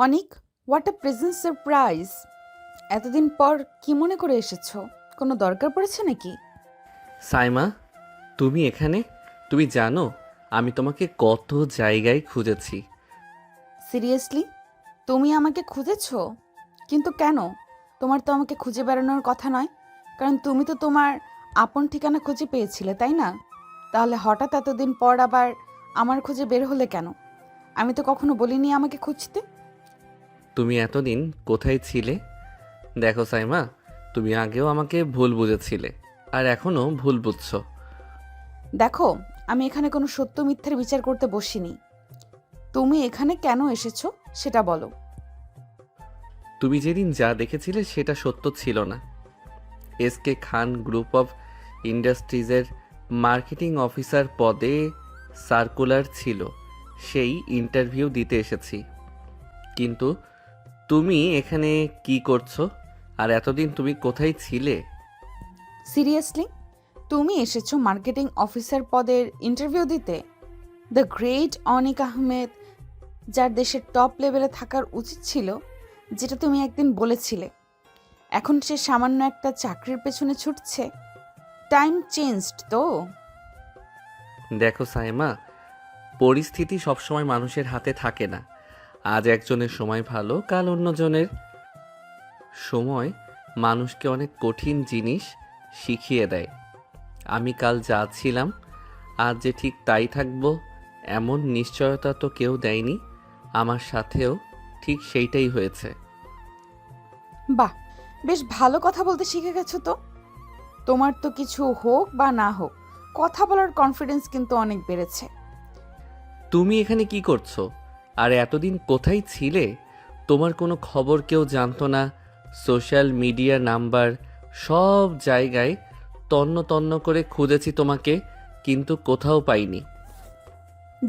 Anik, what a present surprise! এতদিন পর কি মনে করে এসেছো? কোনো দরকার পড়েছে নাকি? সাইমা, তুমি এখানে? তুমি জানো আমি তোমাকে কত জায়গায় খুঁজেছি। সিরিয়াসলি? তুমি আমাকে খুঁজেছো? কিন্তু কেন? তোমার তো আমাকে খুঁজে বেড়ানোর কথা নয়, কারণ তুমি তো তোমার আপন ঠিকানা খুঁজে পেয়েছিলে, তাই না? তাহলে হঠাৎ এতদিন পর আবার আমার খুঁজে বের হলে কেন? আমি তো কখনো বলিনি আমাকে খুঁজতে। তুমি এতদিন কোথায় ছিলে? দেখো সাইমা, তুমি আগেও আমাকে ভুল বুঝেছিলে, আর এখনও ভুল বুঝছো। দেখো, আমি এখানে কোনো সত্য মিথ্যার বিচার করতে বসিনি। তুমি এখানে কেন এসেছো সেটা বলো। তুমি যেদিন যা দেখেছিলে সেটা সত্য ছিল না। এসকে খান গ্রুপ অফ ইন্ডাস্ট্রিজের মার্কেটিং অফিসার পদে সার্কুলার ছিল, সেই ইন্টারভিউ দিতে এসেছি। কিন্তু তুমি এখানে কি করছো? আর এতদিন তুমি কোথায় ছিলে? সিরিয়াসলি? তুমি এসেছো মার্কেটিং অফিসার পদের ইন্টারভিউ দিতে? দ্য গ্রেট অনিক আহমেদ, যার দেশের টপ লেভেলে থাকার উচিত ছিল, যেটা তুমি একদিন বলেছিলে, এখন সে সামান্য একটা চাকরির পেছনে ছুটছে। টাইম চেঞ্জড তো। দেখো সাইমা, পরিস্থিতি সবসময় মানুষের হাতে থাকে না। আজ একজনের সময় ভালো, কাল অন্যজনের। সময় মানুষকে অনেক কঠিন জিনিস শিখিয়ে দেয়। আমি কাল যা ছিলাম আজ যে ঠিক তাই থাকবো এমন নিশ্চয়তা তো কেউ দেয়নি। আমার সাথেও ঠিক সেইটাই হয়েছে। বাহ, বেশ ভালো কথা বলতে শিখে গেছো তো। তোমার তো কিছু হোক বা না হোক, কথা বলার কনফিডেন্স কিন্তু অনেক বেড়েছে। তুমি এখানে কি করছো? আর এতদিন কোথায় ছিলে? তোমার কোনো খবর কেউ জানতো না। সোশ্যাল মিডিয়া নাম্বার সব জায়গায় তন্ন তন্ন করে খুঁজেছি তোমাকে, কিন্তু কোথাও পাইনি।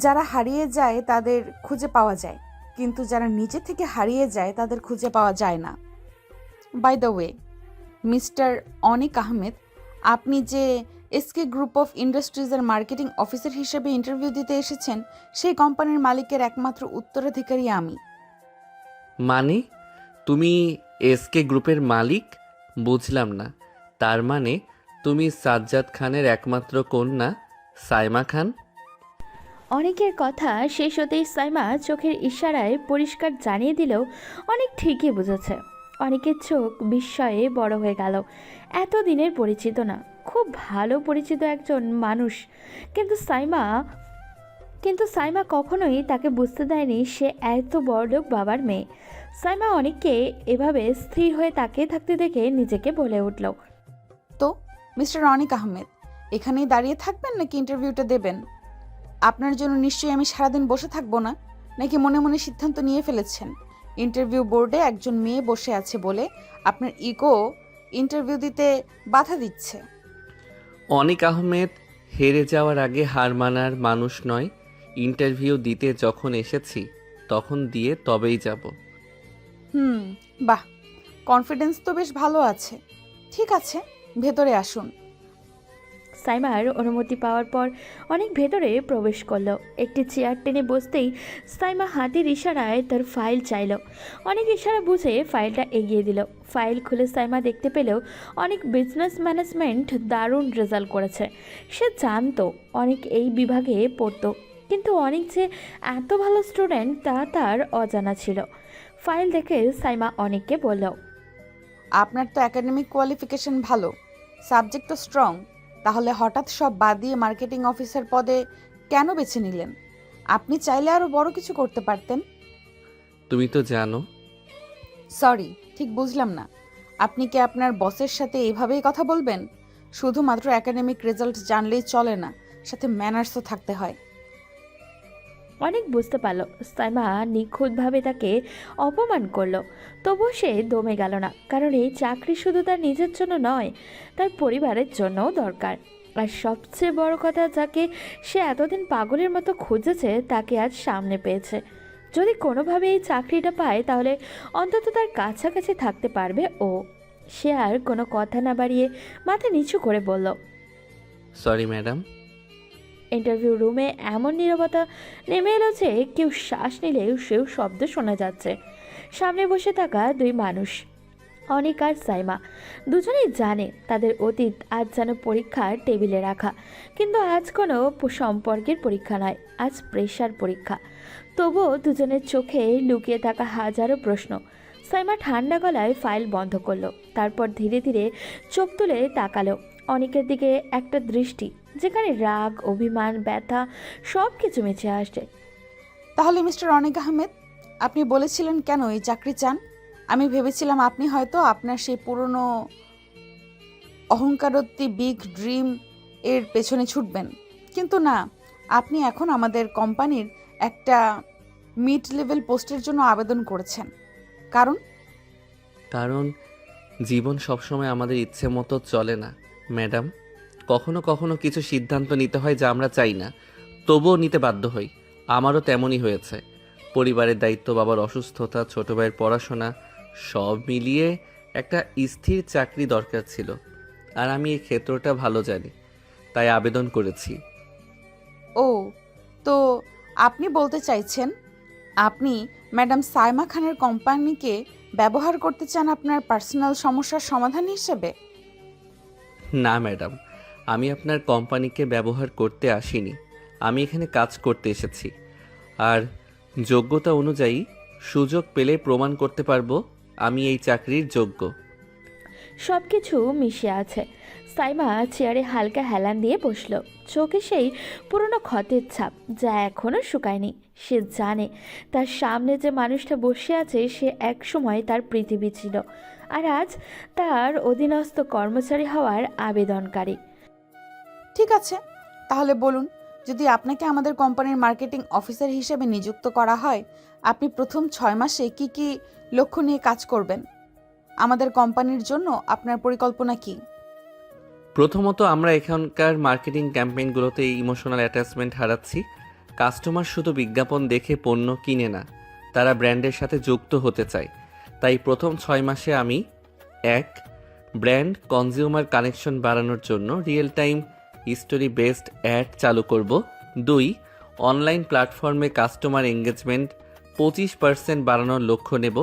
যারা হারিয়ে যায় তাদের খুঁজে পাওয়া যায়, কিন্তু যারা নিজে থেকে হারিয়ে যায় তাদের খুঁজে পাওয়া যায় না। By the way, mister Anik Ahmed, আপনি যে এসকে গ্রুপ অফ ইন্ডাস্ট্রিজের মার্কেটিং অফিসার হিসেবে ইন্টারভিউ দিতে এসেছেন, সেই কোম্পানির মালিকের একমাত্র উত্তরাধিকারী আমি। মানে তুমি এসকে গ্রুপের মালিক? বুঝলাম না। তার মানে তুমি সাজ্জাদ খানের একমাত্র কন্যা সাইমা খান? অনেকের কথা শেষ হতেই সাইমা চোখের ইশারায় পরিষ্কার জানিয়ে দিলেও অনেক ঠিকই বুঝেছে। অনেকের চোখ বিস্ময়ে বড় হয়ে গেল। এতদিনের পরিচিত না, খুব ভালো পরিচিত একজন মানুষ, কিন্তু সাইমা কিন্তু সাইমা কখনোই তাকে বুঝতে দেয়নি সে এত বড়লোক বাবার মেয়ে। সাইমা অনেককে এভাবে স্থির হয়ে তাকিয়ে থাকতে দেখে নিজেকে বলে উঠল, তো মিস্টার অনিক আহমেদ, এখানেই দাঁড়িয়ে থাকবেন নাকি ইন্টারভিউটা দেবেন? আপনার জন্য নিশ্চয়ই আমি সারাদিন বসে থাকবো না, নাকি মনে মনে সিদ্ধান্ত নিয়ে ফেলেছেন ইন্টারভিউ বোর্ডে একজন মেয়ে বসে আছে বলে আপনার ইগো ইন্টারভিউ দিতে বাধা দিচ্ছে? অনিক আহমেদ হেরে যাওয়ার আগে হার মানার মানুষ নয়। ইন্টারভিউ দিতে যখন এসেছি তখন দিয়ে তবেই যাব। হুম, বাহ, কনফিডেন্স তো বেশ ভালো আছে। ঠিক আছে, ভেতরে আসুন। সাইমার অনুমতি পাওয়ার পর অনেক ভেতরে প্রবেশ করলো। একটি চেয়ার টেনে বসতেই সাইমা হাতের ইশারায় তার ফাইল চাইলো। অনেক ইশারা বুঝে ফাইলটা এগিয়ে দিল। ফাইল খুলে সাইমা দেখতে পেলেও অনেক বিজনেস ম্যানেজমেন্ট দারুণ রেজাল্ট করেছে। সে জানতো অনেক এই বিভাগে পড়তো, কিন্তু অনেক যে এত ভালো স্টুডেন্ট তা তার অজানা ছিল। ফাইল দেখে সাইমা অনেককে বলল, আপনার তো একাডেমিক কোয়ালিফিকেশন ভালো, সাবজেক্টও স্ট্রং, তাহলে হঠাৎ সব বাদ দিয়ে মার্কেটিং অফিসার পদে কেন বেছে নিলেন? আপনি চাইলে আরও বড় কিছু করতে পারতেন। তুমি তো জানো। সরি, ঠিক বুঝলাম না। আপনি কি আপনার বসের সাথে এইভাবেই কথা বলবেন? শুধুমাত্র একাডেমিক রেজাল্ট জানলেই চলে না, সাথে ম্যানার্সও থাকতে হয়। অনেক বুঝতে পারল সাইমা নিখুঁতভাবে তাকে অপমান করলো। তবুও সে দমে গেল না, কারণ এই চাকরি শুধু তার নিজের জন্য নয়, তার পরিবারের জন্যও দরকার। আর সবচেয়ে বড় কথা, যাকে সে এতদিন পাগলের মতো খুঁজেছে তাকে আজ সামনে পেয়েছে। যদি কোনোভাবে এই চাকরিটা পায় তাহলে অন্তত তার কাছাকাছি থাকতে পারবে ও। সে আর কোনো কথা না বাড়িয়ে মাথা নিচু করে বলল, সরি ম্যাডাম। ইন্টারভিউ রুমে এমন নীরবতা নেমে এলো যে কেউ শ্বাস নিলেও সেও শব্দ শোনা যাচ্ছে। সামনে বসে থাকা দুই মানুষ, অনিক আর সাইমা। দুজনেই জানে তাদের অতীত আজ যেন পরীক্ষার টেবিলে রাখা, কিন্তু আজ কোনো সম্পর্কের পরীক্ষা নয়, আজ প্রেশার পরীক্ষা। তবুও দুজনের চোখে লুকিয়ে থাকা হাজারো প্রশ্ন। সাইমা ঠান্ডা গলায় ফাইল বন্ধ করলো, তারপর ধীরে ধীরে চোখ তুলে তাকালো অনিকের দিকে, একটা দৃষ্টি যেখানে রাগ, অভিমান, ব্যথা সব কিছু মিশে আসছে। তাহলে মিস্টার অনিক আহমেদ, আপনি বলেছিলেন কেন এই চাকরি চান? আমি ভেবেছিলাম আপনি হয়তো আপনার সেই পুরনো অহংকারত্তি বিগ ড্রিম এর পেছনে ছুটবেন, কিন্তু না, আপনি এখন আমাদের কোম্পানির একটা মিড লেভেল পোস্টের জন্য আবেদন করেছেন। কারণ কারণ জীবন সবসময় আমাদের ইচ্ছে মতো চলে না ম্যাডাম। কখনো কখনো কিছু সিদ্ধান্ত নিতে হয় যা আমরা চাই না, তবুও নিতে বাধ্য হই। আমারও তেমনই হয়েছে। পরিবারের দায়িত্ব, বাবার অসুস্থতা, ছোট ভাইয়ের পড়াশোনা, সব মিলিয়ে একটা স্থির চাকরি দরকার ছিল। আর আমি এই ক্ষেত্রটা ভালো জানি, তাই আবেদন করেছি। ও, তো আপনি বলতে চাইছেন আপনি ম্যাডাম সাইমা খানের কোম্পানিকে ব্যবহার করতে চান আপনার পার্সোনাল সমস্যার সমাধান হিসেবে? না ম্যাডাম, আমি আপনার কোম্পানিকে ব্যবহার করতে আসিনি। আমি এখানে কাজ করতে এসেছি, আর যোগ্যতা অনুযায়ী সুযোগ পেলে প্রমাণ করতে পারবো আমি এই চাকরির যোগ্য। সব কিছু মিশে আছে। সাইমা চেয়ারে হালকা হেলান দিয়ে বসল, চোখে সেই পুরনো ক্ষতের ছাপ যা এখনও শুকায়নি। সে জানে তার সামনে যে মানুষটা বসে আছে সে একসময় তার পৃথিবী ছিল, আর আজ তার অধীনস্থ কর্মচারী হওয়ার আবেদনকারী। ঠিক আছে, তাহলে বলুন, যদি আপনাকে আমাদের কোম্পানির মার্কেটিং অফিসার হিসেবে নিযুক্ত করা হয়, আপনি প্রথম 6 মাসে কি কি লক্ষ্য নিয়ে কাজ করবেন? আমাদের কোম্পানির জন্য আপনার পরিকল্পনা কি? প্রথমত, আমরা এখানকার মার্কেটিং ক্যাম্পেইনগুলোতে ইমোশনাল অ্যাটাচমেন্ট হারাচ্ছি। কাস্টমার শুধু বিজ্ঞাপন দেখে পণ্য কিনে না, তারা ব্র্যান্ডের সাথে যুক্ত হতে চায়। তাই প্রথম 6 মাসে আমি 1. ব্র্যান্ড কনজিউমার কানেকশন বাড়ানোর জন্য real time history based ad চালু করব। 2. অনলাইন প্ল্যাটফর্মে কাস্টমার এঙ্গেজমেন্ট 25% বাড়ানোর লক্ষ্য নেব।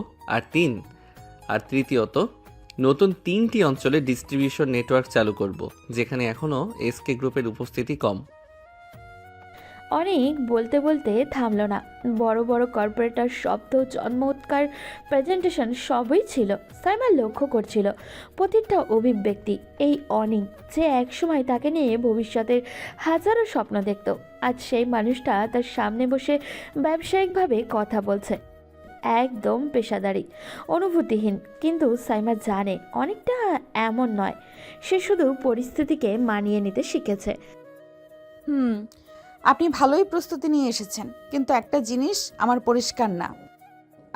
আর তৃতীয়ত, নতুন 3টি অঞ্চলে ডিস্ট্রিবিউশন নেটওয়ার্ক চালু করব, যেখানে এখনও এসকে গ্রুপের উপস্থিতি কম। অনেক বলতে বলতে থামল না। বড় বড় কর্পোরেটর শব্দ, চমৎকার প্রেজেন্টেশন সবই ছিল। সাইমা লক্ষ্য করছিল প্রতিটা অভিব্যক্তি। এই অনেক যে একসময় তাকে নিয়ে ভবিষ্যতের হাজারো স্বপ্ন দেখত, আজ সেই মানুষটা তার সামনে বসে ব্যবসায়িকভাবে কথা বলছে, একদম পেশাদারি, অনুভূতিহীন। কিন্তু সাইমা জানে অনেকটা এমন নয়, সে শুধু পরিস্থিতিকে মানিয়ে নিতে শিখেছে। আপনি ভালোই প্রস্তুতি নিয়ে এসেছেন, কিন্তু একটা জিনিস আমার পরিষ্কার না,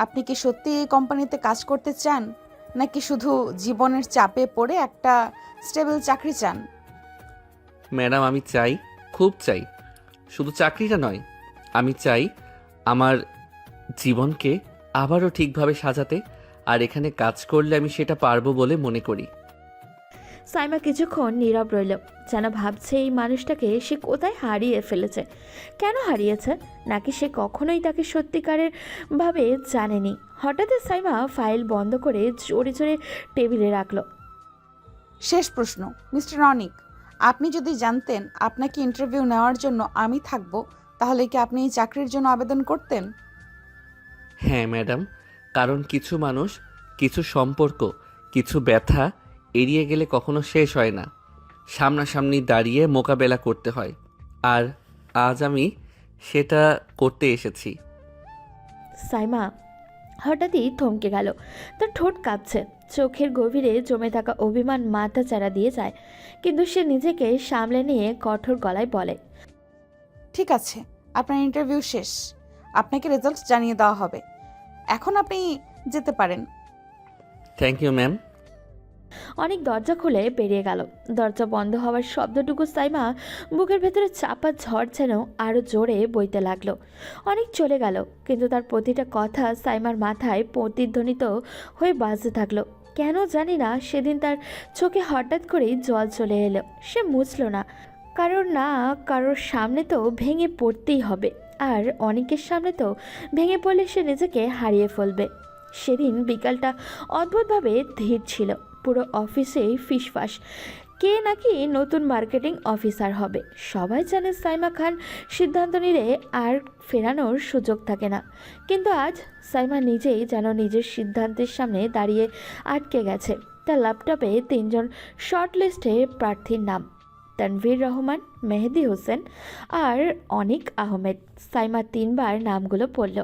আপনি কি সত্যি এই কোম্পানিতে কাজ করতে চান, নাকি শুধু জীবনের চাপে পড়ে একটা স্টেবল চাকরি চান? ম্যাডাম, আমি চাই, খুব চাই, শুধু চাকরিটা নয়, আমি চাই আমার জীবনকে আবারও ঠিকভাবে সাজাতে। আর এখানে কাজ করলে আমি সেটা পারবো বলে মনে করি। সাইমা কিছুক্ষণ নীরব রইল, যেন ভাবছে এই মানুষটাকে সে কোথায় হারিয়ে ফেলেছে, কেন হারিয়েছে, নাকি সে কখনোই তাকে সত্যিকারের ভাবে জানেনি। হঠাৎ সাইমা ফাইল বন্ধ করে জোরে জোরে টেবিলে রাখলো। শেষ প্রশ্ন, মিস্টার অনিক, আপনি যদি জানতেন আপনাকে ইন্টারভিউ নেওয়ার জন্য আমি থাকব, তাহলে কি আপনি এই চাকরির জন্য আবেদন করতেন? হ্যাঁ ম্যাডাম, কারণ কিছু মানুষ, কিছু সম্পর্ক, কিছু ব্যথা এড়িয়ে গেলে কখনো শেষ হয় না, সামনাসামনি দাঁড়িয়ে মোকাবেলা করতে হয়। আর আজ আমি সেটা করতে এসেছি। সাইমা হঠাৎই থমকে গেল, তার ঠোঁট কাঁপছে, চোখের গভীরে জমে থাকা অভিমান মাথা চাড়া দিয়ে যায়। কিন্তু সে নিজেকে সামলে নিয়ে কঠোর গলায় বলে, ঠিক আছে, আপনার ইন্টারভিউ শেষ, আপনাকে রেজাল্ট জানিয়ে দেওয়া হবে, এখন আপনি যেতে পারেন। Thank you ma'am. অনেক দরজা খুলে বেরিয়ে গেল। দরজা বন্ধ হওয়ার শব্দটুকু সাইমা বুকের ভেতরে চাপা ঝড় যেন আরও জোরে বইতে লাগলো। অনেক চলে গেল, কিন্তু তার প্রতিটা কথা সাইমার মাথায় প্রতিধ্বনিত হয়ে বাজতে থাকলো। কেন জানি না সেদিন তার চোখে হঠাৎ করেই জল চলে এলো। সে মুছল না, কারোর সামনে তো ভেঙে পড়তেই হবে, আর অনেকের সামনে তো ভেঙে পড়লে সে নিজেকে হারিয়ে ফেলবে। সেদিন বিকালটা অদ্ভুতভাবে ধীর ছিল। পুরো অফিসেই ফিসফাস, কে নাকি নতুন মার্কেটিং অফিসার হবে। সবাই জানে সাইমা খান সিদ্ধান্ত নিলে আর ফেরানোর সুযোগ থাকে না। কিন্তু আজ সাইমা নিজেই যেন নিজের সিদ্ধান্তের সামনে দাঁড়িয়ে আটকে গেছে। তার ল্যাপটপে 3জন শর্ট লিস্টে প্রার্থীর নাম, তানভীর রহমান, মেহেদি হোসেন আর অনিক আহমেদ। সাইমা 3বার নামগুলো পড়ল।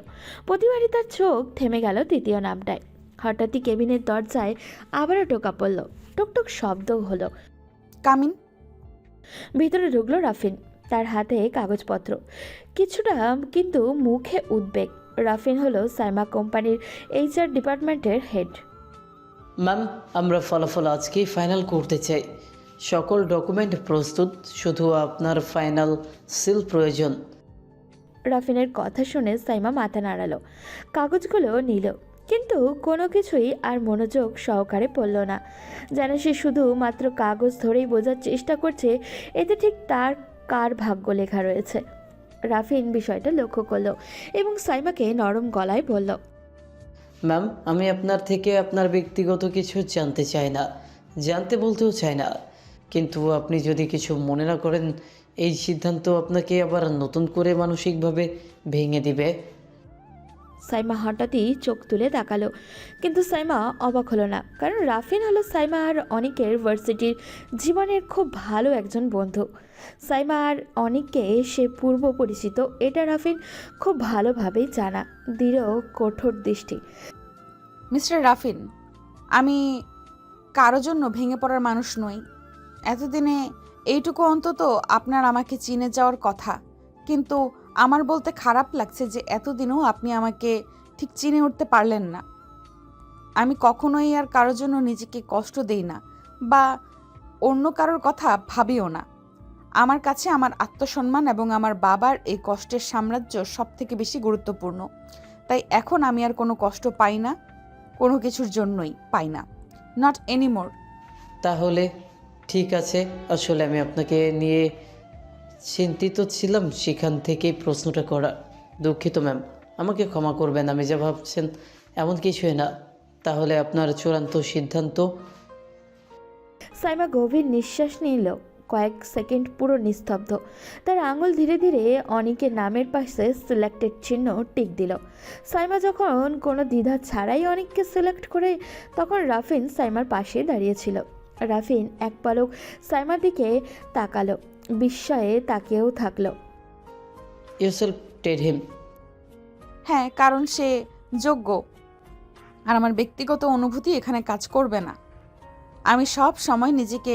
প্রতিবারই তার চোখ থেমে গেল তৃতীয় নামটায়। হঠাৎই কেবিনের দরজায় আবারও টোকা পড়ল, টুকটুক শব্দ হলো। কামিন। ভিতরে ঢুকলো রাফিন, তার হাতে কাগজপত্র, কিছুটা কিন্তু মুখে উদ্বেগ। রাফিন হলো সাইমা কোম্পানির HR ডিপার্টমেন্টের হেড। ম্যাম, আমরা ফলাফল আজকেই ফাইনাল করতে চাই। সকল ডকুমেন্ট প্রস্তুত, শুধু আপনার ফাইনাল সিল প্রয়োজন। রাফিনের কথা শুনে সাইমা মাথা নাড়ালো, কাগজগুলো নিল, কিন্তু কোনো কিছুই আর মনোযোগ সহকারে পড়ল না। যেন সে শুধু মাত্র কাগজ ধরেই বোঝার চেষ্টা করছে এতে ঠিক তার কার ভাগ্য লেখা রয়েছে। রাফিন বিষয়টা লক্ষ্য করলো এবং সাইমাকে নরম গলায় বলল, ম্যাম, আমি আপনার থেকে আপনার ব্যক্তিগত কিছু জানতে চাই না, জানতে বলতেও চাই না। কিন্তু আপনি যদি কিছু মনে না করেন, এই সিদ্ধান্ত আপনাকে আবার নতুন করে মানসিকভাবে ভেঙে দিবে। সাইমা হঠাৎই চোখ তুলে তাকালো, কিন্তু সাইমা অবাক হলো না, কারণ রাফিন হলো সাইমা আর অনিকের ভার্সিটির জীবনের খুব ভালো একজন বন্ধু। সাইমা আর অনিককে সে পূর্ব পরিচিত, এটা রাফিন খুব ভালোভাবেই জানা। দৃঢ় কঠোর দৃষ্টি। মিস্টার রাফিন, আমি কারো জন্য ভেঙে পড়ার মানুষ নই। এতদিনে এইটুকু অন্তত আপনার আমাকে চিনে যাওয়ার কথা, কিন্তু আমার বলতে খারাপ লাগছে যে এতদিনও আপনি আমাকে ঠিক চিনে উঠতে পারলেন না। আমি কখনোই আর কারোর জন্য নিজেকে কষ্ট দেই না বা অন্য কারোর কথা ভাবিও না। আমার কাছে আমার আত্মসম্মান এবং আমার বাবার এই কষ্টের সাম্রাজ্য সব থেকে বেশি গুরুত্বপূর্ণ। তাই এখন আমি আর কোনো কষ্ট পাই না, কোনো কিছুর জন্যই পাই না। Not anymore. তাহলে ঠিক আছে, আসলে আমি আপনাকে নিয়ে চিন্তিত ছিলাম, সেখান থেকেই প্রশ্নটা করা। দুঃখিত ম্যাম, আমাকে ক্ষমা করবেন, আমি যা ভাবছেন এমন কিছুই না। তাহলে আপনার চূড়ান্ত সিদ্ধান্ত? সাইমা গভীর নিঃশ্বাস নিল, কয়েক সেকেন্ড পুরো নিস্তব্ধ। তার আঙুল ধীরে ধীরে অনিকের নামের পাশে সিলেক্টেড চিহ্ন টিক দিল। সাইমা যখন কোনো দ্বিধা ছাড়াই অনিককে সিলেক্ট করে, তখন রাফিন সাইমার পাশে দাঁড়িয়েছিল। রাফিন এক পলক সাইমার দিকে তাকালো, বিস্ময়ে তাকিয়েও থাকলো। ইউ সিলেক্টেড হিম? হ্যাঁ, কারণ সে যোগ্য আর আমার ব্যক্তিগত অনুভূতি এখানে কাজ করবে না। আমি সব সময় নিজেকে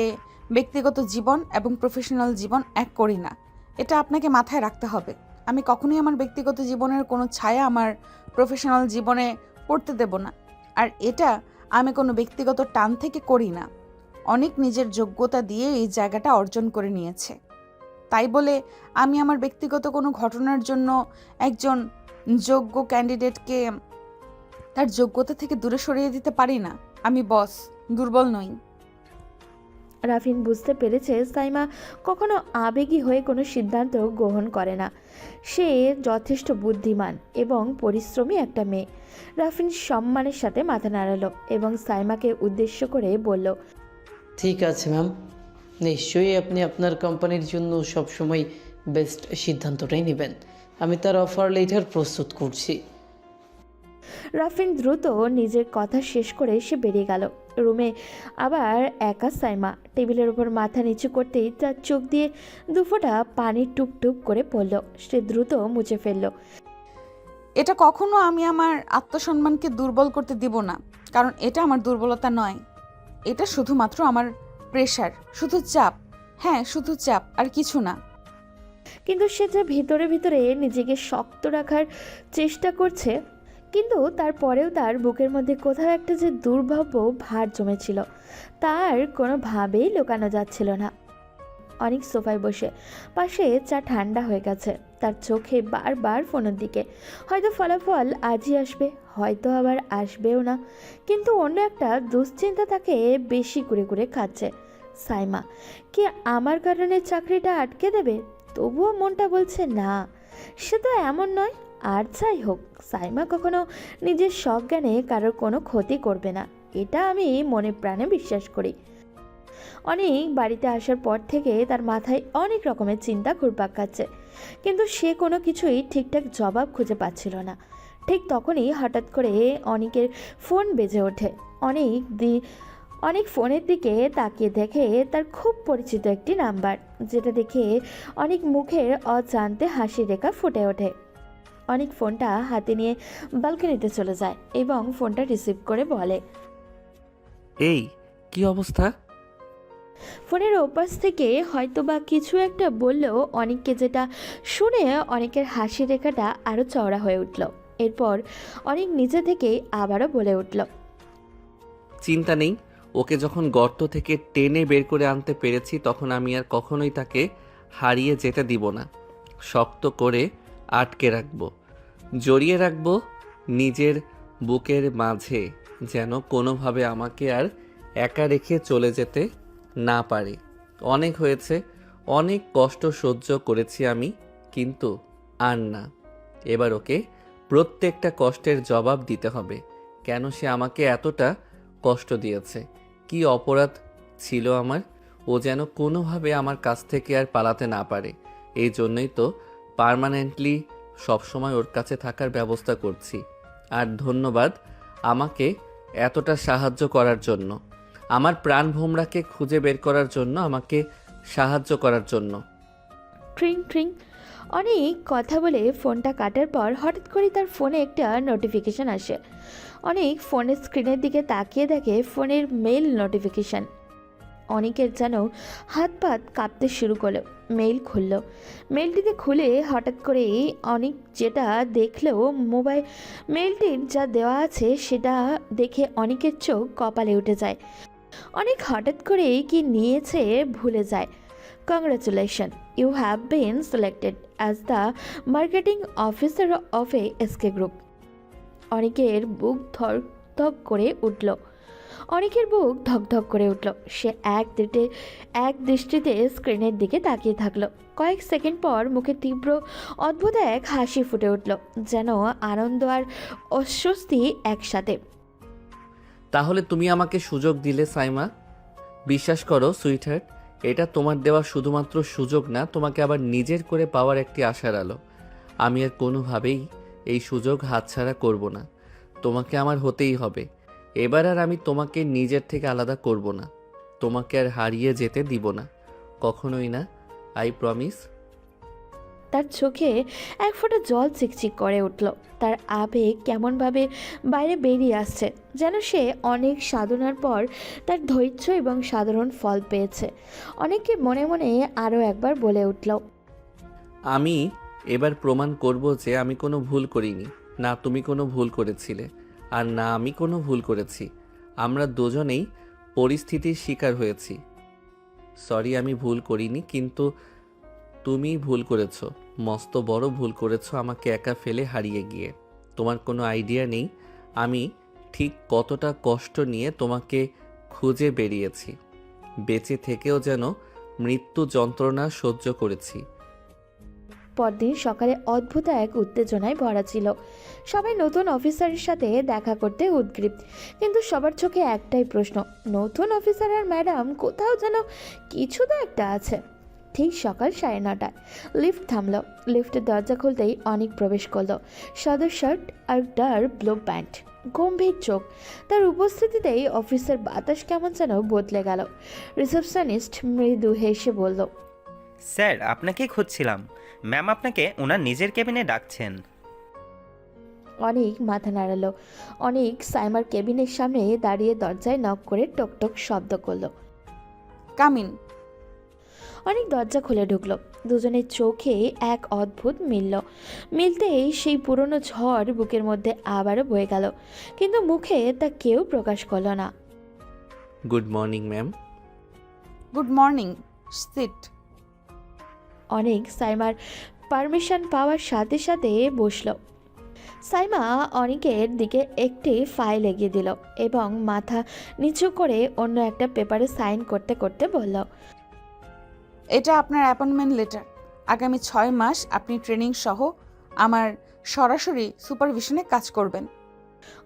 ব্যক্তিগত জীবন এবং প্রফেশনাল জীবন এক করি না, এটা আপনাকে মাথায় রাখতে হবে। আমি কখনোই আমার ব্যক্তিগত জীবনের কোনো ছায়া আমার প্রফেশনাল জীবনে পড়তে দেব না, আর এটা আমি কোনো ব্যক্তিগত টান থেকে করি না। অনেক নিজের যোগ্যতা দিয়ে এই জায়গাটা অর্জন করে নিয়েছে, তাই বলে আমি আমার ব্যক্তিগত কোনো ঘটনার জন্য একজন যোগ্য ক্যান্ডিডেটকে তার যোগ্যতা থেকে দূরে সরিয়ে দিতে পারি না। আমি বস, দুর্বল নই। রাফিন বুঝতে পেরেছে সাইমা কখনো আবেগী হয়ে কোনো সিদ্ধান্ত গ্রহণ করে না। সে যথেষ্ট বুদ্ধিমান এবং পরিশ্রমী একটা মেয়ে। রাফিন সম্মানের সাথে মাথা নাড়ালো এবং সাইমাকে উদ্দেশ্য করে বলল, ঠিক আছে ম্যাম, নিশ্চয়ই আপনি আপনার কোম্পানির জন্য সবসময় বেস্ট সিদ্ধান্তটাই নেবেন। আমি তার অফার লেটার প্রস্তুত করছি। রাফিন দ্রুত নিজের কথা শেষ করে সে বেরিয়ে গেল। রুমে আবার একা সাইমা। টেবিলের উপর মাথা নিচু করতেই তার চোখ দিয়ে দুফোঁটা পানি টুপটুপ করে পড়ল। সে দ্রুত মুছে ফেলল। এটা কখনো আমি আমার আত্মসম্মানকে দুর্বল করতে দিব না, কারণ এটা আমার দুর্বলতা নয়। এটা শুধুমাত্র আমার প্রেশার, শুধু চাপ। হ্যাঁ, শুধু চাপ, আর কিছু না। কিন্তু সে যে ভিতরে ভিতরে নিজেকে শক্ত রাখার চেষ্টা করছে, কিন্তু তারপরেও তার বুকের মধ্যে কোথাও একটা যে দুর্ভাব্য ভার জমেছিল, তার কোনোভাবেই লুকানো যাচ্ছিল না। অনেক সোফায় বসে, পাশে চা ঠান্ডা হয়ে গেছে। তার চোখে বারবার ফোনের দিকে। হয়তো ফলাফল আজই আসবে, হয়তো আবার আসবেও না, কিন্তু অন্য একটা দুশ্চিন্তা তাকে বেশি করে করে খাচ্ছে। সাইমা কি আমার কারণে চাকরিটা আটকে দেবে? তবুও মনটা বলছে না। সে তো এমন নয়। আর যাই হোক, সাইমা কখনো নিজের সজ্ঞানে কারোর কোনো ক্ষতি করবে না, এটা আমি মনে প্রাণে বিশ্বাস করি। অনেক বাড়িতে আসার পর থেকে তার মাথায় অনেক রকমের চিন্তা ঘুরপাক খাচ্ছে, কিন্তু সে কোনো কিছুই ঠিকঠাক জবাব খুঁজে পাচ্ছিল না। ঠিক তখনই হঠাৎ করে অনেকের ফোন বেজে ওঠে। অনেক ফোনের দিকে তাকিয়ে দেখে তার খুব পরিচিত একটি নাম্বার, যেটা দেখে অনেক মুখের অজান্তে হাসি রেখা ফুটে ওঠে। অনেক ফোনটা হাতে নিয়ে ব্যালকনিতে চলে যায় এবং ফোনটা রিসিভ করে বলে, এই কি অবস্থা? ফোনের ওপাশ থেকে হয়তোবা কিছু একটা বললেও অনেককে, যেটা শুনে অনেকের হাসি রেখাটা আরও চওড়া হয়ে উঠল। এরপর অনেক নিজে থেকেই আবারও বলে উঠল, চিন্তা নেই, ওকে যখন গর্ত থেকে টেনে বের করে আনতে পেরেছি তখন আমি আর কখনোই তাকে হারিয়ে যেতে দিব না। শক্ত করে আটকে রাখবো, জড়িয়ে রাখবো নিজের বুকের মাঝে, যেন কোনোভাবে আমাকে আর একা রেখে চলে যেতে না পারে। অনেক হয়েছে, অনেক কষ্ট সহ্য করেছি আমি, কিন্তু আর না। এবার ওকে প্রত্যেকটা কষ্টের জবাব দিতে হবে। কেন সে আমাকে এতটা কষ্ট দিয়েছে, কি অপরাধ ছিল আমার? ও যেন কোনোভাবে আমার কাছ থেকে আর পালাতে না পারে। এই জন্যই তো পার্মানেন্টলি সবসময় ওর কাছে থাকার ব্যবস্থা করছি। আর ধন্যবাদ আমাকে এতটা সাহায্য করার জন্য, আমার প্রাণ ভোমরাকে খুঁজে বের করার জন্য, আমাকে সাহায্য করার জন্য। ট্রিং ট্রিং। অনেক কথা বলে ফোনটা কাটার পর হঠাৎ করে তার ফোনে একটা নোটিফিকেশান আসে। অনেক ফোনের স্ক্রিনের দিকে তাকিয়ে দেখে ফোনের মেল নোটিফিকেশান। অনেকের যেন হাত পাত কাঁপতে শুরু করলো। মেইল খুলল। মেলটিতে খুলে হঠাৎ করে অনেক যেটা দেখলো, মেলটির যা দেওয়া আছে সেটা দেখে অনেকের চোখ কপালে উঠে যায়। অনেক হঠাৎ করে কি নিয়েছে ভুলে যায়। Congratulation, you have been selected as the marketing officer of a SK group. অনেকের বুক ধক করে উঠল। সে এক দৃষ্টিতে স্ক্রিনের দিকে তাকিয়ে থাকলো। কয়েক সেকেন্ড পর মুখে তীব্র অদ্ভুত এক হাসি ফুটে উঠল, যেন আনন্দ আর অস্বস্তি একসাথে। তাহলে তুমি আমাকে সুযোগ দিলে সাইমা। বিশ্বাস করো সুইটহার্ট, এটা তোমার দেওয়া শুধুমাত্র সুযোগ না, তোমাকে আবার নিজের করে পাওয়ার একটি আশার আলো। আমি আর কোনোভাবেই এই সুযোগ হাতছাড়া করব না। তোমাকে আমার হতেই হবে। এবার আর আমি তোমাকে নিজের থেকে আলাদা করব না, তোমাকে আর হারিয়ে যেতে দিব না, কখনোই না। I promise. তার চোখে এক ফোঁটা জল চিকচিক করে উঠল। তার আবেগ কেমনভাবে বাইরে বেরিয়ে আসছে, যেন সে অনেক সাধনার পর তার ধৈর্য এবং সাধারণ ফল পেয়েছে। অনেকে মনে মনে আরও একবার বলে উঠল, আমি এবার প্রমাণ করব যে আমি কোনো ভুল করিনি। না তুমি কোনো ভুল করেছিলে, আর না আমি কোনো ভুল করেছি। আমরা দুজনেই পরিস্থিতির শিকার হয়েছি। সরি, আমি ভুল করিনি, কিন্তু তুমি ভুল করেছো, মস্ত বড় ভুল করেছো আমাকে একা ফেলে হারিয়ে গিয়ে। তোমার কোনো আইডিয়া নেই আমি ঠিক কতটা কষ্ট নিয়ে তোমাকে খুঁজে বেরিয়েছি। বেঁচে থেকেও যেন মৃত্যু যন্ত্রণা সহ্য করেছি। পরদিন সকালে অদ্ভুত এক উত্তেজনায় ভরা ছিল। সবাই নতুন অফিসারের সাথে দেখা করতে উদ্গ্রীব, কিন্তু সবার চোখে একটাই প্রশ্ন, নতুন অফিসার আর ম্যাডাম কোথাও যেন কিছু তো একটা আছে। ঠিক সকাল 9:30টায় লিফট থামল। লিফটের দরজা খুলতেই অনেক প্রবেশ করলো। সাদা শার্ট আর ডার্ক ব্লু প্যান্ট, গম্ভীর চোখ। তার উপস্থিতিতেই অফিসের বাতাস কেমন যেন বদলে গেল। রিসেপশনিস্ট মৃদু হেসে বলল, স্যার, আপনাকেই খুঁজছিলাম। ম্যাম আপনাকে ওনার নিজের কেবিনে ডাকছেন। অনেক মাথা নাড়ালো। অনেক সাইমার কেবিনের সামনে দাঁড়িয়ে দরজায় নক করে টকটক শব্দ করলো। কামিন। অনেক দরজা খুলে ঢুকলো। দুজনের চোখে এক অদ্ভুত মিলতেই সেই পুরনো ঝড় বুকের মধ্যে আবারও বয়ে গেল, কিন্তু মুখে তা কেউ প্রকাশ করলো না। Good morning ma'am. Good morning, sit. অনেক সাইমার পারমিশন পাওয়ার সাথে সাথে বসলো। সাইমা অনেকের দিকে একটি ফাইল এগিয়ে দিল এবং মাথা নিচু করে অন্য একটা পেপারে সাইন করতে করতে বলল, এটা আপনার অ্যাপয়েন্টমেন্ট লেটার। আগামী 6 মাস আপনি ট্রেনিং সহ আমার সরাসরি সুপারভিশনে কাজ করবেন।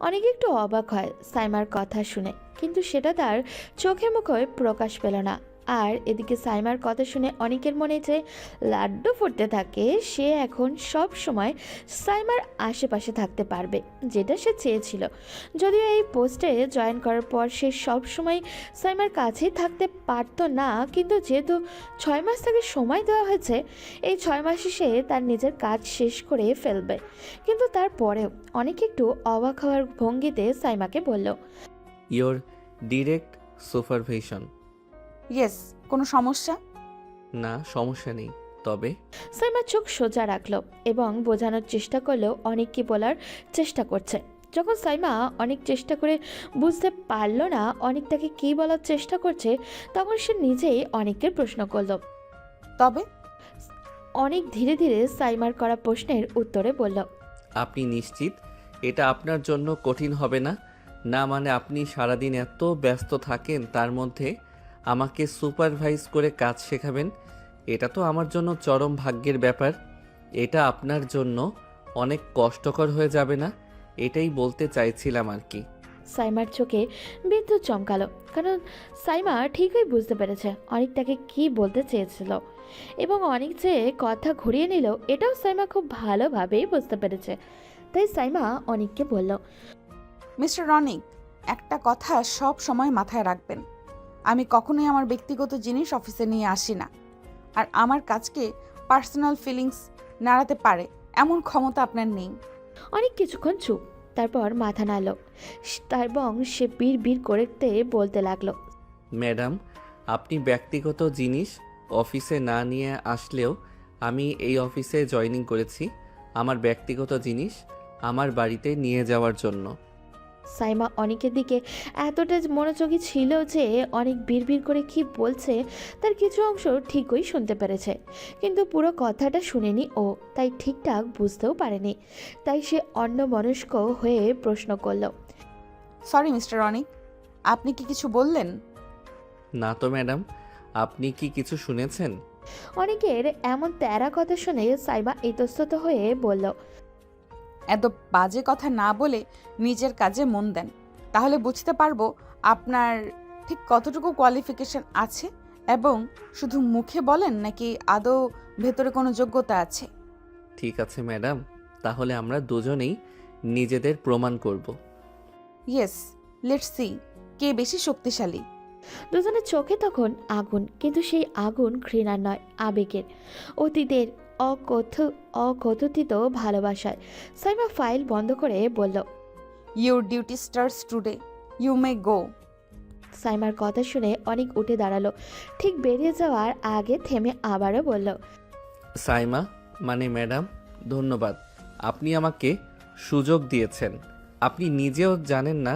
অনেক একটু অবাক হয় সাইমার কথা শুনে, কিন্তু সেটা তার চোখে মুখে প্রকাশ পেল না। আর এদিকে সাইমার কথা শুনে অনেকের মনে যে লাড্ডু ফুটতে থাকে, সে এখন সব সময় সাইমার আশেপাশে থাকতে পারবে, যেটা সে চেয়েছিল। যদিও এই পোস্টে জয়েন করার পর সে সব সময় সাইমার কাছেই থাকতে পারতো না, কিন্তু যেহেতু 6 মাস তাকে সময় দেওয়া হয়েছে, এই 6 মাসে সে তার নিজের কাজ শেষ করে ফেলবে। কিন্তু তারপরেও অনেক একটু অবাক হওয়ার ভঙ্গিতে সাইমাকে বলল, ইয়োর ডিরেক্ট সুপারভিশন। ইয়েস, কোনো সমস্যা? না, সমস্যা নেই, তবে সাইমা চোখ সোজা রাখলো এবং বোঝানোর চেষ্টা করলো অনেক কি বলার চেষ্টা করছে। যখন সাইমা অনেক চেষ্টা করে বুঝতে পারলো না অনেক তাকে কী বলার চেষ্টা করছে, তখন সে নিজেই অনেককে প্রশ্ন করলো। তবে অনেক ধীরে ধীরে সাইমার করা প্রশ্নের উত্তরে বলল, আপনি নিশ্চিত এটা আপনার জন্য কঠিন হবে না? না মানে আপনি সারাদিন এত ব্যস্ত থাকেন, তার মধ্যে আমাকে সুপারভাইজ করে কাজ শেখাবেন? এটা তো আমার জন্য চরম ভাগ্যের ব্যাপার। এটা আপনার জন্য অনেক কষ্টকর হয়ে যাবে না? এটাই বলতে চাইছিলাম আর কি। সাইমার চোখে বিদ্যুৎ চমকালো, কারণ সাইমা ঠিকই বুঝতে পেরেছে অনেক তাকে কী বলতে চেয়েছিল, এবং অনেক যে কথা ঘুরিয়ে নিল এটাও সাইমা খুব ভালোভাবেই বুঝতে পেরেছে। তাই সাইমা অনেককে বলল, মিস্টার রনিক, একটা কথা সব সময় মাথায় রাখবেন। আমি কখনোই আমার ব্যক্তিগত জিনিস অফিসে নিয়ে আসি না। আর আমার কাজকে পার্সোনাল ফিলিংস নাড়াতে পারে এমন ক্ষমতা আপনার নেই। অনেক কিছুক্ষণ চুপ, তারপর মাথা নাড়ল এবং সে বীর বীর করতে বলতে লাগলো, ম্যাডাম, আপনি ব্যক্তিগত জিনিস অফিসে না নিয়ে আসলেও আমি এই অফিসে জয়েনিং করেছি আমার ব্যক্তিগত জিনিস আমার বাড়িতে নিয়ে যাওয়ার জন্য। সাইমা অনেকের দিকে এতটা মনোযোগী ছিল যে অনেক বিড়বিড় করে কি বলছে তার কিছু অংশ ঠিকই শুনতে পেরেছে, কিন্তু পুরো কথাটা শুনেনি ও, তাই ঠিকঠাক বুঝতেও পারেনি। তাই সে অন্যমনস্ক হয়ে প্রশ্ন করলো, সরি মিস্টার রনিক, আপনি কি কিছু বললেন? না তো ম্যাডাম, আপনি কি কিছু শুনেছেন? অনেকের এমন তেরা কথা শুনে সাইমা ইতস্তত হয়ে বলল, এত বাজে কথা না বলে নিজের কাজে মন দেন, তাহলে বুঝতে পারবো আপনার ঠিক কতটুকু কোয়ালিফিকেশন আছে এবং শুধু মুখে বলেন নাকি আদৌ ভেতরে কোনো যোগ্যতা আছে। ঠিক আছে ম্যাডাম, তাহলে আমরা দুজনেই নিজেদের প্রমাণ করব। ইয়েস, লেটস সি কে বেশি শক্তিশালী। দুজনের চোখে তখন আগুন, কিন্তু সেই আগুন ঘৃণার নয়, আবেগের, অতীতের অকথিত ভালোবাসায়। সাইমা ফাইল বন্ধ করে বলল, your duty starts today, you may go. সাইমার কথা শুনে অনেক উঠে দাঁড়ালো, ঠিক বেরিয়ে যাওয়ার আগে থেমে আবারও বলল, সাইমা মানে ম্যাডাম, ধন্যবাদ। আপনি আমাকে সুযোগ দিয়েছেন। আপনি নিজেও জানেন না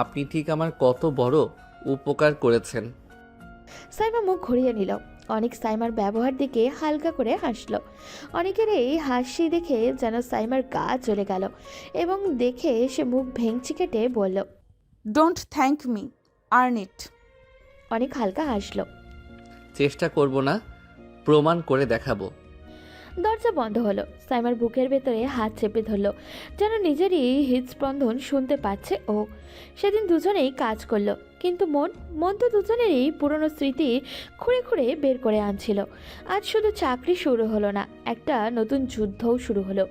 আপনি ঠিক আমার কত বড় উপকার করেছেন। সাইমা মুখ ঘুরিয়ে নিল। অনেক সাইমার ব্যবহার দিকে হালকা করে হাসলো। অনেকের এই হাসি দেখে যেন সাইমার গা জ্বলে গেল, এবং দেখে সে মুখ ভেঙচি কেটে বলল, ডোন্ট থ্যাংক মি, আর্ন ইট। অনেক হালকা হাসলো। চেষ্টা করব না, প্রমাণ করে দেখাবো। দরজা বন্ধ হলো। সাইমার বুকের ভেতরে হাত চেপে ধরলো, যেন নিজেরই হৃদস্পন্দন শুনতে পাচ্ছে ও। সেদিন দুজনেই কাজ করলো, কিন্তু মন তো দুজনেরই পুরনো স্মৃতি খুঁড়ে খুঁড়ে বের করে আনছিল। আজ শুধু চাকরি শুরু হলো না, একটা নতুন যুদ্ধও শুরু হলো,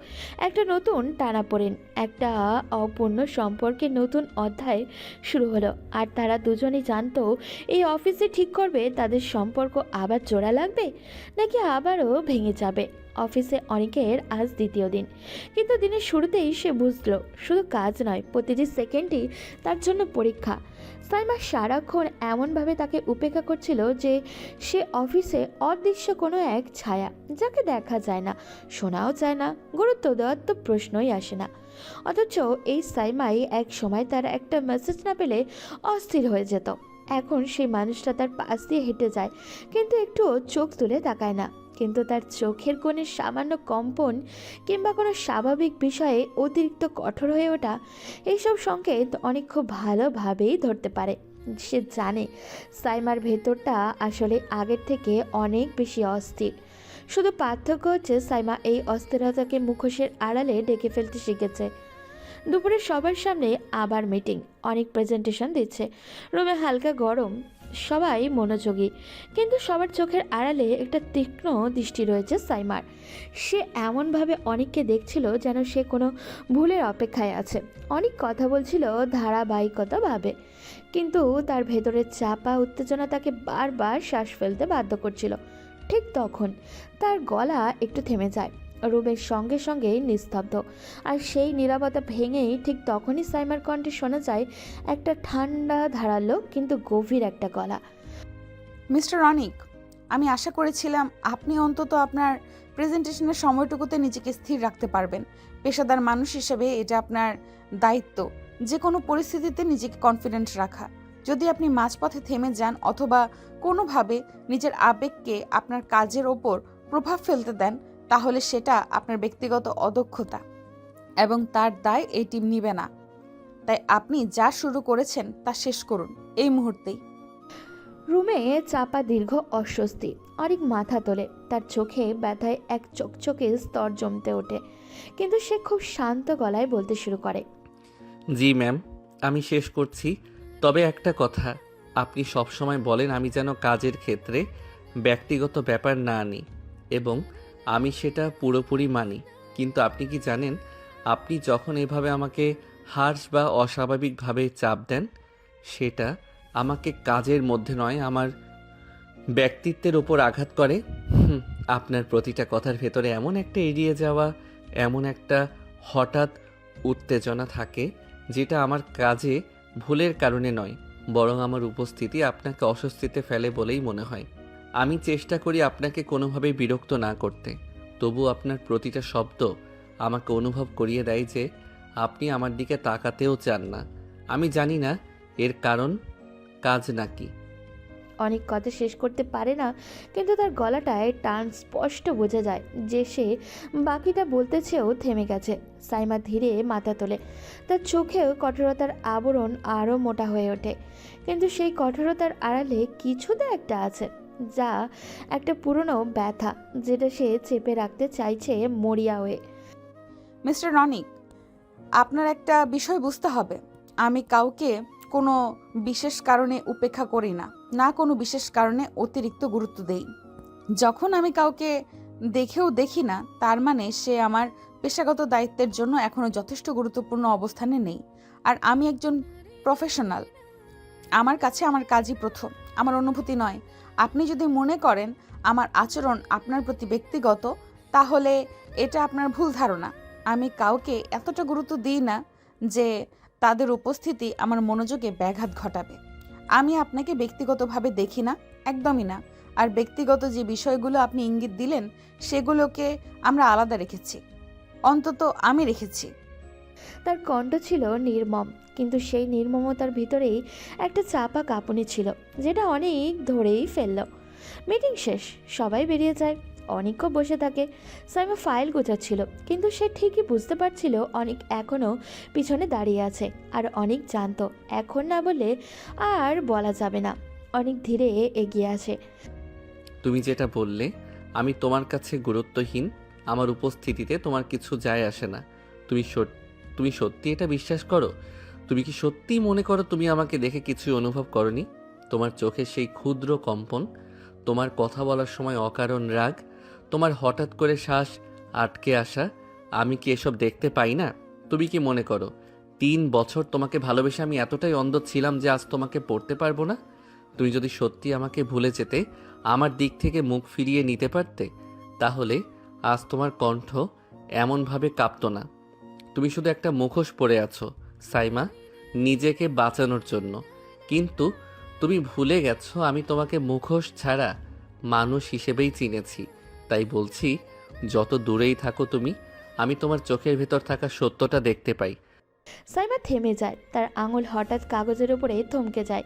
একটা নতুন টানাপোড়েন, একটা অপূর্ণ সম্পর্কের নতুন অধ্যায় শুরু হলো। আর তারা দুজনেই জানতো এই অফিসে ঠিক করবে তাদের সম্পর্ক আবার জোড়া লাগবে নাকি আবারও ভেঙে যাবে। অফিসে অনেকের আজ দ্বিতীয় দিন, কিন্তু দিনের শুরুতেই সে বুঝলো শুধু কাজ নয়, প্রতিটি সেকেন্ডই তার জন্য পরীক্ষা। সাইমা সারাক্ষণ এমনভাবে তাকে উপেক্ষা করছিল যে সে অফিসে অদৃশ্য কোনো এক ছায়া, যাকে দেখা যায় না, শোনাও যায় না, গুরুত্ব দেওয়ার তো প্রশ্নই আসে না। অথচ এই সাইমাই এক সময় তার একটা মেসেজ না পেলে অস্থির হয়ে যেত। এখন সেই মানুষটা তার পাশ দিয়ে হেঁটে যায়, কিন্তু একটুও চোখ তুলে তাকায় না। কিন্তু তার চোখের কোণে সামান্য কম্পন কিংবা কোনো স্বাভাবিক বিষয়ে অতিরিক্ত কঠোর হয়ে ওঠা, এইসব সংকেত অনেক খুব ভালোভাবেই ধরতে পারে। সে জানে সাইমার ভেতরটা আসলে আগের থেকে অনেক বেশি অস্থির। শুধু পার্থক্য হচ্ছে সাইমা এই অস্থিরতাকে মুখোশের আড়ালে ডেকে ফেলতে শিখেছে। দুপুরে সবার সামনে আবার মিটিং, অনেক প্রেজেন্টেশন দিচ্ছে। রুমে হালকা গরম, সবাই মনোযোগী, কিন্তু সবার চোখের আড়ালে একটা তীক্ষ্ণ দৃষ্টি রয়েছে সাইমার। সে এমনভাবে অনেককে দেখছিল যেন সে কোনো ভুলের অপেক্ষায় আছে। অনেক কথা বলছিল ধারাবাহিকতাভাবে, কিন্তু তার ভেতরের চাপা উত্তেজনা তাকে বারবার শ্বাস ফেলতে বাধ্য করছিল। ঠিক তখন তার গলা একটু থেমে যায়। রুমের সঙ্গে সঙ্গেই নিস্তব্ধ, আর সেই নীরবতা ভেঙেই ঠিক তখনই সাইমার কণ্ঠে শোনা যায় একটা ঠান্ডা ধারালো কিন্তু গভীর একটা গলা। মিস্টার অনিক, আমি আশা করেছিলাম আপনি অন্তত আপনার প্রেজেন্টেশনের সময়টুকুতে নিজেকে স্থির রাখতে পারবেন। পেশাদার মানুষ হিসেবে এটা আপনার দায়িত্ব, যে কোনো পরিস্থিতিতে নিজেকে কনফিডেন্ট রাখা। যদি আপনি মাঝপথে থেমে যান অথবা কোনোভাবে নিজের আবেগকে আপনার কাজের ওপর প্রভাব ফেলতে দেন, তাহলে সেটা আপনার ব্যক্তিগত অদক্ষতা এবং তার দায় এই টিম নিবে না। তাই আপনি যা শুরু করেছেন তা শেষ করুন এই মুহূর্তেই। রুমে চাপা দীর্ঘ অস্বস্তি। অনেক মাথা তোলে, তার চোখে ব্যথায় এক চকচকে স্তর জমতে ওঠে, কিন্তু সে খুব শান্ত গলায় বলতে শুরু করে। জি ম্যাম, আমি শেষ করছি। তবে একটা কথা, আপনি সবসময় বলেন আমি যেন কাজের ক্ষেত্রে ব্যক্তিগত ব্যাপার না আনি, এবং আমি সেটা পুরোপুরি মানি। কিন্তু আপনি কি জানেন, আপনি যখন এভাবে আমাকে হার্শ বা অস্বাভাবিকভাবে চাপ দেন, সেটা আমাকে কাজের মধ্যে নয়, আমার ব্যক্তিত্বের ওপর আঘাত করে। আপনার প্রতিটা কথার ভেতরে এমন একটা এড়িয়ে যাওয়া, এমন একটা হঠাৎ উত্তেজনা থাকে, যেটা আমার কাজে ভুলের কারণে নয়, বরং আমার উপস্থিতি আপনাকে অস্বস্তিতে ফেলে বলেই মনে হয়। আমি চেষ্টা করি আপনাকে কোনোভাবেই বিরক্ত না করতে, তবু আপনার প্রতিটা শব্দ আমাকে অনুভব করিয়ে দেয় যে আপনি আমার দিকে তাকাতেও চান না। আমি জানি না এর কারণ কাজ নাকি। অনেক কথা শেষ করতে পারে না, কিন্তু তার গলাটায় টান স্পষ্ট বোঝা যায় যে সে বাকিটা বলতে চেয়েও থেমে গেছে। সাইমা ধীরে মাথা তোলে, তার চোখেও কঠোরতার আবরণ আরও মোটা হয়ে ওঠে, কিন্তু সেই কঠোরতার আড়ালে কিছুতে একটা আছে, যা একটা পুরনো ব্যথা, যেটা সে চেপে রাখতে চাইছে মরিয়া হয়ে। মিস্টার অনিক, আপনার একটা বিষয় বুঝতে হবে। আমি কাউকে কোনো বিশেষ কারণে উপেক্ষা করি না, না কোনো বিশেষ কারণে অতিরিক্ত গুরুত্ব দেই। যখন আমি কাউকে দেখেও দেখি না, তার মানে সে আমার পেশাগত দায়িত্বের জন্য এখনও যথেষ্ট গুরুত্বপূর্ণ অবস্থানে নেই। আর আমি একজন প্রফেশনাল, আমার কাছে আমার কাজই প্রথম, আমার অনুভূতি নয়। আপনি যদি মনে করেন আমার আচরণ আপনার প্রতি ব্যক্তিগত, তাহলে এটা আপনার ভুল ধারণা। আমি কাউকে এতটা গুরুত্ব দিই না যে তাদের উপস্থিতি আমার মনোযোগে ব্যাঘাত ঘটাবে। আমি আপনাকে ব্যক্তিগতভাবে দেখি না, একদমই না। আর ব্যক্তিগত যে বিষয়গুলো আপনি ইঙ্গিত দিলেন, সেগুলোকে আমরা আলাদা রেখেছি, অন্তত আমি রেখেছি। তার কণ্ঠ ছিল নির্মম, কিন্তু সেই নির্মমতার ভিতরেই একটা চাপা কাঁপুনি ছিল, যেটা অনেক ধরেই ফেলল। মিটিং শেষ, সবাই বেরিয়ে যায়। অনেকও বসে থাকে। সাইমা ফাইল গোছাচ্ছিল, কিন্তু সে ঠিকই বুঝতে পারছিল অনেক এখনও পিছনে দাঁড়িয়ে আছে, আর অনেক জানতো এখন না বলে আর বলা যাবে না। অনেক ধীরে এগিয়ে আসে। তুমি যেটা বললে, আমি তোমার কাছে গুরুত্বহীন, আমার উপস্থিতিতে তোমার কিছু যায় আসে না, তুমি সত্যি এটা বিশ্বাস করো? তুমি কি সত্যিই মনে করো তুমি আমাকে দেখে কিছুই অনুভব করনি? তোমার চোখে সেই ক্ষুদ্র কম্পন, তোমার কথা বলার সময় অকারণ রাগ, তোমার হঠাৎ করে শ্বাস আটকে আসা, আমি কি এসব দেখতে পাই না? তুমি কি মনে করো 3 বছর তোমাকে ভালোবেসে আমি এতটাই অন্ধ ছিলাম যে আজ তোমাকে পড়তে পারবো না? তুমি যদি সত্যি আমাকে ভুলে যেতে, আমার দিক থেকে মুখ ফিরিয়ে নিতে পারতে, তাহলে আজ তোমার কণ্ঠ এমনভাবে কাঁপতো না। তুমি শুধু একটা মুখোশ পরে আছো সাইমা, নিজেকে বাঁচানোর জন্য। কিন্তু তুমি ভুলে গেছো আমি তোমাকে মুখোশ ছাড়া মানুষ হিসেবেই চিনেছি। তাই বলছি, যত দূরেই থাকো তুমি, আমি তোমার চোখের ভেতর থাকা সত্যটা দেখতে পাই। সাইমা থেমে যায়, তার আঙুল হঠাৎ কাগজের উপরে থমকে যায়।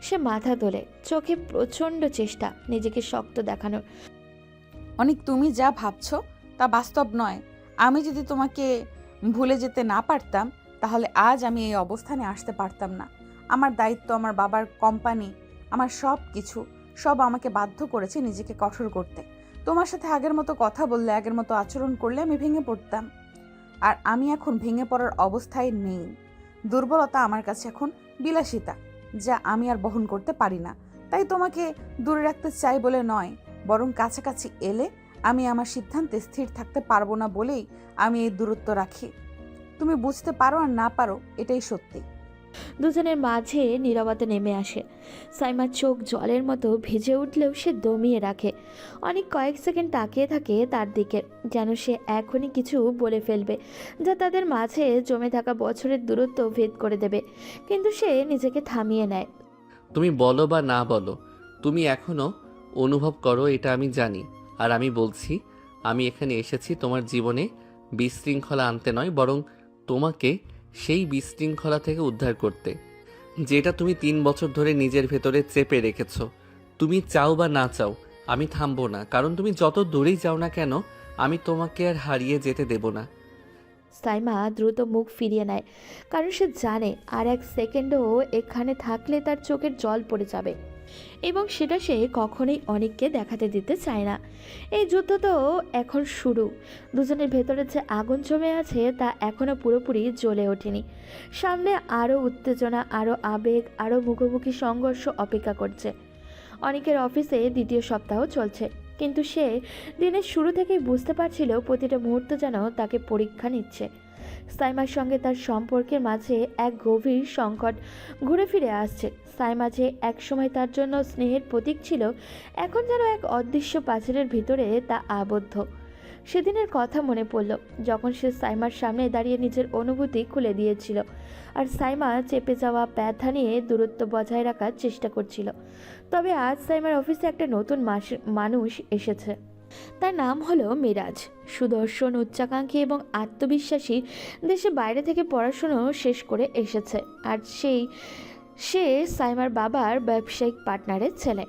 সে মাথা তোলে, চোখে প্রচণ্ড চেষ্টা নিজেকে শক্ত দেখানোর। অনেক, তুমি যা ভাবছো তা বাস্তব নয়। আমি যদি তোমাকে ভুলে যেতে না পারতাম, তাহলে আজ আমি এই অবস্থানে আসতে পারতাম না। আমার দায়িত্ব, আমার বাবার কোম্পানি, আমার সব কিছু, সব আমাকে বাধ্য করেছে নিজেকে কঠোর করতে। তোমার সাথে আগের মতো কথা বললে, আগের মতো আচরণ করলে আমি ভেঙে পড়তাম। আর আমি এখন ভেঙে পড়ার অবস্থায় নেই। দুর্বলতা আমার কাছে এখন বিলাসিতা, যা আমি আর বহন করতে পারি না। তাই তোমাকে দূরে রাখতে চাই বলে নয়, বরং কাছাকাছি এলে আমি আমার সিদ্ধান্তে স্থির থাকতে পারবো না বলেই আমি এই দূরত্ব রাখি। তুমি বুঝতে পারো আর না পারো, এটাই সত্যি। দুজনের মাঝে নীরবতা নেমে আসে। সাইমার চোখ জলের মতো ভিজে উঠলেও সে দমিয়ে রাখে। অনেক কয়েক সেকেন্ড তাকিয়ে থাকে তার দিকে, যেন সে এখনই কিছু বলে ফেলবে যা তাদের মাঝে জমে থাকা বছরের দূরত্ব ভেদ করে দেবে। কিন্তু সে নিজেকে থামিয়ে নেয়। তুমি বলো বা না বলো, তুমি এখনো অনুভব করো, এটা আমি জানি। আর আমি বলছি, আমি এখানে এসেছি তোমার জীবনে বিশৃঙ্খলা আনতে নয়, বরং তোমাকে সেই বিশৃঙ্খলা থেকে উদ্ধার করতে, যেটা তুমি 3 বছর ধরে নিজের ভেতরে চেপে রেখেছ। তুমি চাও বা না চাও, আমি থামবো না, কারণ তুমি যত দূরেই যাও না কেন, আমি তোমাকে আর হারিয়ে যেতে দেব না। সাইমা দ্রুত মুখ ফিরিয়ে নেয়, কারণ সে জানে আর এক সেকেন্ডও এখানে থাকলে তার চোখের জল পড়ে যাবে, এবং সেটা সে কখনোই অনেককে দেখাতে দিতে চায় না। এই যুদ্ধ তো এখন শুরু। দুজনের ভেতরে যে আগুন জমে আছে তা এখনও পুরোপুরি জ্বলে ওঠেনি। সামনে আরও উত্তেজনা, আরও আবেগ, আরও মুখোমুখি সংঘর্ষ অপেক্ষা করছে। অনেকের অফিসে দ্বিতীয় সপ্তাহ চলছে, কিন্তু সে দিনের শুরু থেকেই বুঝতে পারছিল প্রতিটা মুহূর্ত যেন তাকে পরীক্ষা নিচ্ছে। সাইমার সঙ্গে তার সম্পর্কের মাঝে এক গভীর সংকট ঘুরে ফিরে আসছে। সাইমা যে একসময় তার জন্য স্নেহের প্রতীক ছিল, এখন যেন এক অদৃশ্য প্রাচীরের ভিতরে তা আবদ্ধ। সেদিনের কথা মনে পড়ল, যখন সে সাইমার সামনে দাঁড়িয়ে নিজের অনুভূতি খুলে দিয়েছিল, আর সাইমা চেপে যাওয়া ব্যথা নিয়ে দূরত্ব বজায় রাখার চেষ্টা করছিল। তবে আজ সাইমার অফিসে একটা নতুন মানুষ এসেছে। তার নাম হলো মিরাজ। সুদর্শন, উচ্চাকাঙ্ক্ষী এবং আত্মবিশ্বাসী। দেশে বাইরে থেকে পড়াশুনো শেষ করে এসেছে, আর সে সাইমার বাবার ব্যবসায়িক পার্টনারের ছেলে।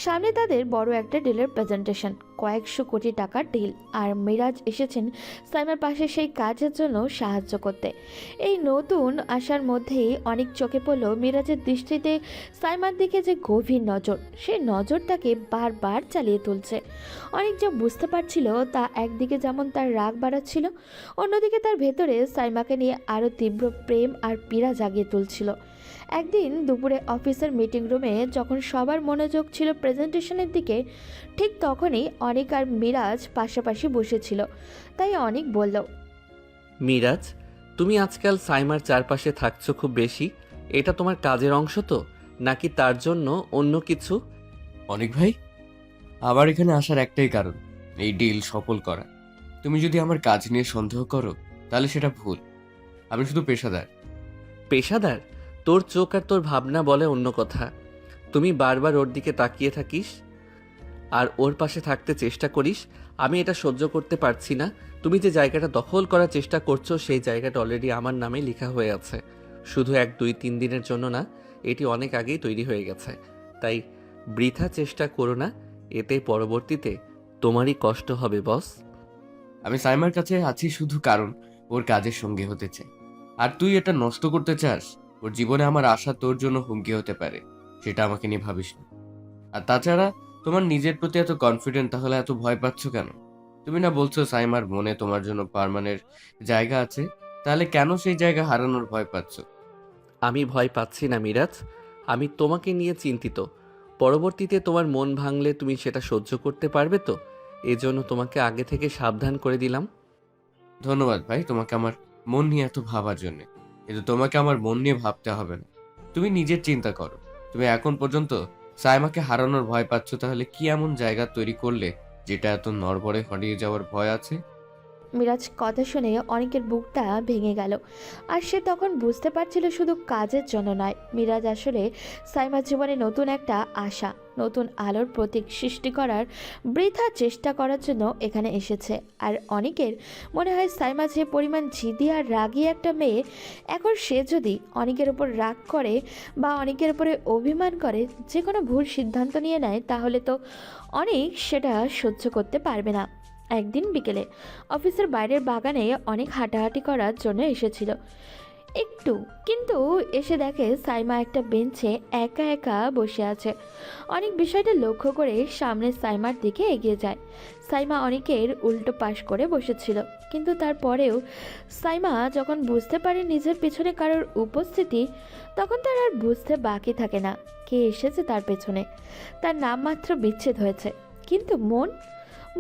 সামনে তাদের বড় একটা ডিলের প্রেজেন্টেশন, কয়েকশো কোটি টাকার ডিল, আর মিরাজ এসেছেন সাইমার পাশে সেই কাজের জন্য সাহায্য করতে। এই নতুন আসার মধ্যেই অনেক চোখে পড়ল মিরাজের দৃষ্টিতে সাইমার দিকে যে গভীর নজর, সেই নজরটাকে বারবার চালিয়ে তুলছে। অনেক যা বুঝতে পারছিল তা একদিকে যেমন তার রাগ বাড়াচ্ছিল, অন্যদিকে তার ভেতরে সাইমাকে নিয়ে আরও তীব্র প্রেম আর পীড়া জাগিয়ে তুলছিল। একদিন দুপুরে অফিসের মিটিং রুমে যখন সবার মনোযোগ ছিল প্রেজেন্টেশনের দিকে, ঠিক তখনই অনিক আর মিরাজ পাশাপাশি বসেছিল। তাই অনিক বলল, মিরাজ, তুমি আজকাল সাইমার চারপাশে থাকছো খুব বেশি, এটা তোমার কাজের অংশ তো, নাকি তার জন্য অন্য কিছু? অনেক ভাই, আবার এখানে আসার একটাই কারণ, এই ডিল সফল করা। তুমি যদি আমার কাজ নিয়ে সন্দেহ করো তাহলে সেটা ভুল। আমি শুধু পেশাদার। পেশাদার? তোর চোখ আর তোর ভাবনা বলে অন্য কথা। তুমি বারবার ওর দিকে তাকিয়ে থাকিস আর ওর পাশে থাকতে চেষ্টা করিস। আমি এটা সহ্য করতে পারছি না। তুমি যে জায়গাটা দখল করার চেষ্টা করছো, সেই জায়গাটা অলরেডি আমার নামে লেখা হয়ে আছে। শুধু 1, 2, 3 দিনের জন্য না, এটি অনেক আগেই তৈরি হয়ে গেছে। তাই বৃথা চেষ্টা করো না, এতে পরবর্তীতে তোমারই কষ্ট হবে বস। আমি সাইমার কাছে আছি শুধু কারণ ওর কাজের সঙ্গী হতে চাই। আর তুই এটা নষ্ট করতে চাস, ওর জীবনে আমার আশা তোর জন্য হুমকি হতে পারে, সেটা আমাকে নিয়ে ভাবিস না। আর তাছাড়া তোমার নিজের প্রতি এত কনফিডেন্ট, তাহলে এত ভয় পাচ্ছ কেন? তুমি না বলছো সাইমার মনে তোমার জন্য পার্মানেন্ট জায়গা আছে, তাহলে কেন সেই জায়গা হারানোর ভয় পাচ্ছ? আমি ভয় পাচ্ছি না মিরাজ, আমি তোমাকে নিয়ে চিন্তিত। পরবর্তীতে তোমার মন ভাঙলে তুমি সেটা সহ্য করতে পারবে তো? এজন্য তোমাকে আগে থেকে সাবধান করে দিলাম। ধন্যবাদ ভাই তোমাকে আমার মন নিয়ে এত ভাবার জন্য, কিন্তু তোমাকে আমার মন নিয়ে ভাবতে হবে না। তুমি নিজের চিন্তা করো। তুমি এখন পর্যন্ত সাইমাকে হারানোর ভয় পাচ্ছ, তাহলে কি এমন জায়গা তৈরি করলে যেটা এত নড়বড়ে হারিয়ে যাওয়ার ভয় আছে? মিরাজ কথা শুনে অনেকের বুকটা ভেঙে গেল। আর সে তখন বুঝতে পারছিল শুধু কাজের জন্য নয়, মিরাজ আসলে সাইমার জীবনে নতুন একটা আশা, নতুন আলোর প্রতীক সৃষ্টি করার বৃথা চেষ্টা করার জন্য এখানে এসেছে। আর অনেকের মনে হয় সাইমা যে পরিমাণ জিদি আর রাগী একটা মেয়ে, এখন সে যদি অনেকের উপর রাগ করে বা অনেকের উপরে অভিমান করে যে কোনো ভুল সিদ্ধান্ত নিয়ে নেয়, তাহলে তো অনেক সেটা সহ্য করতে পারবে না। একদিন বিকেলে অফিসের বাইরের বাগানে অনেক হাঁটাহাঁটি করার জন্য এসেছিল। একটু, কিন্তু এসে দেখে সাইমা একটা বেঞ্চে একা একা বসে আছে। অনেক বিষয়টা লক্ষ্য করে সামনে সাইমার দিকে এগিয়ে যায়। সাইমা অনেকের উল্টো পাশ করে বসেছিল, কিন্তু তারপরেও সাইমা যখন বুঝতে পারে নিজের পেছনে কারোর উপস্থিতি, তখন তার আর বুঝতে বাকি থাকে না কে এসেছে তার পেছনে। তার নাম মাত্র বিচ্ছেদ হয়েছে, কিন্তু মন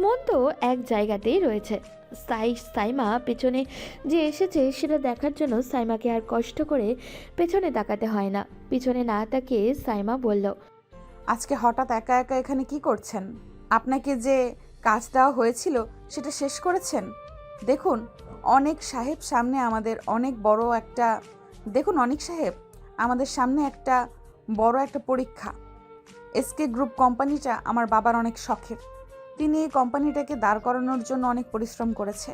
মন তো এক জায়গাতেই রয়েছে। সাইমা পেছনে যে এসেছে সেটা দেখার জন্য সাইমাকে আর কষ্ট করে পেছনে তাকাতে হয় না। পিছনে না তাকিয়ে সাইমা বলল, আজকে হঠাৎ একা একা এখানে কি করছেন? আপনাকে যে কাজ দেওয়া হয়েছিল সেটা শেষ করেছেন? দেখুন অনেক সাহেব সামনে আমাদের অনেক বড় একটা দেখুন অনেক সাহেব আমাদের সামনে একটা বড় একটা পরীক্ষা। এসকে গ্রুপ কোম্পানিটা আমার বাবার অনেক শখের। তিনি এই কোম্পানিটাকে দাঁড় করানোর জন্য অনেক পরিশ্রম করেছে।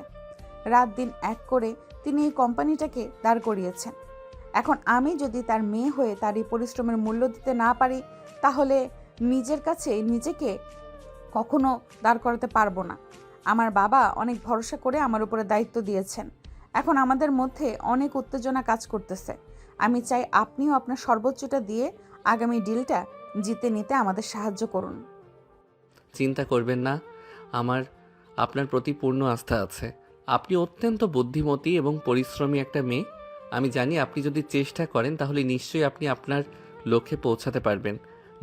রাত দিন এক করে তিনি এই কোম্পানিটাকে দাঁড় করিয়েছেন। এখন আমি যদি তার মেয়ে হয়ে তার এই পরিশ্রমের মূল্য দিতে না পারি, তাহলে নিজের কাছে নিজেকে কখনো দাঁড় করাতে পারবো না। আমার বাবা অনেক ভরসা করে আমার উপরে দায়িত্ব দিয়েছেন। এখন আমাদের মধ্যে অনেক উত্তেজনা কাজ করতেছে। আমি চাই আপনিও আপনার সর্বোচ্চটা দিয়ে আগামী ডিলটা জিতে নিতে আমাদের সাহায্য করুন। চিন্তা করবেন না, আমার আপনার প্রতি পূর্ণ আস্থা আছে। আপনি অত্যন্ত বুদ্ধিমতী এবং পরিশ্রমী একটা মেয়ে। আমি জানি আপনি যদি চেষ্টা করেন তাহলে নিশ্চয়ই আপনি আপনার লক্ষ্যে পৌঁছাতে পারবেন।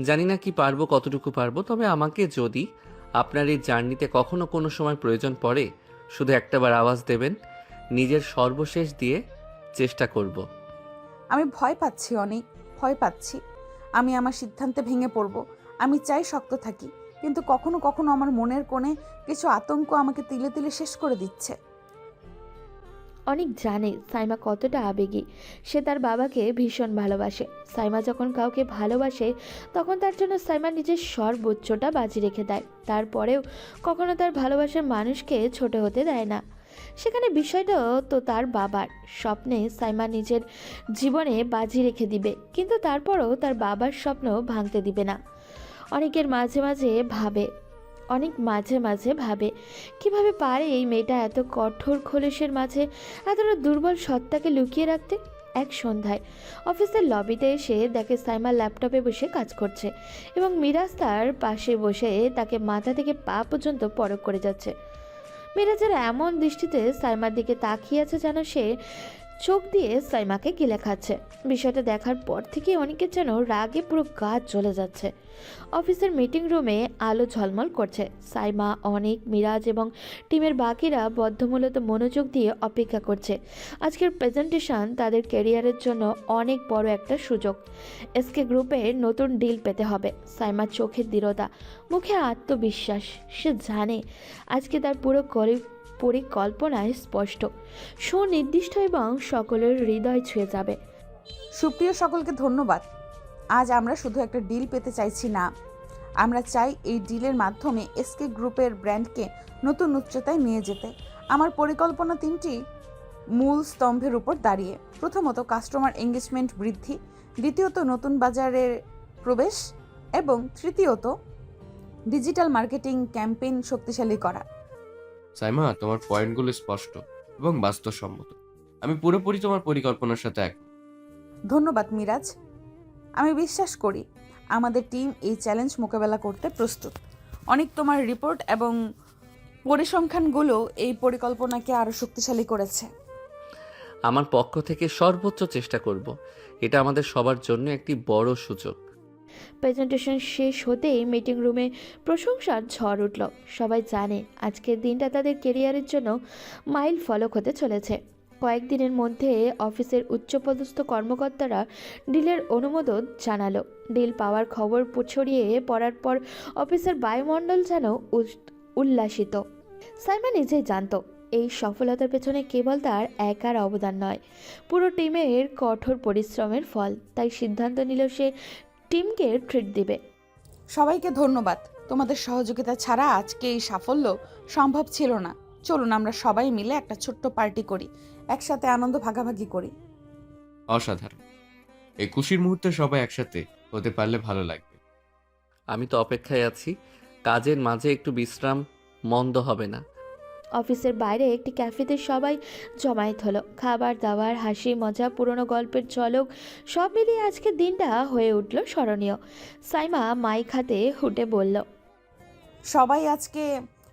জানি না কি পারবো, কতটুকু পারবো, তবে আমাকে যদি আপনার এই জার্নিতে কখনো কোনো সময় প্রয়োজন পড়ে শুধু একটাবার আওয়াজ দেবেন। নিজের সর্বশেষ দিয়ে চেষ্টা করব। আমি ভয় পাচ্ছি, অনেক ভয় পাচ্ছি। আমি আমার সিদ্ধান্তে ভেঙে পড়ব। আমি চাই শক্ত থাকি, কিন্তু কখনো কখনো আমার মনের কোণে কিছু আতঙ্ক আমাকে তিলে তিলে শেষ করে দিচ্ছে। অনেক জানে সাইমা কতটা আবেগী। সে তার বাবাকে ভীষণ ভালোবাসে। সাইমা যখন কাউকে ভালোবাসে তখন তার জন্য সাইমা নিজের সর্বোচ্চটা বাজি রেখে দেয়। তারপরেও কখনো তার ভালোবাসার মানুষকে ছোট হতে দেয় না। সেখানে বিষয়টা তো তার বাবার স্বপ্নে সাইমা নিজের জীবনে বাজি রেখে দিবে, কিন্তু তারপরও তার বাবার স্বপ্ন ভাঙতে দিবে না। অনেক মাঝে মাঝে ভাবে কিভাবে পারে এই মেয়েটা এত কঠোর খোলসের মাঝে এতটা দুর্বল সত্তাকে লুকিয়ে রাখতে। এক সন্ধ্যায় অফিসের লবিতে এসে দেখে সাইমা ল্যাপটপে বসে কাজ করছে এবং মিরাজ তার পাশে বসে তাকে মাথা থেকে পা পর্যন্ত পরখ করে যাচ্ছে। মিরাজের এমন দৃষ্টিতে সাইমার দিকে তাকিয়ে আছে যেন সে চোখ দিয়ে সাইমাকে গিলে খাচ্ছে। বিষয়টা দেখার পর থেকে অনেকের যেন রাগে পুরো গা জ্বলে যাচ্ছে। অফিসের মিটিং রুমে আলো ঝলমল করছে। সাইমা, অনেক, মিরাজ এবং টিমের বাকিরা বদ্ধমূলত মনোযোগ দিয়ে অপেক্ষা করছে। আজকের প্রেজেন্টেশন তাদের ক্যারিয়ারের জন্য অনেক বড় একটা সুযোগ। এসকে গ্রুপের নতুন ডিল পেতে হবে। সাইমার চোখের দৃঢ়তা, মুখে আত্মবিশ্বাস। সে জানে আজকে তার পুরো পরিকল্পনায় স্পষ্ট, সুনির্দিষ্ট এবং সকলের হৃদয় ছুঁয়ে যাবে। সুপ্রিয় সকলকে ধন্যবাদ। আজ আমরা শুধু একটা ডিল পেতে চাইছি না, আমরা চাই এই ডিলের মাধ্যমে এসকে গ্রুপের ব্র্যান্ডকে নতুন উচ্চতায় নিয়ে যেতে। আমার পরিকল্পনা 3টি মূল স্তম্ভের উপর দাঁড়িয়ে। প্রথমত, কাস্টমার এঙ্গেজমেন্ট বৃদ্ধি। দ্বিতীয়ত, নতুন বাজারের প্রবেশ। এবং তৃতীয়ত, ডিজিটাল মার্কেটিং ক্যাম্পেইন শক্তিশালী করা। সাইমা, তোমার পয়েন্টগুলো স্পষ্ট এবং বাস্তবসম্মত। আমি পুরোপুরি তোমার পরিকল্পনার সাথে এক। ধন্যবাদ মিরাজ। আমি বিশ্বাস করি আমাদের টিম এই চ্যালেঞ্জ মোকাবেলা করতে প্রস্তুত। অনেক, তোমার রিপোর্ট এবং পরিসংখ্যানগুলো এই পরিকল্পনাকে আরও শক্তিশালী করেছে। আমার পক্ষ থেকে সর্বোচ্চ চেষ্টা করব। এটা আমাদের সবার জন্য একটি বড় সুযোগ। প্রেজেন্টেশন শেষ হতেই মিটিং রুমে প্রশংসার ঝড় উঠল। সবাই জানে আজকের দিনটা তাদের কেরিয়ারের জন্য মাইল ফলক হতে চলেছে। কয়েকদিনের মধ্যে অফিসের উচ্চপদস্থ কর্মকর্তারা ডিলের অনুমোদন জানালো। ডিল পাওয়ার খবর ছড়িয়ে পড়ার পর অফিসের বায়ুমণ্ডল যেন উল্লাসিত। সাইমা নিজেই জানতো এই সফলতার পেছনে কেবল তার একার অবদান নয়, পুরো টিমের কঠোর পরিশ্রমের ফল। তাই সিদ্ধান্ত নিল সে টিমকে ট্রিট দিবে। সবাইকে ধন্যবাদ। তোমাদের সহযোগিতা ছাড়া আজকে এই সাফল্য সম্ভব ছিল না। চলুন আমরা সবাই মিলে একটা ছোট্ট পার্টি করি, একসাথে আনন্দ ভাগাভাগি করি। অসাধারণ। এই খুশির মুহূর্তে সবাই একসাথে হতে পারলে ভালো লাগবে। আমি তো অপেক্ষায় আছি। কাজের মাঝে একটু বিশ্রাম মন্দ হবে না। অফিসের বাইরে একটি ক্যাফেতে সবাই জমায়েত হলো। খাবার দাবার, হাসি মজা, পুরনো গল্পের ঝলক সব মিলিয়ে আজকের দিনটা হয়ে উঠল স্মরণীয়। সাইমা মাইক হাতে উঠে বলল, সবাই আজকে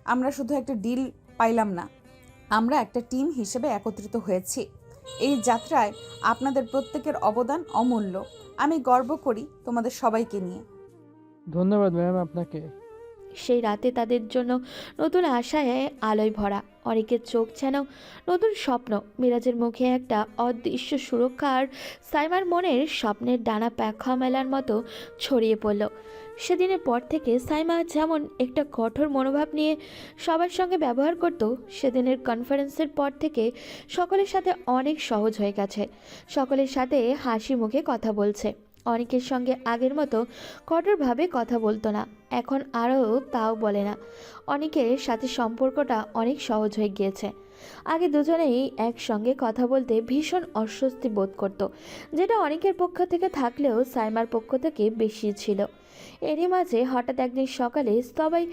আমরা শুধু একটা ডিল পাইলাম না, আমরা একটা টিম হিসেবে একত্রিত হয়েছি। এই যাত্রায় আপনাদের প্রত্যেকের অবদান অমূল্য। আমি গর্ব করি তোমাদের সবাইকে নিয়ে। ধন্যবাদ ম্যাম আপনাকে। সেই রাতে তাদের জন্য নতুন আশায় আলোয় ভরা। অনেকের চোখ যেন নতুন স্বপ্ন। মিরাজের মুখে একটা অদৃশ্য সুরক্ষা আর সাইমার মনের স্বপ্নের ডানা পাখা মেলার মতো ছড়িয়ে পড়ল। সেদিনের পর থেকে সাইমা যেমন একটা কঠোর মনোভাব নিয়ে সবার সঙ্গে ব্যবহার করত, সেদিনের কনফারেন্সের পর থেকে সকলের সাথে অনেক সহজ হয়ে গেছে। সকলের সাথে হাসি মুখে কথা বলছে। অনেকের সঙ্গে আগের মতো কঠোরভাবে কথা বলতো না, এখন আরও তাও বলে না। অনেকের সাথে সম্পর্কটা অনেক সহজ হয়ে গিয়েছে। আগে দুজনেই একসঙ্গে কথা বলতে ভীষণ অস্বস্তি বোধ করত, যেটা অনেকের পক্ষ থেকে থাকলেও সাইমার পক্ষ থেকে বেশি ছিল। এরই মাঝে হঠাৎ একদিন সকালে সবাই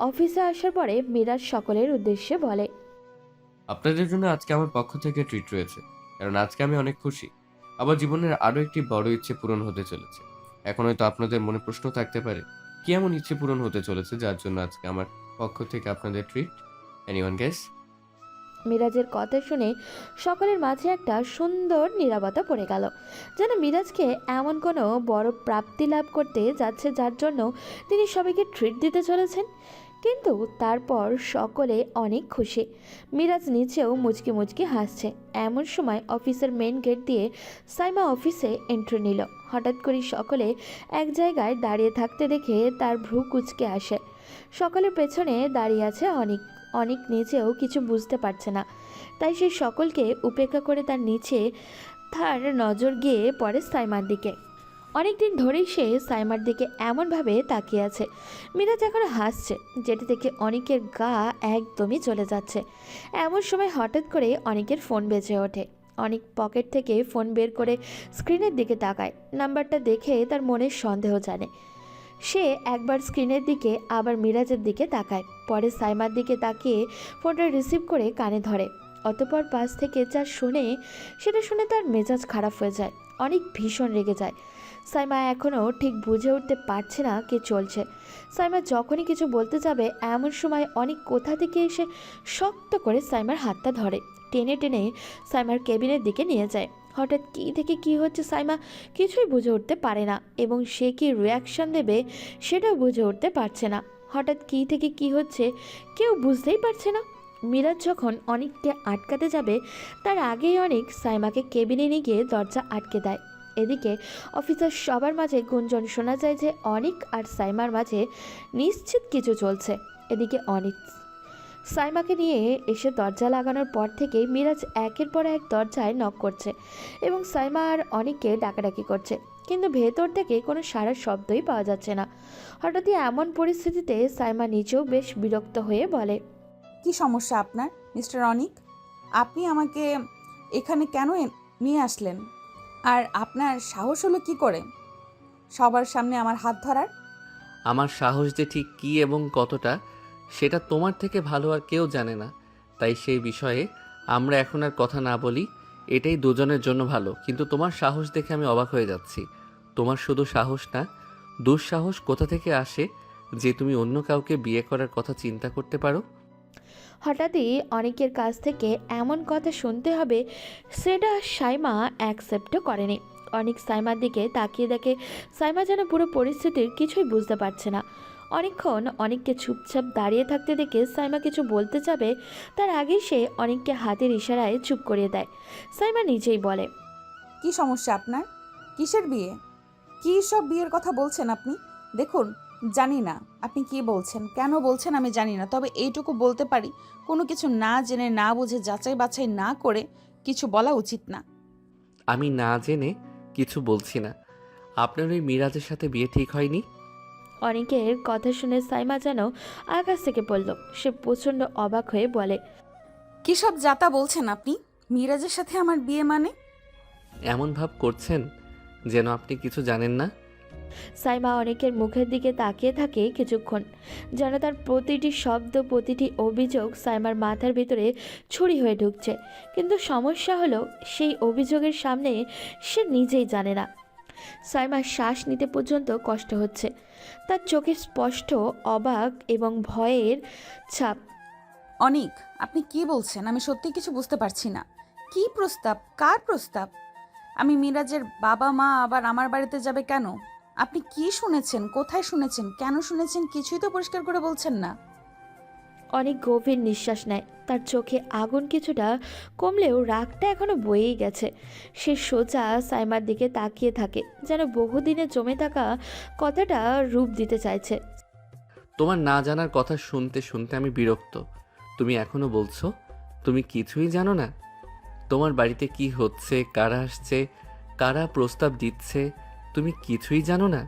অফিসে আসার পরে মিরাজ সকলের উদ্দেশ্যে বলে, আপনাদের জন্য আজকে আমার পক্ষ থেকে ট্রিট রয়েছে, কারণ আজকে আমি অনেক খুশি। আমার জীবনের আরও একটি বড় ইচ্ছে পূরণ হতে চলেছে। এখন হয়তো আপনাদের মনে প্রশ্ন থাকতে পারে, কি এমন ইচ্ছে পূরণ হতে চলেছে যার জন্য আজকে আমার পক্ষ থেকে আপনাদের ট্রিট? Anyone guess? মিরাজের কথা শুনে সকলের মাঝে একটা সুন্দর নীরবতা পড়ে গেল, যেন মিরাজকে এমন কোনো বড় প্রাপ্তি লাভ করতে যাচ্ছে যার জন্য তিনি সবাইকে ট্রিট দিতে চলেছেন। কিন্তু তারপর সকলে অনেক খুশি। মিরাজ নিচেও মুচকি মুচকি হাসছে। এমন সময় অফিসের মেন গেট দিয়ে সাইমা অফিসে এন্ট্রি নিল। হঠাৎ করে সকলে এক জায়গায় দাঁড়িয়ে থাকতে দেখে তার ভ্রু কুঁচকে আসে। সকলের পেছনে দাঁড়িয়ে আছে অনেক। অনেক নিজেও কিছু বুঝতে পারছে না, তাই সে সকলকে উপেক্ষা করে তার নজর গিয়ে পড়ে সাইমার দিকে। অনেকদিন ধরেই সে সাইমার দিকে এমনভাবে তাকিয়ে আছে। মিরাজ এখনও হাসছে, যেটা দেখে অনেকের গা একদমই চলে যাচ্ছে। এমন সময় হঠাৎ করে অনেকের ফোন বেজে ওঠে। অনেক পকেট থেকে ফোন বের করে স্ক্রিনের দিকে তাকায়। নাম্বারটা দেখে তার মনের সন্দেহ জানে। সে একবার স্ক্রিনের দিকে আবার মিরাজের দিকে তাকায়, পরে সাইমার দিকে তাকিয়ে ফোনটা রিসিভ করে কানে ধরে। অতঃপর পাশ থেকে যা সেটা শুনে তার মেজাজ খারাপ হয়ে যায়। অনেক ভীষণ রেগে যায়। সাইমা এখনও ঠিক বুঝে উঠতে পারছে না কে চলছে। সাইমা যখনই কিছু বলতে যাবে এমন সময় অনেক কোথা থেকে এসে শক্ত করে সাইমার হাতটা ধরে, টেনে টেনে সাইমার কেবিনের দিকে নিয়ে যায়। হঠাৎ কী থেকে কী হচ্ছে সাইমা কিছুই বুঝে উঠতে পারে না, এবং সে কি রিয়াকশান দেবে সেটাও বুঝে উঠতে পারছে না। হঠাৎ কী থেকে কী হচ্ছে কেউ বুঝতেই পারছে না। মিরাজ যখন অনেককে আটকাতে যাবে তার আগেই অনেক সাইমাকে কেবিনে নিয়ে গিয়ে দরজা আটকে দেয়। এদিকে অফিসার সবার মাঝে গুঞ্জন শোনা যায় যে অনিক আর সাইমার মাঝে নিশ্চিত কিছু চলছে। এদিকে অনিক সাইমাকে নিয়ে এসে দরজা লাগানোর পর থেকেই মিরাজ একের পর এক দরজায় নক করছে এবং সাইমা আর অনিককে ডাকাডাকি করছে, কিন্তু ভেতর থেকে কোনো সাড়ার শব্দই পাওয়া যাচ্ছে না। হঠাৎই এমন পরিস্থিতিতে সাইমা নিজেও বেশ বিরক্ত হয়ে বলে, কি সমস্যা আপনার মিস্টার অনিক? আপনি আমাকে এখানে কেন নিয়ে আসলেন? আর আপনার সাহস হলো কি করে সবার সামনে আমার হাত ধরার? আমার সাহস যে ঠিক কী এবং কতটা সেটা তোমার থেকে ভালো আর কেউ জানে না, তাই সেই বিষয়ে আমরা এখন আর কথা না বলি, এটাই দুজনের জন্য ভালো। কিন্তু তোমার সাহস দেখে আমি অবাক হয়ে যাচ্ছি। তোমার শুধু সাহস না, দুঃসাহস কোথা থেকে আসে যে তুমি অন্য কাউকে বিয়ে করার কথা চিন্তা করতে পারো? হঠাৎই অনেকের কাছ থেকে এমন কথা শুনতে হবে সেটা সাইমা অ্যাকসেপ্টও করেনি। অনেক সাইমার দিকে তাকিয়ে দেখে সাইমা যেন পুরো পরিস্থিতির কিছুই বুঝতে পারছে না। অনেকক্ষণ অনেককে চুপচাপ দাঁড়িয়ে থাকতে দেখে সাইমা কিছু বলতে যাবে তার আগেই সে অনেককে হাতের ইশারায় চুপ করিয়ে দেয়। সাইমা নিজেই বলে, কি সমস্যা আপনার? কিসের বিয়ে? কী সব বিয়ের কথা বলছেন আপনি? দেখুন, জানি না আপনি কি বলছেন, কেন বলছেন আমি জানি না, তবে এইটুকু বলতে পারি কোনো কিছু না জেনে না বুঝে যাচাই বাছাই না করে কিছু বলা উচিত না। আমি না জেনে কিছু বলছি না। আপনার ওই মিরাজের সাথে বিয়ে ঠিক হয়নি? অনেকের কথা শুনে সাইমা যেন আকাশ থেকে পড়ল। সে প্রচণ্ড অবাক হয়ে বলে, কী সব যাতা বলছেন আপনি? মিরাজের সাথে আমার বিয়ে মানে? এমন ভাব করছেন যেন আপনি কিছু জানেন না। সাইমা অনেকের মুখের দিকে তাকিয়ে থাকে কিছুক্ষণ, যেন তার প্রতিটি শব্দ, প্রতিটি অভিযোগ সাইমার মাথার ভিতরে ছুরি হয়ে ঢুকছে। কিন্তু সমস্যা হলো, সেই অভিযোগের সামনে সে নিজেই জানে না। সাইমার শ্বাস নিতে পর্যন্ত কষ্ট হচ্ছে। তার চোখে স্পষ্ট অবাক এবং ভয়ের ছাপ। অনিক, আপনি কি বলছেন? আমি সত্যি কিছু বুঝতে পারছি না। কি প্রস্তাব? কার প্রস্তাব? আমি মিরাজের বাবা মা আবার আমার বাড়িতে যাবে কেন? আপনি কি শুনেছেন? কোথায় শুনেছেন? কেন শুনেছেন? কিছুই তো পরিষ্কার করে বলছেন না। অনেক গভীর নিঃশ্বাস নেয়। তার চোখে আগুন কিছুটা কমলেও রাগটা এখনো বয়েই গেছে। সে সোজা সাইমার দিকে তাকিয়ে থাকে, যেন বহুদিনে জমে থাকা কথাটা রূপ দিতে চাইছে। তোমার না জানার কথা শুনতে শুনতে আমি বিরক্ত। তুমি এখনো বলছো তুমি কিছুই জানো না? তোমার বাড়িতে কি হচ্ছে, কারা আসছে, কারা প্রস্তাব দিচ্ছে, তুমি কিছুই জানো না?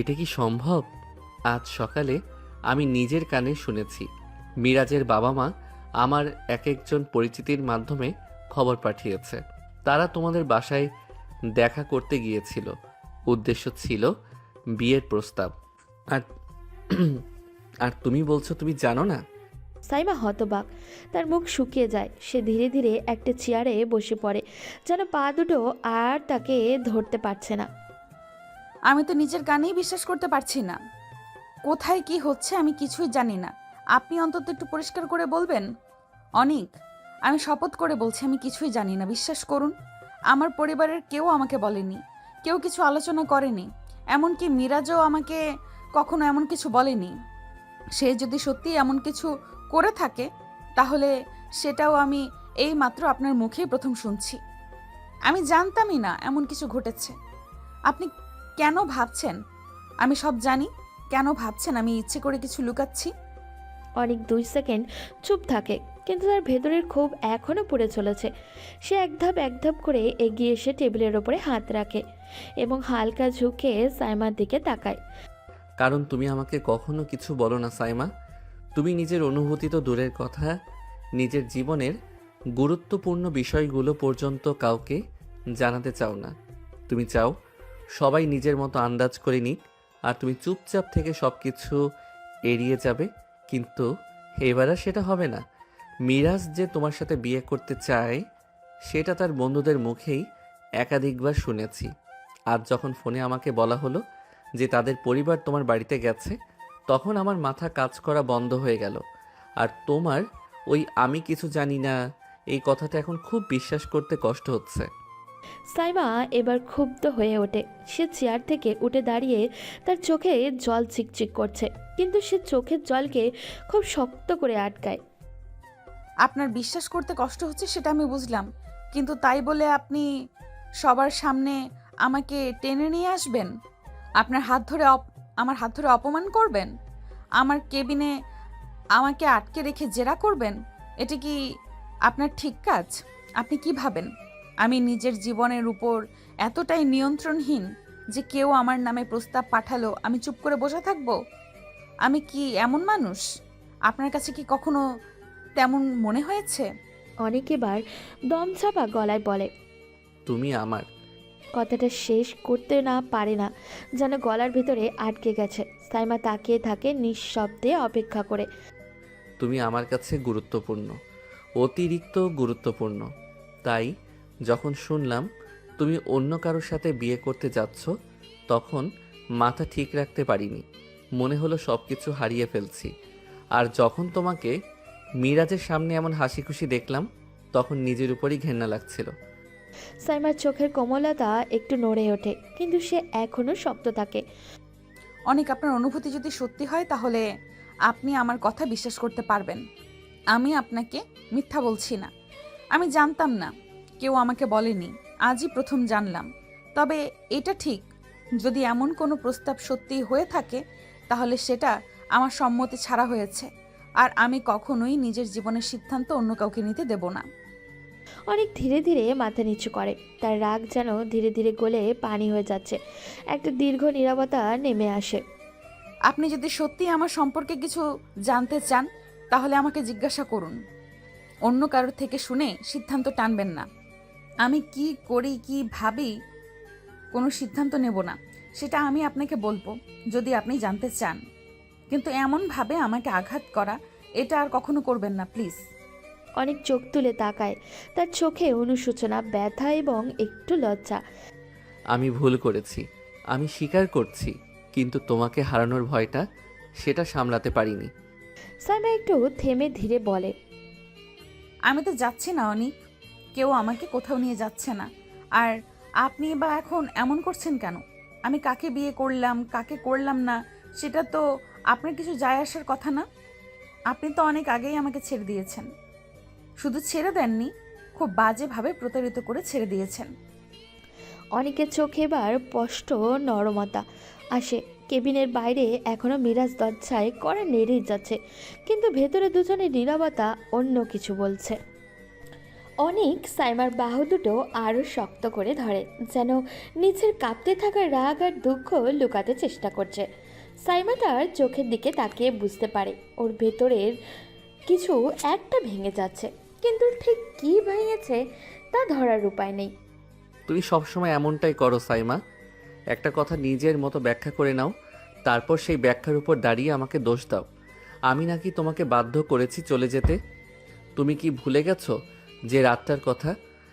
এটা কি সম্ভব? আজ সকালে আমি নিজের কানে শুনেছি মিরাজের বাবা মা আমার এক একজন পরিচিতির মাধ্যমে খবর পাঠিয়েছে। তারা তোমাদের বাসায় দেখা করতে গিয়েছিল। উদ্দেশ্য ছিল বিয়ের প্রস্তাব। আর আর তুমি বলছো তুমি জানো না? সাইমা হতবাক, তার মুখ শুকিয়ে যায়। সে ধীরে ধীরে একটা চেয়ারে বসে পড়ে, যেন পা দুটো আর তাকে ধরতে পারছে না। আমি তো নিজের কানেই বিশ্বাস করতে পারছি না। কোথায় কি হচ্ছে আমি কিছুই জানি না। আপনি অন্তত একটু পরিষ্কার করে বলবেন। অনিক, আমি শপথ করে বলছি আমি কিছুই জানি না, বিশ্বাস করুন। আমার পরিবারের কেউ আমাকে বলেনি, কেউ কিছু আলোচনা করেনি, এমনকি মিরাজও আমাকে কখনো এমন কিছু বলেনি। সে যদি সত্যি এমন কিছু করে থাকে তাহলে সেটাও আমি এই মাত্র আপনার মুখেই প্রথম শুনছি। আমি জানতামই না এমন কিছু ঘটেছে। আপনি কেন ভাবছেন আমি সব জানি? কেন ভাবছেন আমি ইচ্ছে করে কিছু লুকাচ্ছি? অনেক 2 সেকেন্ড চুপ থাকে, কিন্তু তার ভেতরের ক্ষোভ এখনও পড়ে চলেছে। সে এক ধাপ করে এগিয়ে এসে টেবিলের ওপরে হাত রাখে এবং হালকা ঝুঁকে সাইমার দিকে তাকায়। কারণ তুমি আমাকে কখনো কিছু বলো না সাইমা। তুমি নিজের অনুভূতি তো দূরের কথা, নিজের জীবনের গুরুত্বপূর্ণ বিষয়গুলো পর্যন্ত কাউকে জানাতে চাও না। তুমি চাও সবাই নিজের মতো আন্দাজ করে নিক, আর তুমি চুপচাপ থেকে সব কিছু এড়িয়ে যাবে। কিন্তু এবার আর সেটা হবে না। মিরাজ যে তোমার সাথে বিয়ে করতে চায় সেটা তার বন্ধুদের মুখেই একাধিকবার শুনেছি। আজ যখন ফোনে আমাকে বলা হলো যে তাদের পরিবার তোমার বাড়িতে গেছে, তখন আমার মাথা কাজ করা বন্ধ হয়ে গেল। আর তোমার ওই আমি কিছু জানি না এই কথাটা এখন খুব বিশ্বাস করতে কষ্ট হচ্ছে। সাইমা এবার ক্ষুব্ধ হয়ে ওঠে। সে চেয়ার থেকে উঠে দাঁড়িয়ে তার চোখে জল চিকচিক করছে, কিন্তু সে চোখের জলকে খুব শক্ত করে আটকায়। আপনার বিশ্বাস করতে কষ্ট হচ্ছে সেটা আমি বুঝলাম, কিন্তু তাই বলে আপনি সবার সামনে আমাকে টেনে নিয়ে আসবেন? আপনার হাত ধরে আমার হাত ধরে অপমান করবেন? আমার কেবিনে আমাকে আটকে রেখে জেরা করবেন? এটা কি আপনার ঠিক কাজ? আপনি কি ভাবেন আমি নিজের জীবনের উপর এতটাই নিয়ন্ত্রণহীন যে কেউ আমার নামে প্রস্তাব পাঠালো আমি চুপ করে বসে থাকবো? আমি কি এমন মানুষ? আপনার কাছে কি কখনো তেমন মনে হয়েছে? অনেক এবার দমচাপা গলায় বলে। তুমি আমার। কথাটা শেষ করতে না পারে না, যেন গলার ভিতরে আটকে গেছে। সাইমা তাকিয়ে থাকে নিঃশব্দে অপেক্ষা করে। তুমি আমার কাছে গুরুত্বপূর্ণ, অতিরিক্ত গুরুত্বপূর্ণ। তাই যখন শুনলাম তুমি অন্য কারোর সাথে বিয়ে করতে যাচ্ছ, তখন মাথা ঠিক রাখতে পারিনি। মনে হলো সব কিছু হারিয়ে ফেলছি। আর যখন তোমাকে মিরাজের সামনে এমন হাসি খুশি দেখলাম, তখন নিজের উপরই ঘেন্না লাগছিল। সাইমার চোখের কোমলতা একটু নড়ে ওঠে, কিন্তু সে এখনো শক্ত থাকে। অনেক, আপনার অনুভূতি যদি সত্যি হয় তাহলে আপনি আমার কথা বিশ্বাস করতে পারবেন। আমি আপনাকে মিথ্যা বলছি না। আমি জানতাম না, কেউ আমাকে বলেনি, আজই প্রথম জানলাম। তবে এটা ঠিক, যদি এমন কোনো প্রস্তাব সত্যি হয়ে থাকে তাহলে সেটা আমার সম্মতি ছাড়া হয়েছে, আর আমি কখনোই নিজের জীবনের সিদ্ধান্ত অন্য কাউকে নিতে দেব না। অনেক ধীরে ধীরে মাথা নিচু করে। তার রাগ যেন ধীরে ধীরে গলে পানি হয়ে যাচ্ছে। একটা দীর্ঘ নীরবতা নেমে আসে। আপনি যদি সত্যি আমার সম্পর্কে কিছু জানতে চান তাহলে আমাকে জিজ্ঞাসা করুন। অন্য কারোর থেকে শুনে সিদ্ধান্ত টানবেন না। আমি কি করি কি ভাবি কোনো সিদ্ধান্ত নেব না। সেটা আমি আপনাকে বলবো যদি আপনি জানতে চান, কিন্তু এমনভাবে আমাকে আঘাত করা এটা আর কখনো করবেন না প্লিজ। অনেক চোখ তুলে তাকায়, তার চোখে অনুশোচনা, ব্যথা এবং একটু লজ্জা। আমি ভুল করেছি, আমি স্বীকার করছি, কিন্তু তোমাকে হারানোর ভয়টা সেটা সামলাতে পারিনি। সাইমা একটু থেমে ধীরে বলে, আমি তো যাচ্ছি না অনিক, কেউ আমাকে কোথাও নিয়ে যাচ্ছে না। আর আপনি বা এখন এমন করছেন কেন? আমি কাকে বিয়ে করলাম কাকে করলাম না সেটা তো আপনার কিছু যায় আসার কথা না। আপনি তো অনেক আগেই আমাকে ছেড়ে দিয়েছেন। শুধু ছেড়ে দেননি, খুব বাজেভাবে প্রতারিত করে ছেড়ে দিয়েছেন। অনেকের চোখে এবার স্পষ্ট নরমতা আসে। কেবিনের বাইরে এখনো মিরাজ দরজায় কড়া নেড়েই যাচ্ছে, কিন্তু ভেতরে দুজনের নীরবতা অন্য কিছু বলছে। অনেক সাইমার বাহু দুটো আরও শক্ত করে ধরে, যেন নিচের কাঁপতে থাকা রাগ আর দুঃখ লুকাতে চেষ্টা করছে। সাইমা তার চোখের দিকে তাকিয়ে বুঝতে পারে ওর ভেতরের কিছু একটা ভেঙে যাচ্ছে, কিন্তু ঠিক কী ভেঙেছে তা ধরার উপায় নেই। তুমি সবসময় এমনটাই করো সাইমা, একটা কথা নিজের মতো ব্যাখ্যা করে নাও, তারপর সেই ব্যাখ্যার উপর দাঁড়িয়ে আমাকে দোষ দাও। আমি নাকি তোমাকে বাধ্য করেছি চলে যেতে? তুমি কি ভুলে গেছো যে রাতটার কথা?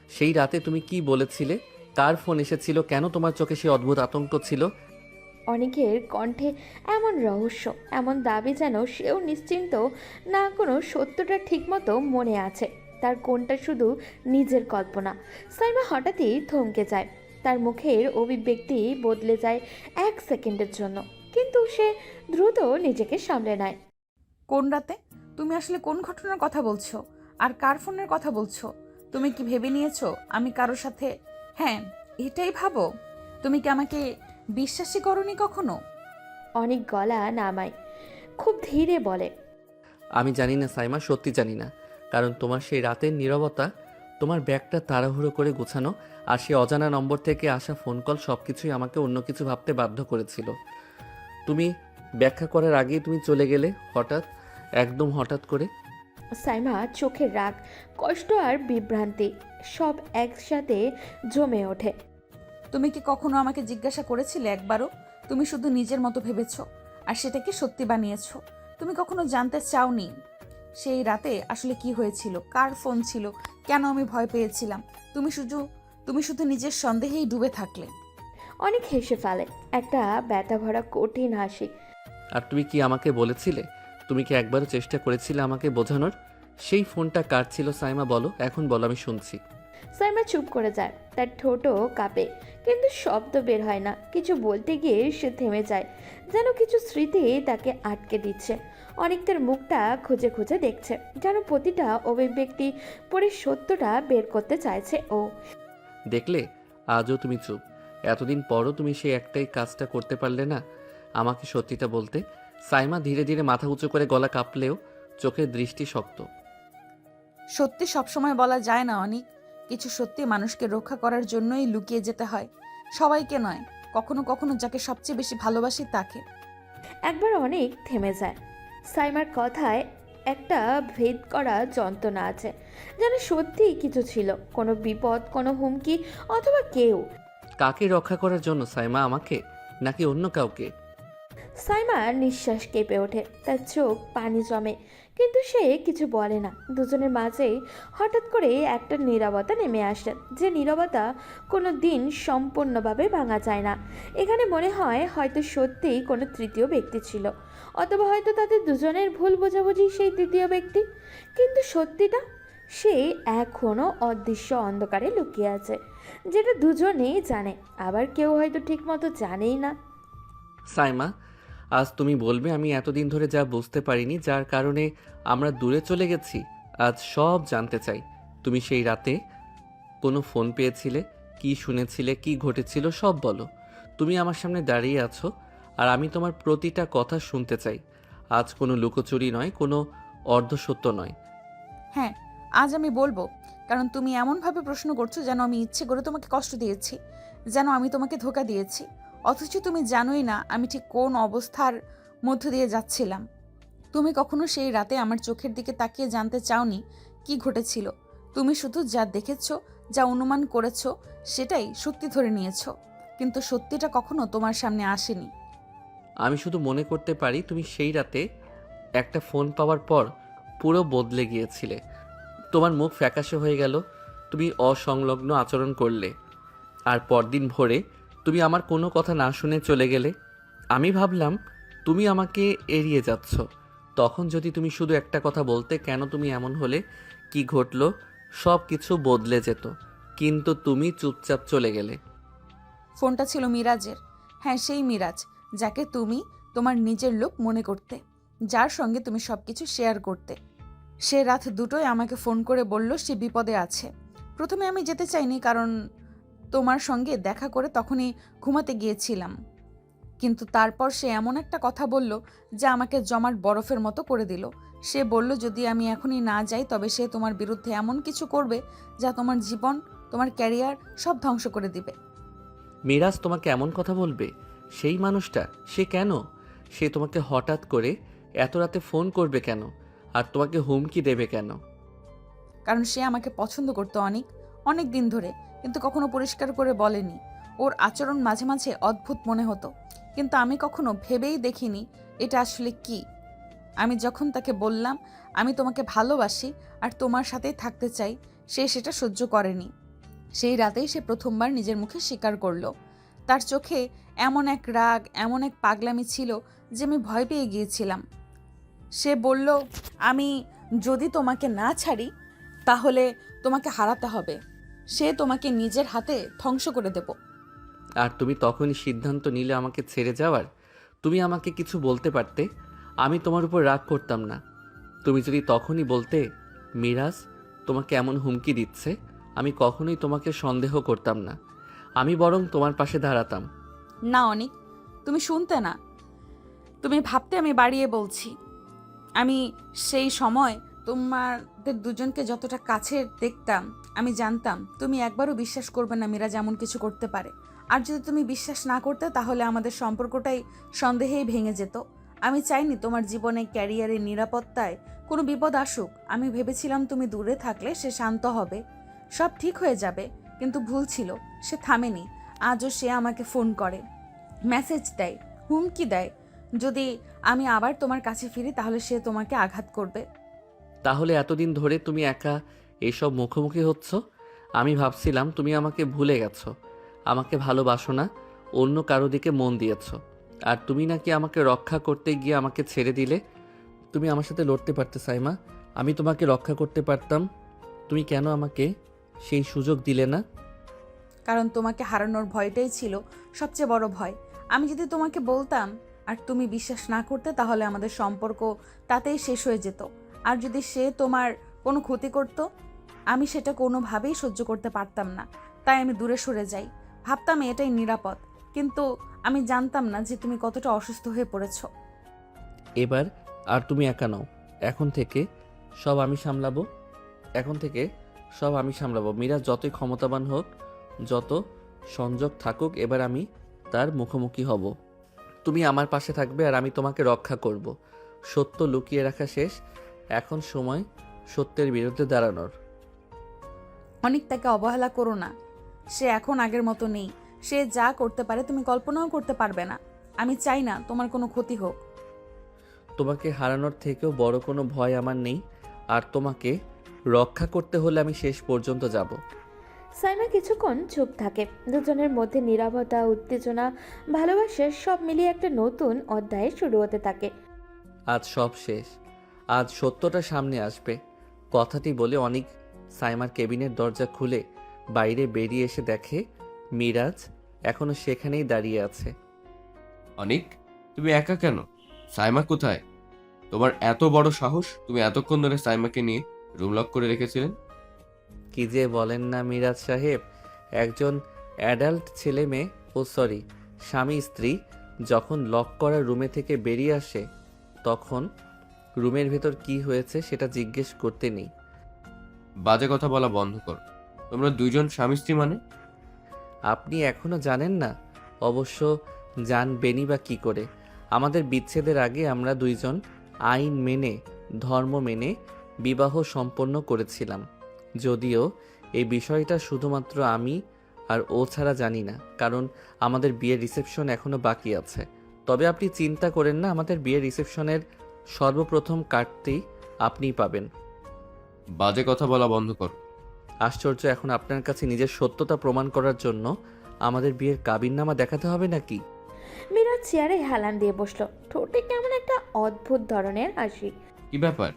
সেই রাতে তুমি কি বলেছিলে? কার ফোন এসেছিল? কেন তোমার চোখে সেই অদ্ভুত আতঙ্ক ছিল? অনেকের কণ্ঠে এমন রহস্য, এমন দাবি যেন সেও নিশ্চিন্ত না, কোনো সত্যটা ঠিকমতো মনে আছে, তার কোনটা শুধু নিজের কল্পনা। সাইমা হঠাৎই থমকে যায়, তার মুখের অভিব্যক্তি বদলে যায় 1 সেকেন্ডের জন্য, কিন্তু সে দ্রুত নিজেকে সামলে নেয়। কোন রাতে? তুমি আসলে কোন ঘটনার কথা বলছো? আর কার ফোনের কথা বলছো? তুমি কি ভেবে নিয়েছো আমি কারোর সাথে? হ্যাঁ, এটাই ভাবো? তুমি কি আমাকে বিশ্বাসই করনি কখনো? অনেক গলা নামায়, খুব ধীরে বলে, আমি জানি না সাইমা, সত্যি জানি না। কারণ তোমার সেই রাতের নীরবতা, তোমার ব্যাগটা তাড়াহুড়ো করে গোছানো, আর সেই অজানা নম্বর থেকে আসা ফোন কল সব কিছুই আমাকে অন্য কিছু ভাবতে বাধ্য করেছিল। তুমি ব্যাখ্যা করার আগেই তুমি চলে গেলে হঠাৎ, একদম হঠাৎ করে। সাইমা চোখের রাগ, কষ্ট আর বিভ্রান্তি সব একসাথে জমে ওঠে। তুমি কি কখনো আমাকে জিজ্ঞাসা করেছিলে একবারও? তুমি শুধু নিজের মতো ভেবেছো আর সেটাকে সত্যি বানিয়েছো। তুমি কখনো জানতে চাওনি সেই রাতে আসলে কি হয়েছিল, কার ফোন ছিল, কেন আমি ভয় পেয়েছিলাম। তুমি শুধু নিজের সন্দেহেই ডুবে থাকলে। অনেক হেসে ফেলে, একটা ব্যথা ভরা কঠিন হাসি। আর তুমি কি আমাকে বলেছিলে? তুমি কি একবারও চেষ্টা করেছিলে আমাকে বোঝানোর? সেই ফোনটা কার ছিল সাইমা, বলো, এখন বলো, আমি শুনছি। সাইমা চুপ করে যায়, তার ঠোঁটও কাঁপে, কিন্তু শব্দ বের হয় না। কিছু বলতে গিয়ে সে থেমে যায়, যেন কিছু স্মৃতি তাকে আটকে দিচ্ছে। অনেক তার মুখটা খুঁজে খুঁজে দেখছে, যেন প্রতিটা অভিব্যক্তি পরে সত্যটা বের করতে চাইছে ও। দেখলে, আজও তুমি চুপ। এতদিন পরও তুমি সেই একটাই কাজটা করতে পারলে না, আমাকে সত্যিটা বলতে। সাইমা ধীরে ধীরে মাথা উঁচু করে, গলা কাঁপলেও চোখের দৃষ্টি শক্ত। সত্যি সবসময় বলা যায় না অনিক। কিছু সত্যি মানুষকে রক্ষা করার জন্যই লুকিয়ে যেতে হয়, সবাইকে নয়। কখনো কখনো যাকে সবচেয়ে বেশি ভালোবাসি তাকে। একবার অনেক থেমে যায়। সাইমার কথায় একটা ভেদ করা যন্ত্রণা আছে, যেন সত্যিই কিছু ছিল, কোনো বিপদ, কোনো হুমকি, অথবা কেউ। কাকে রক্ষা করার জন্য সাইমা, আমাকে নাকি অন্য কাউকে? সাইমার নিঃশ্বাস কেঁপে ওঠে, তার চোখ পানি জমে, কিন্তু সে কিছু বলে না। দুজনের মাঝেই হঠাৎ করে একটা নীরবতা নেমে আসে, যে নীরবতা কোনো দিন সম্পূর্ণভাবে ভাঙা যায় না। এখানে মনে হয় হয়তো সত্যিই কোনো তৃতীয় ব্যক্তি ছিল, অথবা হয়তো তাদের দুজনের ভুল বোঝাবুঝি সেই তৃতীয় ব্যক্তি। কিন্তু সত্যিটা, সে এখনও অদৃশ্য অন্ধকারে লুকিয়ে আছে, যেটা দুজনেই জানে, আবার কেউ হয়তো ঠিকমতো জানেই না। সাইমা, আজ তুমি বলবে আমি এতদিন ধরে যা বুঝতে পারিনি, যার কারণে আমরা দূরে চলে গেছি, আজ সব জানতে চাই। তুমি সেই রাতে কোনো ফোন পেয়েছিলে, কি শুনেছিলে, কি ঘটেছিল, সব বলো। তুমি আমার সামনে দাঁড়িয়ে আছো আর আমি তোমার প্রতিটা কথা শুনতে চাই। আজ কোনো লুকোচুরি নয়, কোনো অর্ধসত্য নয়। হ্যাঁ, আজ আমি বলবো, কারণ তুমি এমনভাবে প্রশ্ন করছো যেন আমি ইচ্ছে করে তোমাকে কষ্ট দিয়েছি, যেন আমি তোমাকে ধোঁকা দিয়েছি। অথচ তুমি জানোই না আমি ঠিক কোন অবস্থার মধ্য দিয়ে যাচ্ছিলাম। তুমি কখনো সেই রাতে আমার চোখের দিকে তাকিয়ে জানতে চাওনি কি ঘটেছিল। তুমি শুধু যা দেখেছো, যা অনুমান করেছো, সেটাই সত্যি ধরে নিয়েছো। কিন্তু সত্যিটা কখনো তোমার সামনে আসেনি। আমি শুধু মনে করতে পারি তুমি সেই রাতে একটা ফোন পাওয়ার পর পুরো বদলে গিয়েছিলে। তোমার মুখ ফ্যাকাশে হয়ে গেল, তুমি অসংলগ্ন আচরণ করলে, আর পরদিন ভোরে তুমি আমার কোনো কথা না শুনে চলে গেলে। আমি ভাবলাম তুমি আমাকে এড়িয়ে যাচ্ছ। তখন যদি তুমি শুধু একটা কথা বলতে, কেন তুমি এমন হলে, কি ঘটলো, সব কিছু বদলে যেত। কিন্তু তুমি চুপচাপ চলে গেলে। ফোনটা ছিল মিরাজের। হ্যাঁ, সেই মিরাজ যাকে তুমি তোমার নিজের লোক মনে করতে, যার সঙ্গে তুমি সবকিছু শেয়ার করতে। সে রাত দুটোয় আমাকে ফোন করে বলল সে বিপদে আছে। প্রথমে আমি যেতে চাইনি, কারণ তোমার সঙ্গে দেখা করে তখনই ঘুমাতে গিয়েছিলাম। কিন্তু তারপর সে এমন একটা কথা বলল যা আমাকে জমাট বরফের মতো করে দিল। সে বলল যদি আমি এখনই না যাই তবে সে তোমার বিরুদ্ধে এমন কিছু করবে যা তোমার জীবন, তোমার ক্যারিয়ার সব ধ্বংস করে দিবে। মিরাজ তোমাকে এমন কথা বলবে? সেই মানুষটা, সে কেন? সে তোমাকে হঠাৎ করে এত রাতে ফোন করবে কেন? আর তোমাকে হুমকি দেবে কেন? কারণ সে আমাকে পছন্দ করতো অনেক অনেক দিন ধরে, কিন্তু কখনো পরিষ্কার করে বলেনি। ওর আচরণ মাঝে মাঝে অদ্ভুত মনে হতো, কিন্তু আমি কখনো ভেবেই দেখিনি এটা আসলে কি। আমি যখন তাকে বললাম আমি তোমাকে ভালোবাসি আর তোমার সাথেই থাকতে চাই, সে সেটা সহ্য করেনি। সেই রাতেই সে প্রথমবার নিজের মুখে স্বীকার করলো। তার চোখে এমন এক রাগ, এমন এক পাগলামি ছিল যে আমি ভয় পেয়ে গিয়েছিলাম। সে বলল আমি যদি তোমাকে না ছাড়ি তাহলে তোমাকে হারাতে হবে। সে তোমাকে নিজের হাতে ধ্বংস করে দেব। আর তুমি তখনই সিদ্ধান্ত নিলে আমাকে ছেড়ে যাওয়ার। তুমি আমাকে কিছু বলতে পারতে, আমি তোমার উপর রাগ করতাম না। তুমি যদি তখনই বলতে মিরাজ তোমাকে এমন হুমকি দিচ্ছে, আমি কখনোই তোমাকে সন্দেহ করতাম না। আমি বরং তোমার পাশে দাঁড়াতাম। না অনিক, তুমি শুনতে না, তুমি ভাবতে আমি বাড়িয়ে বলছি। আমি সেই সময় তোমাদের দুজনকে যতটা কাছে দেখতাম, আমি জানতাম তুমি একবারও বিশ্বাস করবে না মিরাজ এমন কিছু করতে পারে। আর যদি তুমি বিশ্বাস না করতে তাহলে আমাদের সম্পর্কটাই সন্দেহেই ভেঙে যেত। আমি চাইনি তোমার জীবনে, ক্যারিয়ারে, নিরাপত্তায় কোনো বিপদ আসুক। আমি ভেবেছিলাম তুমি দূরে থাকলে সে শান্ত হবে, সব ঠিক হয়ে যাবে। কিন্তু ভুল ছিল, সে থামেনি। আজও সে আমাকে ফোন করে, মেসেজ দেয়, হুমকি দেয়। যদি আমি আবার তোমার কাছে ফিরি তাহলে সে তোমাকে আঘাত করবে। তাহলে এতদিন ধরে তুমি একা এসব মুখোমুখি হচ্ছ? আমি ভাবছিলাম তুমি আমাকে ভুলে গেছো, আমাকে ভালোবাসো না, অন্য কারো দিকে মন দিয়েছো। আর তুমি নাকি আমাকে রক্ষা করতে গিয়ে আমাকে ছেড়ে দিলে। তুমি আমার সাথে লড়তে পারতে সাইমা, আমি তোমাকে রক্ষা করতে পারতাম। তুমি কেন আমাকে সেই সুযোগ দিলে না? কারণ তোমাকে হারানোর ভয়টাই ছিল সবচেয়ে বড় ভয়। আমি যদি তোমাকে বলতাম আর তুমি বিশ্বাস না করতে তাহলে আমাদের সম্পর্ক তাতেই শেষ হয়ে যেত। আর যদি সে তোমার কোনো ক্ষতি করত, আমি সেটা কোনোভাবেই সহ্য করতে পারতাম না। তাই আমি দূরে সরে যাই, ভাবতাম এটাই নিরাপদ। কিন্তু আমি জানতাম না যে তুমি কতটা অসুস্থ হয়ে পড়েছো। এবার আর তুমি একা নাও। এখন থেকে সব আমি সামলাবো। এখন থেকে সব আমি সামলাবো। মীরা যতই ক্ষমতাবান হোক, যত সংযোগ থাকুক, এবার আমি তার মুখোমুখি হব। তুমি আমার পাশে থাকবে আর আমি তোমাকে রক্ষা করব। সত্য লুকিয়ে রাখা শেষ, এখন সময় সত্যের বিরুদ্ধে দাঁড়ানোর। অনেক তাকে অবহেলা করো না, সে এখন আগের মতো নেই। সে যা করতে পারে তুমি কল্পনাও করতে পারবে না। আমি চাই না তোমার কোনো ক্ষতি হোক। তোমাকে হারানোর থেকেও বড় কোনো ভয় আমার নেই, আর তোমাকে রক্ষা করতে হলে আমি শেষ পর্যন্ত যাব। সাইমা কিছুক্ষণ চুপ থাকে। দুজনের মধ্যে নীরবতা, উত্তেজনা, ভালোবাসা সব মিলিয়ে একটা নতুন অধ্যায় শুরু হতে থাকে। আজ সব শেষ, আজ সত্যটা সামনে আসবে। কথাটি বলে অনেক সাইমার কেবিনের দরজা খুলে বাইরে বেরিয়ে এসে দেখে মিরাজ এখনো সেখানেই দাঁড়িয়ে আছে। অনিক, তুমি একা কেন? সাইমা কোথায়? তোমার এত বড় সাহস, তুমি এতক্ষণ ধরে সাইমাকে নিয়ে রুম লক করে রেখেছিলেন? কি যে বলেন না মিরাজ সাহেব, একজন অ্যাডাল্ট ছেলে মেয়ে, সরি, স্বামী স্ত্রী যখন লক করা রুমে থেকে বেরিয়ে আসে তখন রুমের ভেতর কি হয়েছে সেটা জিজ্ঞেস করতে নেই। বাজে কথা বলা বন্ধ করো। তোমরা দুইজন স্বামী স্ত্রী মানে? আপনি এখনো জানেন না? অবশ্য জানবেনই বা কি করে। আমাদের বিচ্ছেদের আগে আমরা দুইজন আইন মেনে, ধর্ম মেনে বিবাহ সম্পন্ন করেছিলাম। যদিও এই বিষয়টা শুধুমাত্র আমি আর ও ছাড়া জানি না, কারণ আমাদের বিয়ের রিসেপশন এখনো বাকি আছে। তবে আপনি চিন্তা করেন না, আমাদের বিয়ের রিসেপশনের সর্বপ্রথম কার্ডটি আপনিই পাবেন। বাজে কথা বলা বন্ধ কর। আশ্চর্য, এখন আপনার কাছে নিজের সত্যতা প্রমাণ করার জন্য আমাদের বিয়ের কাবিননামা দেখাতে হবে নাকি? মিরাজ চেয়ারে হেলান দিয়ে বসলো, ঠোঁটে কেমন একটা অদ্ভুত ধরনের হাসি। কি ব্যাপার?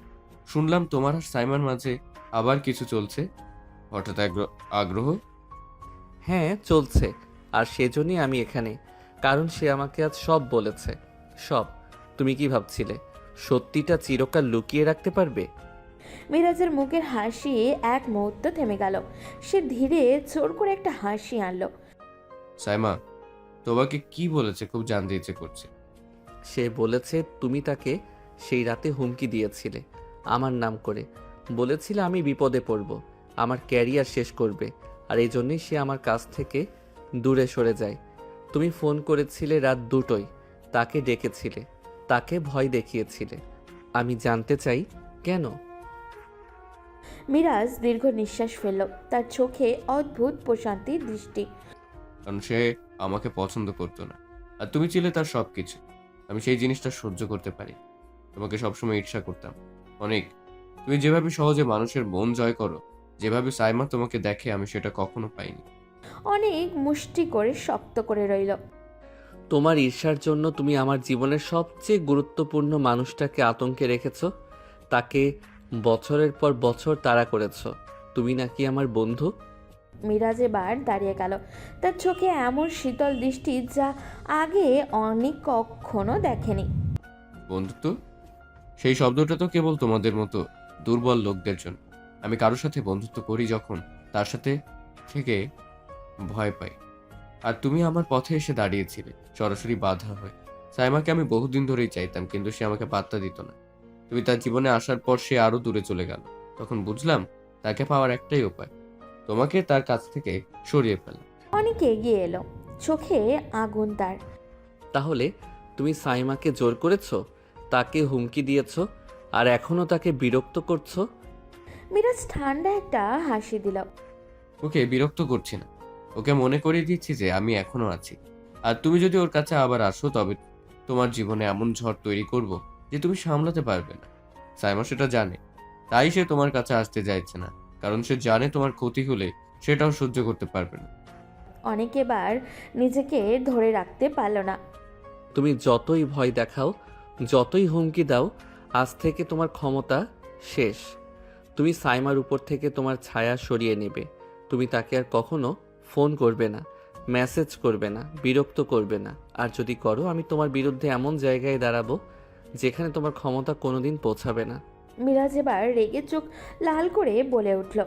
শুনলাম তোমার আর সাইমার মাঝে আবার কিছু চলছে। হঠাৎ আগ্রহ? হ্যাঁ চলছে, আর সেজন্যই আমি এখানে, কারণ সে আমাকে আজ সব বলেছে। সব। তুমি কি ভাবছিলে সত্যিটা চিরকাল লুকিয়ে রাখতে পারবে? মিরাজের মুখের হাসি এক মুহূর্ত থেমে গেল। সে ধীরে জোর করে একটা হাসি আনলো। সাইমা তোমাকে কি বলেছে খুব জানতে ইচ্ছে করছে। সে বলেছে তুমি তাকে সেই রাতে হুমকি দিয়েছিলে আমার নাম করে। বলেছিলে আমি বিপদে পড়ব, আমার ক্যারিয়ার শেষ করবে, আর এই জন্যই সে আমার কাছ থেকে দূরে সরে যায়। তুমি ফোন করেছিলে রাত 2টোয়, তাকে ডেকেছিলে, তাকে ভয় দেখিয়েছিলে। আমি জানতে চাই কেন? মিরাজ দীর্ঘ নিঃশ্বাস ফেলল, তার চোখে অদ্ভুত প্রশান্তির দৃষ্টি। কারণ সে আমাকে পছন্দ করতো না, আর তুমি ছিলে তার সব কিছু। আমি সেই জিনিসটা সহ্য করতে পারি। তোমাকে সবসময় ঈর্ষা করতাম অনেক। তুমি যেভাবে সহজে মানুষের মন জয় করো, যেভাবে সাইমা তোমাকে দেখে, আমি সেটা কখনো পাইনি। অনেক মুষ্টি করে শক্ত করে রইল। তোমার ঈর্ষার জন্য তুমি আমার জীবনের সবচেয়ে গুরুত্বপূর্ণ মানুষটাকে আতঙ্কে রেখেছো, তাকে বছরের পর বছর তাড়া করেছো। তুমি নাকি আমার বন্ধু? মিরাজ এবার দাঁড়িয়ে গেল, তার চোখে এমন শীতল দৃষ্টি যা আগে অনেক কখনো দেখেনি। বন্ধুত্ব? সেই শব্দটা তো কেবল তোমাদের মতো দুর্বল লোকদের জন্য। আমি কারোর সাথে বন্ধুত্ব করি যখন তার সাথে থেকে ভয় পাই। আর তুমি আমার পথে এসে দাঁড়িয়েছিলে সরাসরি বাধা হয়ে। সাইমাকে আমি বহুদিন ধরেই চাইতাম, কিন্তু সে আমাকে পাত্তা দিত না। তুমি তার জীবনে আসার পর সে আরো দূরে চলে গেল। তখন বুঝলাম তাকে পাওয়ার একটাই উপায়, তোমাকে তার কাছ থেকে সরিয়ে ফেলা। অনেক এগিয়ে এলো, চোখে আগুন তার। তাহলে তুমি সাইমাকে জোর করেছো, তাকে হুমকি দিয়েছো, আর এখনো তাকে বিরক্ত করছো? মিরাজ ঠান্ডা একটা হাসি দিল। ওকে বিরক্ত করছি না, ওকে মনে করিয়ে দিচ্ছি যে আমি এখনো আছি। আর তুমি যদি ওর কাছে আবার আসো, তবে তোমার জীবনে এমন ঝড় তৈরি করব যে তুমি সামলাতে পারবে না। সাইমা সেটা জানে, তাই সে তোমার কাছে আসতে চাইছে না, কারণ সে জানে তোমার ক্ষতি হলে সেটাও সহ্য করতে পারবে না। অনেক এবার নিজেকে ধরে রাখতে পারল না। তুমি যতই ভয় দেখাও, যতই হুমকি দাও, আজ থেকে তোমার ক্ষমতা শেষ। তুমি সাইমার উপর থেকে তোমার ছায়া সরিয়ে নেবে। তুমি তাকে আর কখনো ফোন করবে না, মেসেজ করবে না, বিরক্ত করবে না। আর যদি করো, আমি তোমার বিরুদ্ধে এমন জায়গায় দাঁড়াবো যেখানে তোমার ক্ষমতা কোনোদিন পৌঁছাবে না। মিরাজ এবার রেগে চোখ লাল করে বলে উঠল।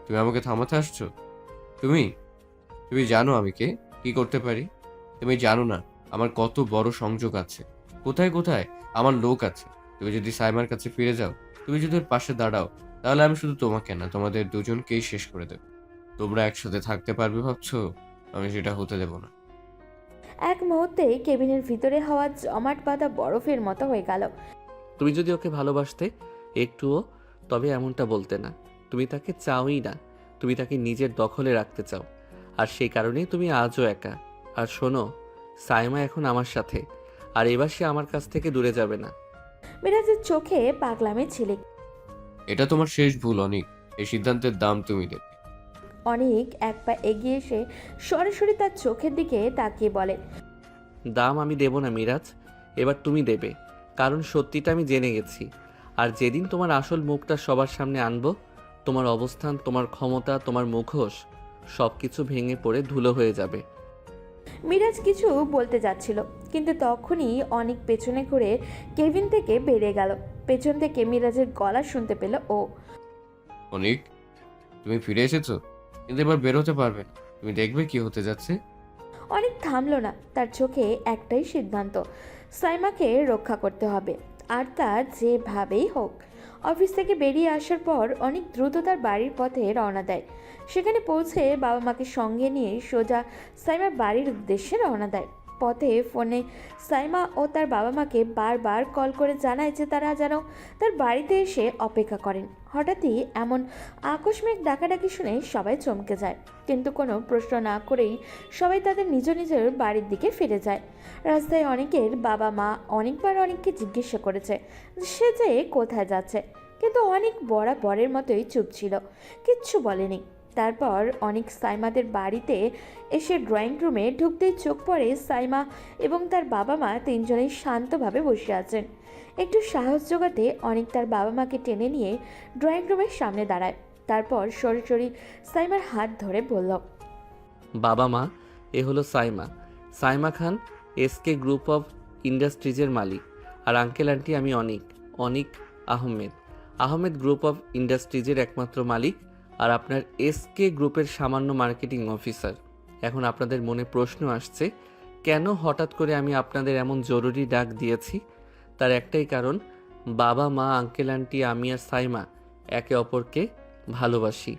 তুমি আমাকে থামাতে আসছো? তুমি তুমি জানো আমি কে, কি করতে পারি? তুমি জানো না আমার কত বড় সংযোগ আছে, কোথায় কোথায় আমার লোক আছে। তুমি যদি সাইমার কাছে ফিরে যাও, তুমি যদি ওর পাশে দাঁড়াও, তাহলে আমি শুধু তোমাকে না, তোমাদের দুজনকেই শেষ করে দেব। তোমরা একসাথে থাকতে পারবে ভাবছো? আমি সেটা হতে দেব না। এক মুহূর্তে কেবিনের ভিতরে হওয়া জমাট বাঁধা বরফের মতো হয়ে গেল। তুমি যদি ওকে ভালোবাসতে একটুও, তবে এমনটা বলতে না। তুমি তাকে চাওই না, তুমি তাকে নিজের দখলে রাখতে চাও, আর সেই কারণেই তুমি আজও একা। আর শোনো, সাইমা এখন আমার সাথে, আর এবার সে আমার কাছ থেকে দূরে যাবে না। মিরাজের চোখে পাগলামে ঝিলিক। এটা তোমার শেষ ভুল অনিক, এই সিদ্ধান্তের দাম তুমি দেবে। অনেক এক পা এগিয়ে এসে সরাসরি তার চোখের দিকে তাকিয়ে বলে। দাম আমি দেব না মিরাজ, এবার তুমি দেবে, কারণ সত্যিটা আমি জেনে গেছি। আর যেদিন তোমার আসল মুখটা সবার সামনে আনবো, তোমার অবস্থান, তোমার ক্ষমতা, তোমার মুখোশ সব কিছু ভেঙে পড়ে ধুলো হয়ে যাবে। মিরাজ কিছু বলতে যাচ্ছিল, কিন্তু তখনই অনেক পেছনে ঘুরে কেবিন থেকে বেরিয়ে গেল। পেছন থেকে মিরাজের গলা শুনতে পেল ও। অনিক, তুমি ফিরে এসেছো, কিন্তু এবার বেরোতে পারবে না। তুমি দেখবে কি হতে যাচ্ছে। অনেক থামলো না, তার চোখে একটাই সিদ্ধান্ত, সাইমাকে রক্ষা করতে হবে, আর তা যেভাবেই হোক। অফিস থেকে বেরিয়ে আসার পর অনেক দ্রুত তার বাড়ির পথে রওনা দেয়। সেখানে পৌঁছে বাবা মাকে সঙ্গে নিয়ে সোজা সাইমার বাড়ির উদ্দেশ্যে রওনা দেয়। পথে ফোনে সাইমা ও তার বাবা মাকে বারবার কল করে জানায় যে তারা যেন তার বাড়িতে এসে অপেক্ষা করেন। হঠাৎই এমন আকস্মিক ডাকাডাকি শুনে সবাই চমকে যায়, কিন্তু কোনো প্রশ্ন না করেই সবাই তাদের নিজ নিজের বাড়ির দিকে ফিরে যায়। রাস্তায় অনেকের বাবা মা অনেকবার অনেককে জিজ্ঞাসা করেছে সে যে কোথায় যাচ্ছে, কিন্তু অনেক বরাবরের মতোই চুপ ছিল, কিচ্ছু বলেনি। তারপর অনেক সাইমাদের বাড়িতে এসে ড্রয়িং রুমে ঢুকতেই চোখ পড়ে সাইমা এবং তার বাবা মা তিনজনেই শান্তভাবে বসে আছেন। একটু সাহস জোগাতে অনেক তার বাবা মাকে টেনে নিয়ে ড্রয়িং রুমের সামনে দাঁড়ায়। তারপর সরাসরি সাইমার হাত ধরে বলল, বাবা মা, এ হলো Saima, Saima Khan, SK group of ইন্ডাস্ট্রিজের মালিক। আর আঙ্কেল আন্টি, আমি অনিক আহমেদ, আহমেদ গ্রুপ অফ ইন্ডাস্ট্রিজের একমাত্র মালিক আর আপনার এসকে গ্রুপের সামান্য মার্কেটিং অফিসার। এখন আপনাদের মনে প্রশ্ন আসছে, কেন হঠাৎ করে আমি আপনাদের এমন জরুরি ডাক দিয়েছি? তার একটাই কারণ, বাবা মা, আঙ্কেল আন্টি, আমি আর সাইমা একে অপরকে ভালোবাসি।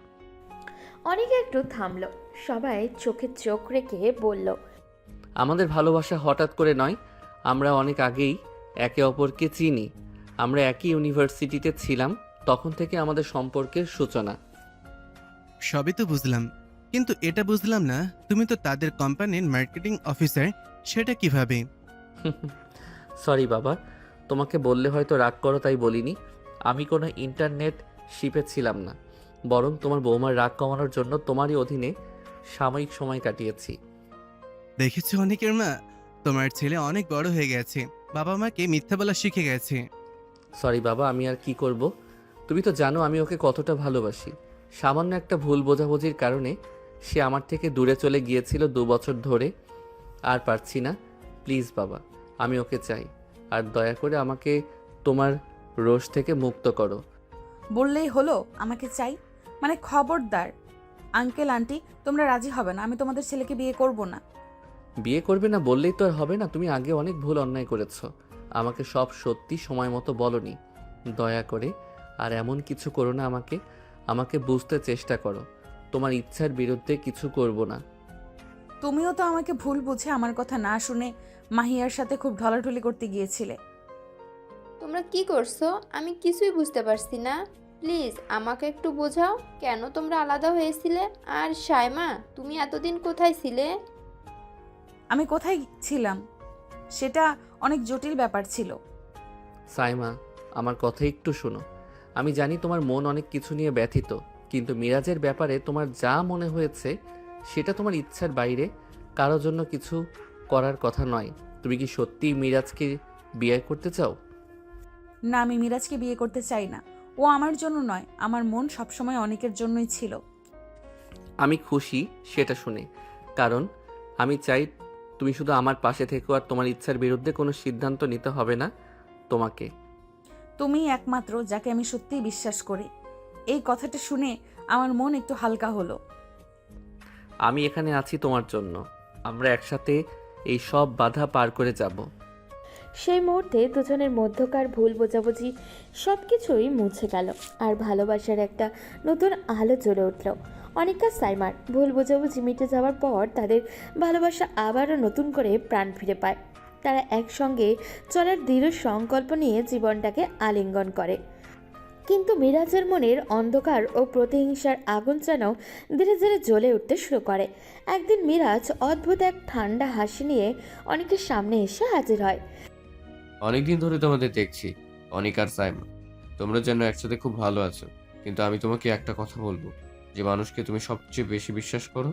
অনেকে একটু থামলো, সবাই চোখে চোখ রেখে বলল, আমাদের ভালোবাসা হঠাৎ করে নয়, আমরা অনেক আগেই একে অপরকে চিনি। আমরা একই ইউনিভার্সিটিতে ছিলাম, তখন থেকে আমাদের সম্পর্কের সূচনা। সবই তো বুঝলাম, কিন্তু এটা বুঝলাম না, তুমি তো তাদের কোম্পানির মার্কেটিং অফিসার, সেটা কিভাবে? সরি বাবা, তোমাকে বললে হয়তো রাগ করো তাই বলিনি। আমি কোনো ইন্টারনেট শিপে ছিলাম না, বরং তোমার বৌমার রাগ কমানোর জন্য তোমারই অধীনে সাময়িক সময় কাটিয়েছি। দেখেছো অনেকের মা, তোমার ছেলে অনেক বড় হয়ে গেছে, বাবা মাকে মিথ্যা বলা শিখে গেছে। সরি বাবা, আমি আর কি করব? তুমি তো জানো আমি ওকে কতটা ভালোবাসি। সামান্য একটা ভুল বোঝাবুঝির কারণে সে আমার থেকে দূরে চলে গিয়েছিল 2 বছর ধরে। আর পারছি না। প্লিজ বাবা, আমি ওকে চাই, আর দয়া করে আমাকে তোমার রোষ থেকে মুক্ত করো। বললেই হলো আমাকে চাই? মানে খবরদার আঙ্কেল আন্টি, তোমরা রাজি হবে না, আমি তোমাদের ছেলেকে বিয়ে করব না। বিয়ে করবে না বললেই তো আর হবে না। তুমি আগে অনেক ভুল অন্যায় করেছো, আমাকে সব সত্যি সময় মতো বলনি। দয়া করে আর এমন কিছু করো না, আমাকে বুঝতে চেষ্টা করো। তোমার ইচ্ছার বিরুদ্ধে কিছু করব না। তুমিও তো আমাকে ভুল বুঝে আমার কথা না শুনে মাহিয়ার সাথে খুব ঢলাঢলি করতে গিয়েছিলে। তোমরা কি করছো? আমি কিছুই বুঝতে পারছি না। প্লিজ আমাকে একটু বোঝাও, কেন তোমরা আলাদা হয়েছিলে? আর সাইমা, তুমি এতদিন কোথায় ছিলে? আমি কোথায় ছিলাম সেটা অনেক জটিল ব্যাপার ছিল। সাইমা, আমার কথা একটু শোনো। আমি জানি তোমার মন অনেক কিছু নিয়ে ব্যথিত, কিন্তু মিরাজের ব্যাপারে তোমার যা মনে হয়েছে সেটা তোমার ইচ্ছার বাইরে, কারোর জন্য কিছু করার কথা নয়। তুমি কি সত্যিই মিরাজকে বিয়ে করতে চাও? না, আমি মিরাজকে বিয়ে করতে চাই না। ও আমার জন্য নয়, আমার মন সবসময় অনেকের জন্যই ছিল। আমি খুশি সেটা শুনে, কারণ আমি চাই তুমি শুধু আমার পাশে থেকো, আর তোমার ইচ্ছার বিরুদ্ধে কোনো সিদ্ধান্ত নিতে হবে না তোমাকে। তুমি একমাত্র যাকে আমি সত্যিই বিশ্বাস করি। এই কথাটা শুনে আমার মন একটু হালকা হলো। আমি এখানে আছি তোমার জন্য, আমরা একসাথে এই সব বাধা পার করে যাব। সেই মুহূর্তে দুজনের মধ্যকার ভুল বোঝাবুঝি সব কিছুই মুছে গেল, আর ভালোবাসার একটা নতুন আলো জ্বলে উঠল। অনিকা সাইমার ভুল বোঝাবুঝি মিটে যাওয়ার পর তাদের ভালোবাসা আবারও নতুন করে প্রাণ ফিরে পায়। তারা একসঙ্গে চলার দৃঢ় সংকল্প নিয়ে জীবনটাকে আলিঙ্গন করে। কিন্তু মিরাজের মনের অন্ধকার ও প্রতিহিংসার আগুন যেন ধীরে ধীরে জ্বলে উঠতে শুরু করে। একদিন মিরাজ অদ্ভুত এক ঠান্ডা হাসি নিয়ে অনেকের সামনে এসে হাজির হয়। অনেকদিন ধরে তোমাদের দেখছি, অনিক আর সাইমা, তোমরা যেন একসাথে খুব ভালো আছো। কিন্তু আমি তোমাকে একটা কথা বলবো, যে মানুষকে তুমি সবচেয়ে বেশি বিশ্বাস করো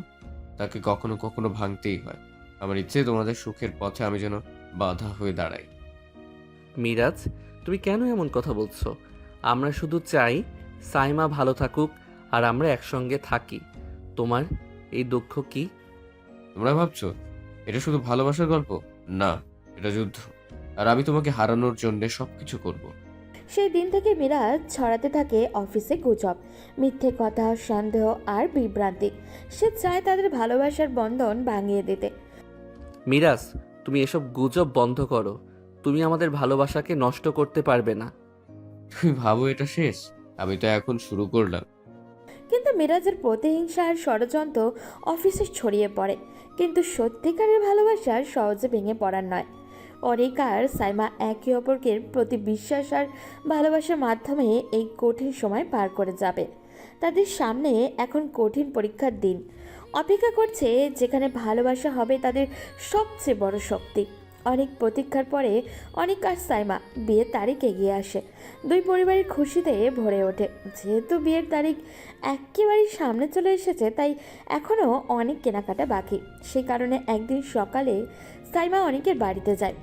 তাকে কখনো কখনো ভাঙতেই হয়। আমার ইচ্ছে তোমাদের সুখের পথে আমি যেন বাধা হয়ে দাঁড়াই। মিরাজ, তুমি কেন এমন কথা বলছো? আমরা শুধু চাই সাইমা ভালো থাকুক আর আমরা একসঙ্গে থাকি। তোমার এই দুঃখ কি? তোমরা ভাবছো এটা শুধু ভালোবাসার গল্প? না, এটা যুদ্ধ, আর আমি তোমাকে হারানোর জন্য সবকিছু করব। সেই দিন থেকে মিরাজ ছড়াতে থাকে অফিসে গুজব, মিথ্যে কথা, সন্দেহ আর বিভ্রান্তি। সে চায় তাদের ভালোবাসার বন্ধন ভাঙিয়ে দিতে। মিরাজ, তুমি এসব গুজব বন্ধ করো। তুমি আমাদের ভালোবাসাকে নষ্ট করতে পারবে না। তুমি ভাবো এটা শেষ? আমি তো এখন শুরু করলাম। কিন্তু মিরাজের প্রতিহিংসা আর ষড়যন্ত্র অফিসে ছড়িয়ে পড়ে, কিন্তু সত্যিকারের ভালোবাসা সহজে ভেঙে পড়ার নয়। অনিক আর সাইমা একে অপরকে প্রতি বিশ্বাস আর ভালোবাসার মাধ্যমে এই কঠিন সময় পার করে যাবে। তাদের সামনে এখন কঠিন পরীক্ষার দিন অপেক্ষা করছে, যেখানে ভালোবাসা হবে তাদের সবচেয়ে বড় শক্তি। অনেক প্রতীক্ষার পরে অনিক আর সাইমা বিয়ের তারিখ এগিয়ে আসে। দুই পরিবারের খুশিতে ভরে ওঠে। যেহেতু বিয়ের তারিখ একেবারেই সামনে চলে এসেছে, তাই এখনও অনেক কেনাকাটা বাকি। সেই কারণে একদিন সকালে সাইমা অনিকের বাড়িতে যায়।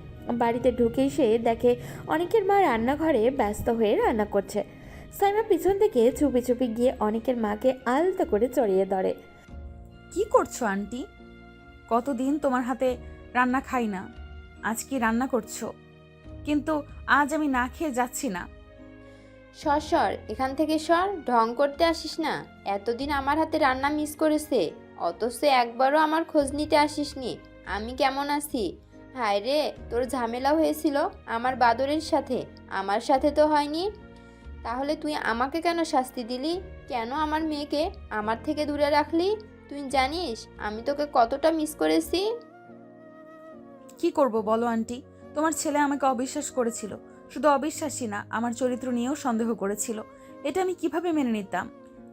বাড়িতে ঢুকেই সে দেখে অনিকের মা রান্নাঘরে ব্যস্ত হয়ে রান্না করছে। সাইমা পিছন থেকে চুপি চুপি গিয়ে অনিকের মাকে আলতো করে জড়িয়ে ধরে। কি করছো আন্টি? কতদিন তোমার হাতে রান্না খাই না, আজ কি রান্না করছো? কিন্তু আজ আমি না খেয়ে যাচ্ছি না। সর সর, এখান থেকে সর, ঢং করতে আসিস না। এতদিন আমার হাতে রান্না মিস করেছে, অথচ একবারও আমার খোঁজ নিতে আসিসনি আমি কেমন আছি। হায় রে, তোর ঝামেলা হয়েছিল আমার বাদরের সাথে, আমার সাথে তো হয়নি। তাহলে তুই আমাকে কেন শাস্তি দিলি? কেন আমার মেয়েকে আমার থেকে দূরে রাখলি? তুই জানিস আমি তোকে কতটা মিস করেছি। কি করব বলো আন্টি? তোমার ছেলে আমাকে অবিশ্বাস করেছিল। শুধু অবিশ্বাসই না, আমার চরিত্র নিয়েও সন্দেহ করেছিল। এটা আমি কিভাবে মেনে নিতাম?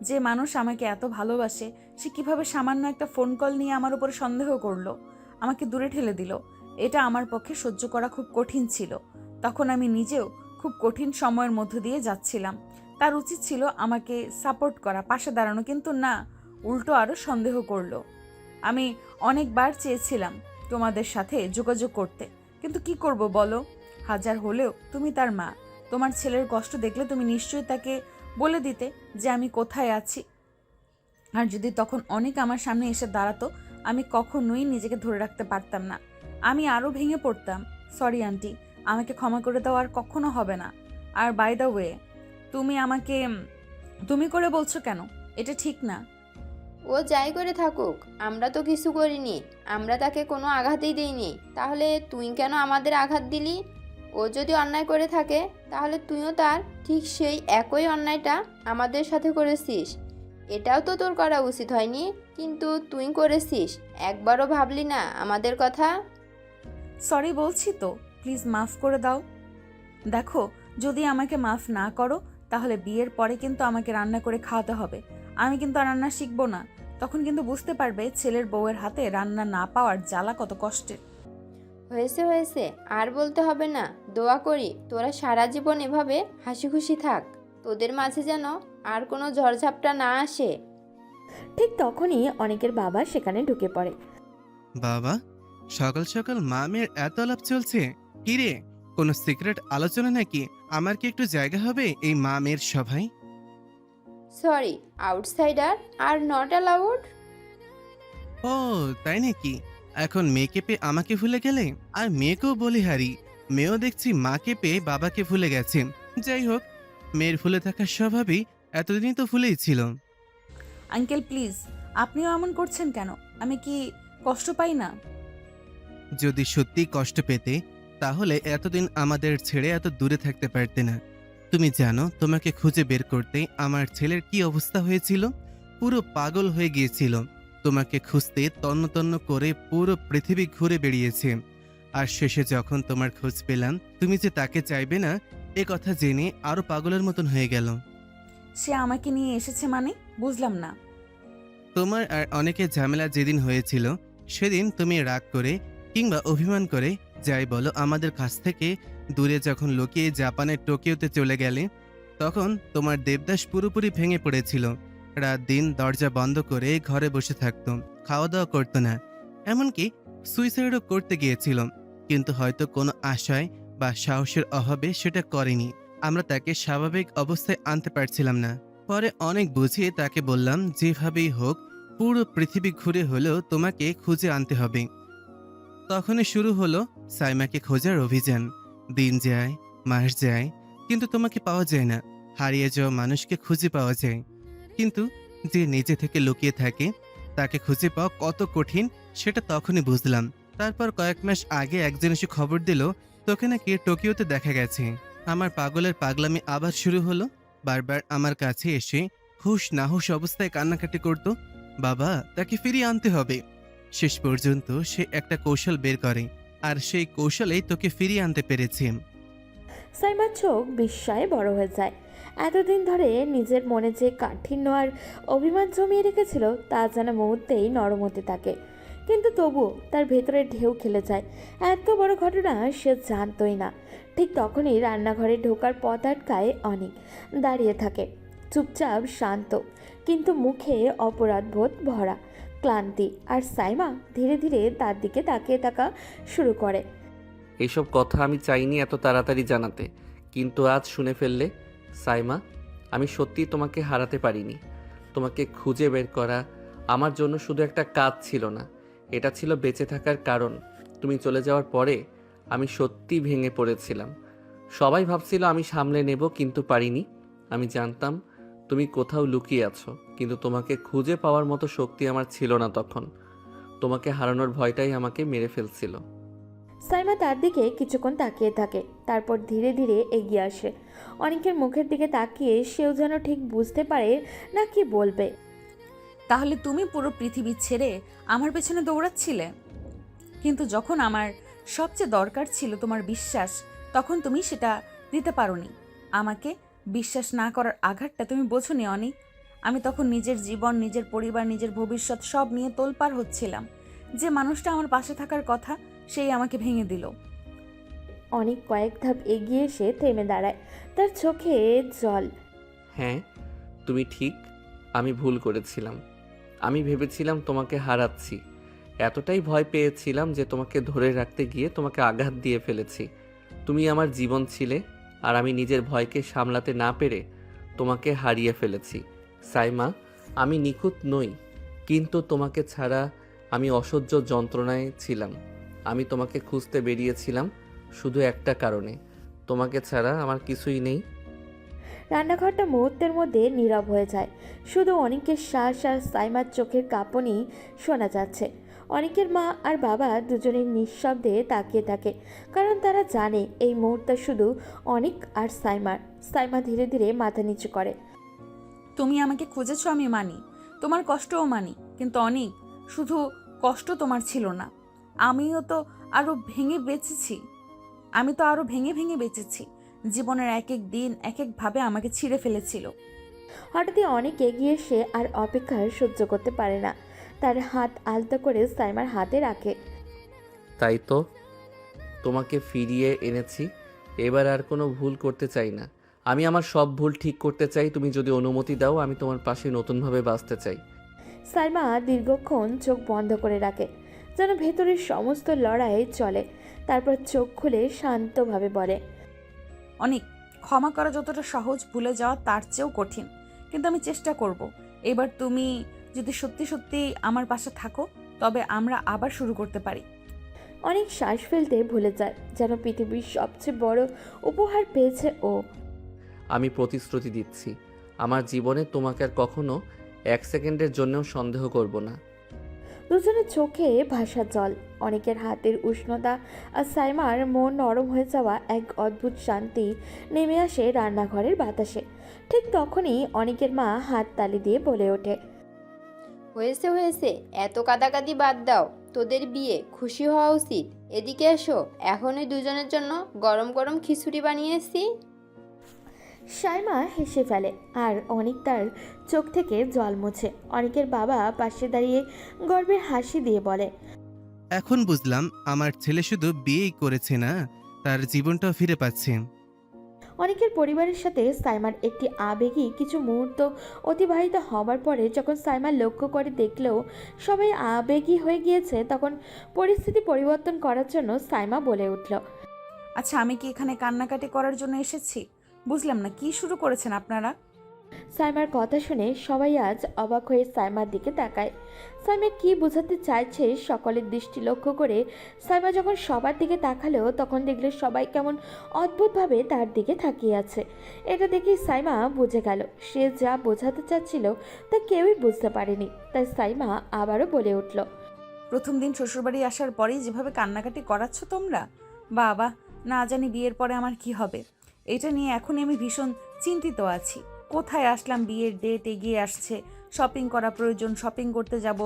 যে মানুষ আমাকে এত ভালোবাসে, সে কিভাবে সামান্য একটা ফোন কল নিয়ে আমার উপরে সন্দেহ করলো, আমাকে দূরে ঠেলে দিল। এটা আমার পক্ষে সহ্য করা খুব কঠিন ছিল। তখন আমি নিজেও খুব কঠিন সময়ের মধ্য দিয়ে যাচ্ছিলাম। তার উচিত ছিল আমাকে সাপোর্ট করা, পাশে দাঁড়ানো, কিন্তু না, উল্টো আরও সন্দেহ করলো। আমি অনেকবার চেয়েছিলাম তোমাদের সাথে যোগাযোগ করতে, কিন্তু কি করব বলো? হাজার হলেও তুমি তার মা। তোমার ছেলের কষ্ট দেখলে তুমি নিশ্চয়ই তাকে বলে দিতে যে আমি কোথায় আছি। আর যদি তখন অনেক আমার সামনে এসে দাঁড়াতো, আমি কখনোই নিজেকে ধরে রাখতে পারতাম না, আমি আরও ভেঙে পড়তাম। সরি আন্টি, আমাকে ক্ষমা করে দাও, আর কখনো হবে না। আর বাই দ্য ওয়ে, তুমি আমাকে তুমি করে বলছো কেন? এটা ঠিক না। ও যাই করে থাকুক, আমরা তো কিছু করিনি, আমরা তাকে কোনো আঘাতই দিইনি। তাহলে তুই কেন আমাদের আঘাত দিলি? ও যদি অন্যায় করে থাকে, তাহলে তুইও তার ঠিক সেই একই অন্যায়টা আমাদের সাথে করেছিস। এটাও তো তোর করা উচিত হয়নি, কিন্তু তুই করেছিস। একবারও ভাবলি না আমাদের কথা? সরি বলছি তো, প্লিজ মাফ করে দাও। দেখো, যদি আমাকে মাফ না করো, তাহলে বিয়ের পরে কিন্তু আমাকে রান্না করে খাওয়াতে হবে। আমি কিন্তু আর রান্না শিখবো না। তখন কিন্তু বুঝতে পারবে ছেলের বউয়ের হাতে রান্না না পাওয়ার জ্বালা কত কষ্টের। হয়েছে হয়েছে, আর বলতে হবে না। দোয়া করি তোরা সারা জীবন এভাবে হাসি খুশি থাক, তোদের মাঝে যেন আর কোনো ঝড়ঝাপটা না আসে। ঠিক তখনই অনেকের বাবা সেখানে ঢুকে পড়ে। বাবা, সকাল সকাল মা মেয়ের এত আলাপ চলছে, কি রে? কোনো সিক্রেট আলোচনা নাকি? আমার কি একটু জায়গা হবে এই মা মেয়ের সভায়? Sorry, outsider are not allowed. ও তাই নাকি? এখন মেয়েকে পেয়ে আমাকে ভুলে গেলে? আর মেয়েকেও বলিহারি, মেয়েও দেখছি মাকে পেয়ে বাবাকে ভুলে গেছে। যাই হোক, মেয়ের ভুলে থাকার স্বভাবই এতদিনই তো ভুলেই ছিল। আঙ্কেল প্লিজ, আপনিও এমন করছেন কেন? আমি কি কষ্ট পাই না? যদি সত্যি কষ্ট পেতে, তাহলে এতদিন আমাদের ছেড়ে এত দূরে থাকতে পারতে না। তুমি জানো, তোমাকে খুঁজে বের করতে আমার ছেলের কি অবস্থা হয়েছিল? পুরো পাগল হয়ে গিয়েছিল। তোমাকে খুঁজতে তন্ন তন্ন করে পুরো পৃথিবী ঘুরে বেরিয়েছে। আর শেষে যখন তোমার খোঁজ পেলাম, তুমি যে তাকে চাইবে না, এ কথা জেনে আরো পাগলের মতন হয়ে গেল। সে আমাকে নিয়ে এসেছে মানে? বুঝলাম না। তোমার আর অনেকের ঝামেলা যেদিন হয়েছিল, সেদিন তুমি রাগ করে কিংবা অভিমান করে, যাই বলো, আমাদের কাছ থেকে দূরে যখন লুকিয়ে জাপানের টোকিওতে চলে গেলে, তখন তোমার দেবদাস পুরোপুরি ভেঙে পড়েছিল। রাত দিন দরজা বন্ধ করে ঘরে বসে থাকতো, খাওয়া দাওয়া করতো না, এমনকি সুইসাইডও করতে গিয়েছিল। কিন্তু হয়তো কোনো আশায় বা সাহসের অভাবে সেটা করেনি। আমরা তাকে স্বাভাবিক অবস্থায় আনতে পারছিলাম না। পরে অনেক বুঝিয়ে তাকে বললাম, যেভাবেই হোক পুরো পৃথিবী ঘুরে হলেও তোমাকে খুঁজে আনতে হবে। তখনই শুরু হলো সাইমাকে খোঁজার অভিযান। দিন যায়, মাস যায়, কিন্তু তোমাকে পাওয়া যায় না। হারিয়ে যাওয়া মানুষকে খুঁজে পাওয়া যায়, কিন্তু যে নিজে থেকে লুকিয়ে থাকে তাকে খুঁজে পাওয়া কত কঠিন সেটা তখনই বুঝলাম। তারপর কয়েক মাস আগে একজন এসে খবর দিল তোকে নাকি টোকিওতে দেখা গেছে। আমার পাগলের পাগলামি আবার শুরু হলো। বারবার আমার কাছে এসে হুশ নাহুশ অবস্থায় কান্নাকাটি করত। বাবা তাকে ফিরিয়ে আনতে হবে। শেষ পর্যন্ত সে একটা কৌশল বের করে, আর সেই কৌশলেই তোকে ফিরিয়ে আনতে পেরেছি। সাইমার চোখ বিস্ময়ে বড় হয়ে যায়। এতদিন ধরে নিজের মনে যে কাঠিন্য আর অভিমান জমিয়ে রেখেছিল তা যেন মুহূর্তেই নরম হতে থাকে। কিন্তু তবুও তার ভেতরে ঢেউ খেলে যায়। এত বড় ঘটনা সে জানতই না। ঠিক তখনই রান্নাঘরে ঢোকার পথ আটকায় অনেক। দাঁড়িয়ে থাকে, চুপচাপ শান্ত, কিন্তু মুখে অপরাধবোধ ভরা, ক্লান্তি। আর সাইমা ধীরে ধীরে তার দিকে তাকিয়ে থাকা শুরু করে। এইসব কথা আমি চাইনি এত তাড়াতাড়ি জানাতে, কিন্তু আজ শুনে ফেললে। সাইমা, আমি সত্যিই তোমাকে হারাতে পারিনি। তোমাকে খুঁজে বের করা আমার জন্য শুধু একটা কাজ ছিল না, এটা ছিল বেঁচে থাকার কারণ। তুমি চলে যাওয়ার পরে আমি সত্যি ভেঙে পড়েছিলাম। সবাই ভাবছিল আমি সামলে নেব, কিন্তু পারিনি। আমি জানতাম তুমি কোথাও লুকিয়ে আছো, কিন্তু তোমাকে খুঁজে পাওয়ার মতো শক্তি আমার ছিল না তখন। তোমাকে হারানোর ভয়টাই আমাকে মেরে ফেলছিল। সাইমা তার দিকে কিছুক্ষণ তাকিয়ে থাকে, তারপর ধীরে ধীরে এগিয়ে আসে। অনেকের মুখের দিকে তাকিয়ে সেও যেন ঠিক বুঝতে পারে না কি বলবে। তাহলে তুমি পুরো পৃথিবী ছেড়ে আমার পেছনে দৌড়াচ্ছিলে, কিন্তু যখন আমার সবচেয়ে দরকার ছিল তোমার বিশ্বাস, তখন তুমি সেটা দিতে পারোনি। আমাকে বিশ্বাস না করার আঘাতটা তুমি বোঝোনি অনিক। আমি তখন নিজের জীবন, নিজের পরিবার, নিজের ভবিষ্যৎ সব নিয়ে তোলপাড় হচ্ছিলাম। যে মানুষটা আমার পাশে থাকার কথা, সেই আমাকে ভেঙে দিল। অনেক কয়েক ধাপ এগিয়ে এসে থেমে দাঁড়ায়, তার চোখে জল। হ্যাঁ, তুমি ঠিক। আমি ভুল করেছিলাম। আমি ভেবেছিলাম তোমাকে হারাচ্ছি। এতটাই ভয় পেয়েছিলাম যে তোমাকে ধরে রাখতে গিয়ে তোমাকে আঘাত দিয়ে ফেলেছি। তুমি আমার জীবন ছিলে, আর আমি নিজের ভয়কে সামলাতে না পেরে তোমাকে হারিয়ে ফেলেছি। সাইমা, আমি নিখুঁত নই, কিন্তু তোমাকে ছাড়া আমি অসহ্য যন্ত্রণায় ছিলাম। আমি তোমাকে খুঁজতে বেরিয়েছিলাম শুধু একটা কারণে, তোমাকে ছাড়া আমার কিছুই নেই। রান্নাঘরটা মুহূর্তের মধ্যে নীরব হয়ে যায়। শুধু অনেকের শ্বাস আর সাইমার চোখের কাঁপুনি শোনা যাচ্ছে। অনেকের মা আর বাবা দুজনেই নিঃশব্দে তাকিয়ে থাকে, কারণ তারা জানে এই মুহূর্তে শুধু অনেক আর সাইমার। সাইমা ধীরে ধীরে মাথা নিচু করে। তুমি আমাকে খুঁজেছো, আমি মানি, তোমার কষ্টও মানি, কিন্তু অনেক শুধু কষ্ট তোমার ছিল না, আমিও তো আরো ভেঙে বেঁচেছি। আমি তো আরো ভেঙে ভেঙে বেঁচেছি। জীবনের এক এক দিন এক একভাবে আমাকে ছিঁড়ে ফেলেছিল। হঠাৎই অনেক এগিয়ে এসে আর অপেক্ষা সহ্য করতে পারে না, তার হাত আলতো করে সাইমার হাতে রাখে। তাই তো তোমাকে ফিরিয়ে এনেছি। এবার আর কোনো ভুল করতে চাই না। আমি আমার সব ভুল ঠিক করতে চাই। তুমি যদি অনুমতি দাও, আমি তোমার পাশে নতুনভাবে বাঁচতে চাই। সাইমা দীর্ঘক্ষণ চোখ বন্ধ করে রাখে, যেন ভেতরের সমস্ত লড়াই চলে। তারপর চোখ খুলে শান্তভাবে বলে, অনেক, ক্ষমা করা যতটা সহজ, ভুলে যাওয়া তার চেয়েও কঠিন। কিন্তু আমি চেষ্টা করব। এবার তুমি যদি সত্যি সত্যি আমার পাশে থাকো, তবে আমরা আবার শুরু করতে পারি। অনেক শ্বাস ফেলতে ভুলে যায়, যেন পৃথিবীর সবচেয়ে বড় উপহার পেয়েছে ও। আমি প্রতিশ্রুতি দিচ্ছি, আমার জীবনে তোমাকে আর কখনো এক সেকেন্ডের জন্যও সন্দেহ করব না। দুজনের চোখে ভাষা জল। অনেকের হাতের উষ্ণতা আর সাইমার মন নরম হয়ে যাওয়া এক অদ্ভুত শান্তি নেমে আসে রান্নাঘরের বাতাসে। ঠিক তখনই অনেকের মা হাত তালি দিয়ে বলে ওঠে, হয়েছে হয়েছে, এত কাদাকাদি বাদ দাও। তোদের বিয়ে, খুশি হওয়া উচিত। এদিকে এসো, এখন ওই দুজনের জন্য গরম গরম খিচুড়ি বানিয়েছি। সাইমা হেসে ফেলে আর অনেক তার চোখ থেকে জল মোছে। অনেকের বাবা পাশে দাঁড়িয়ে গর্বের হাসি দিয়ে বলে, এখন বুঝলাম আমার ছেলে শুধু বিয়েই করেছে না, তার জীবনটাও ফিরে পাচ্ছে। অনেকের পরিবারের সাথে সাইমার একটি আবেগী কিছু মুহূর্ত অতিবাহিত হবার পরে যখন সাইমা লক্ষ্য করে দেখলেও সবাই আবেগী হয়ে গিয়েছে, তখন পরিস্থিতি পরিবর্তন করার জন্য সাইমা বলে উঠল, আচ্ছা, আমি কি এখানে কান্নাকাটি করার জন্য এসেছি? বুঝলাম না, কি শুরু করেছেন আপনারা? সাইমার কথা শুনে সবাই আজ অবাক হয়ে সাইমার দিকে তাকায়। সাইমা কি বোঝাতে চাইছে সকলের দৃষ্টি লক্ষ্য করে সাইমা যখন সবার দিকে তাকালো, তখন দেখলে সবাই কেমন অদ্ভুতভাবে তার দিকে তাকিয়ে আছে। এটা দেখেই সাইমা বুঝে গেল সে যা বোঝাতে চাচ্ছিল তা কেউই বুঝতে পারেনি। তাই সাইমা আবারও বলে উঠল, প্রথম দিন শ্বশুরবাড়ি আসার পরেই যেভাবে কান্নাকাটি করাচ্ছ তোমরা, বাবা, না জানি বিয়ের পরে আমার কি হবে। এটা নিয়ে এখনই আমি ভীষণ চিন্তিত আছি। কোথায় আসলাম, বিয়ের ডেট এগিয়ে আসছে, শপিং করা প্রয়োজন, শপিং করতে যাব